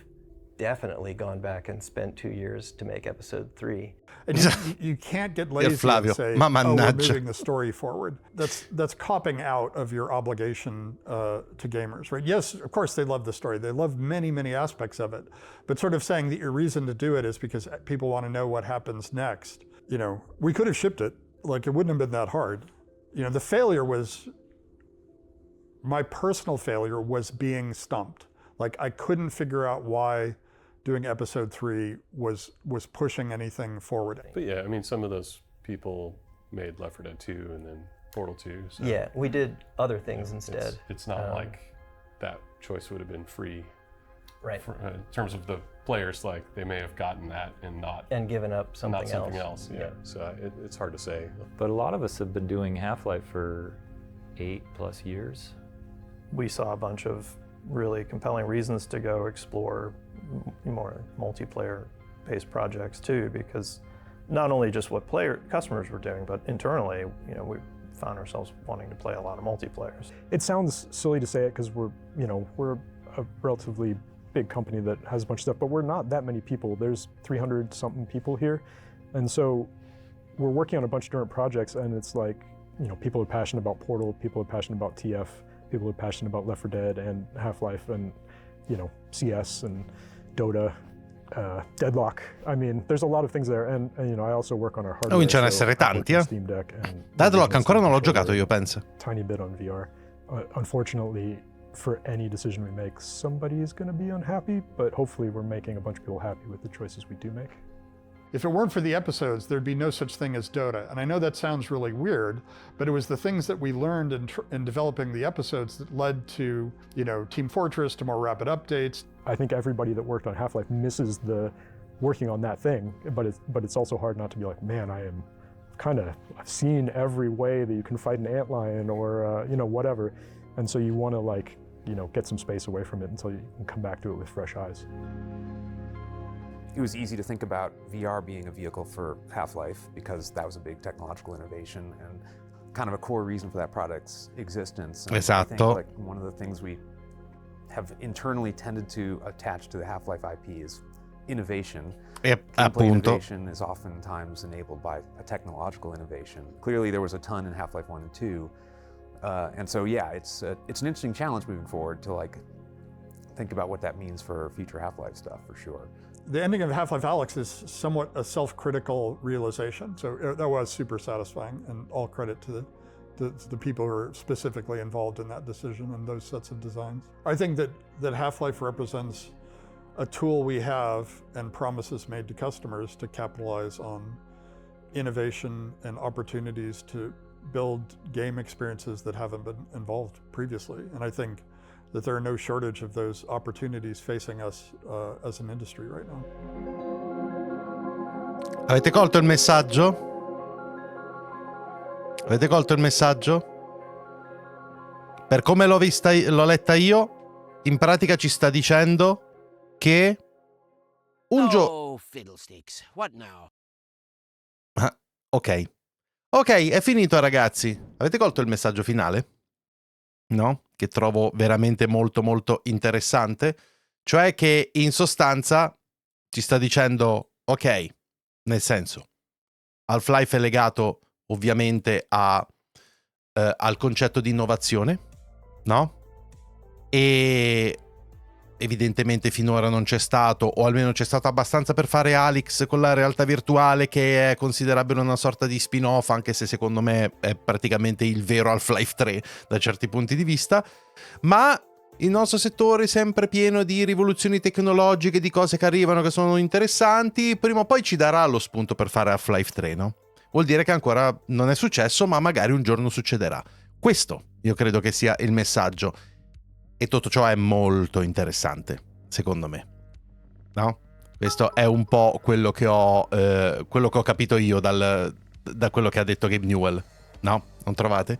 definitely gone back and spent 2 years to make episode 3. And you can't get lazy and say, oh, we're moving the story forward. That's copping out of your obligation to gamers, right? Yes, of course they love the story. They love many, many aspects of it. But sort of saying that your reason to do it is because people want to know what happens next. You know, we could have shipped it. Like, it wouldn't have been that hard. You know, the failure was, my personal failure was being stumped. Like, I couldn't figure out why doing episode 3 was pushing anything forward. But yeah, I mean, some of those people made Left 4 Dead 2 and then Portal 2. So, yeah, we did other things instead. It's not like that choice would have been free. Right. In terms of the players, like, they may have gotten that and not... And given up something else. Yeah. So it's hard to say. But a lot of us have been doing Half-Life for 8+ years. We saw a bunch of really compelling reasons to go explore more multiplayer-based projects too, because not only just what customers were doing, but internally, you know, we found ourselves wanting to play a lot of multiplayers. It sounds silly to say it because we're a relatively big company that has a bunch of stuff, but we're not that many people. There's 300 something people here, and so we're working on a bunch of different projects, and it's like, you know, people are passionate about Portal, people are passionate about TF, people are passionate about Left 4 Dead and Half-Life, and, you know, CS and Dota, Deadlock. I mean, there's a lot of things there, and you know, I also work on our hardware. Cominciano a essere tanti, eh? Steam Deck and Deadlock ancora non l'ho giocato io, penso. Tiny bit on VR. Unfortunately, for any decision we make, somebody is going to be unhappy, but hopefully we're making a bunch of people happy with the choices we do make. If it weren't for the episodes, there'd be no such thing as Dota. And I know that sounds really weird, but it was the things that we learned in developing the episodes that led to, you know, Team Fortress, to more rapid updates. I think everybody that worked on Half-Life misses the working on that thing, but it's also hard not to be like, man, I've seen every way that you can fight an antlion or, you know, whatever. And so you want to, like, you know, get some space away from it until you can come back to it with fresh eyes. It was easy to think about VR being a vehicle for Half-Life because that was a big technological innovation and kind of a core reason for that product's existence. And I think, like, one of the things we have internally tended to attach to the Half-Life IP is innovation. Innovation is oftentimes enabled by a technological innovation. Clearly there was a ton in Half-Life 1 and 2. And so, yeah, it's an interesting challenge moving forward to, like, think about what that means for future Half-Life stuff, for sure. The ending of Half-Life Alyx is somewhat a self-critical realization, so that was super satisfying, and all credit to the people who are specifically involved in that decision and those sets of designs. I think that Half-Life represents a tool we have and promises made to customers to capitalize on innovation and opportunities to build game experiences that haven't been involved previously. And I think that there are no shortage of those opportunities facing us as an industry right now. Avete colto il messaggio? Avete colto il messaggio? Per come l'ho letta io, in pratica ci sta dicendo che un gioco... Oh, fiddlesticks. What now? Ok. Ok, è finito, ragazzi. Avete colto il messaggio finale? No? Che trovo veramente molto molto interessante. Cioè che in sostanza ci sta dicendo, ok, nel senso, Half-Life è legato ovviamente al concetto di innovazione, no? E evidentemente finora non c'è stato, o almeno c'è stato abbastanza per fare Alyx con la realtà virtuale, che è considerabile una sorta di spin-off, anche se secondo me è praticamente il vero Half-Life 3 da certi punti di vista. Ma il nostro settore è sempre pieno di rivoluzioni tecnologiche, di cose che arrivano che sono interessanti, prima o poi ci darà lo spunto per fare Half-Life 3, no? Vuol dire che ancora non è successo, ma magari un giorno succederà. Questo io credo che sia il messaggio. E tutto ciò è molto interessante, secondo me. No? Questo è un po' quello che ho capito io da quello che ha detto Gabe Newell. No? Non trovate?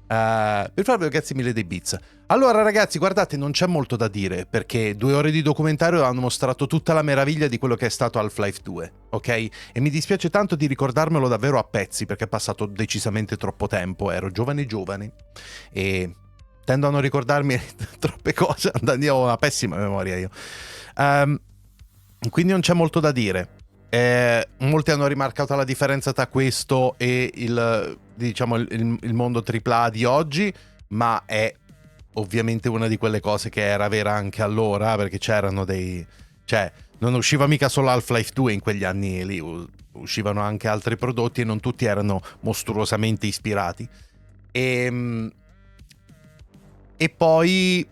Per farvi grazie mille dei bits. Allora, ragazzi, guardate, non c'è molto da dire, perché 2 ore di documentario hanno mostrato tutta la meraviglia di quello che è stato Half-Life 2, ok? E mi dispiace tanto di ricordarmelo davvero a pezzi, perché è passato decisamente troppo tempo. Ero giovane e tendo a non ricordarmi troppe cose, ho una pessima memoria io. Quindi non c'è molto da dire. Molti hanno rimarcato la differenza tra questo e il mondo AAA di oggi, ma è ovviamente una di quelle cose che era vera anche allora, perché c'erano non usciva mica solo Half-Life 2 in quegli anni lì, uscivano anche altri prodotti e non tutti erano mostruosamente ispirati. E poi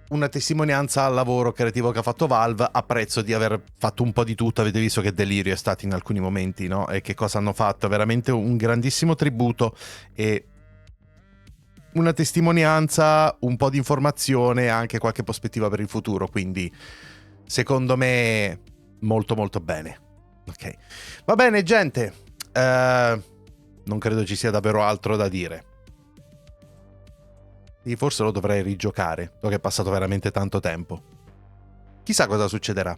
una testimonianza al lavoro creativo che ha fatto Valve, apprezzo di aver fatto un po' di tutto, avete visto che delirio è stato in alcuni momenti, no? E che cosa hanno fatto, veramente un grandissimo tributo e una testimonianza, un po' di informazione e anche qualche prospettiva per il futuro, quindi secondo me molto molto bene. Ok, va bene gente, non credo ci sia davvero altro da dire. E forse lo dovrei rigiocare, dopo che è passato veramente tanto tempo. Chissà cosa succederà.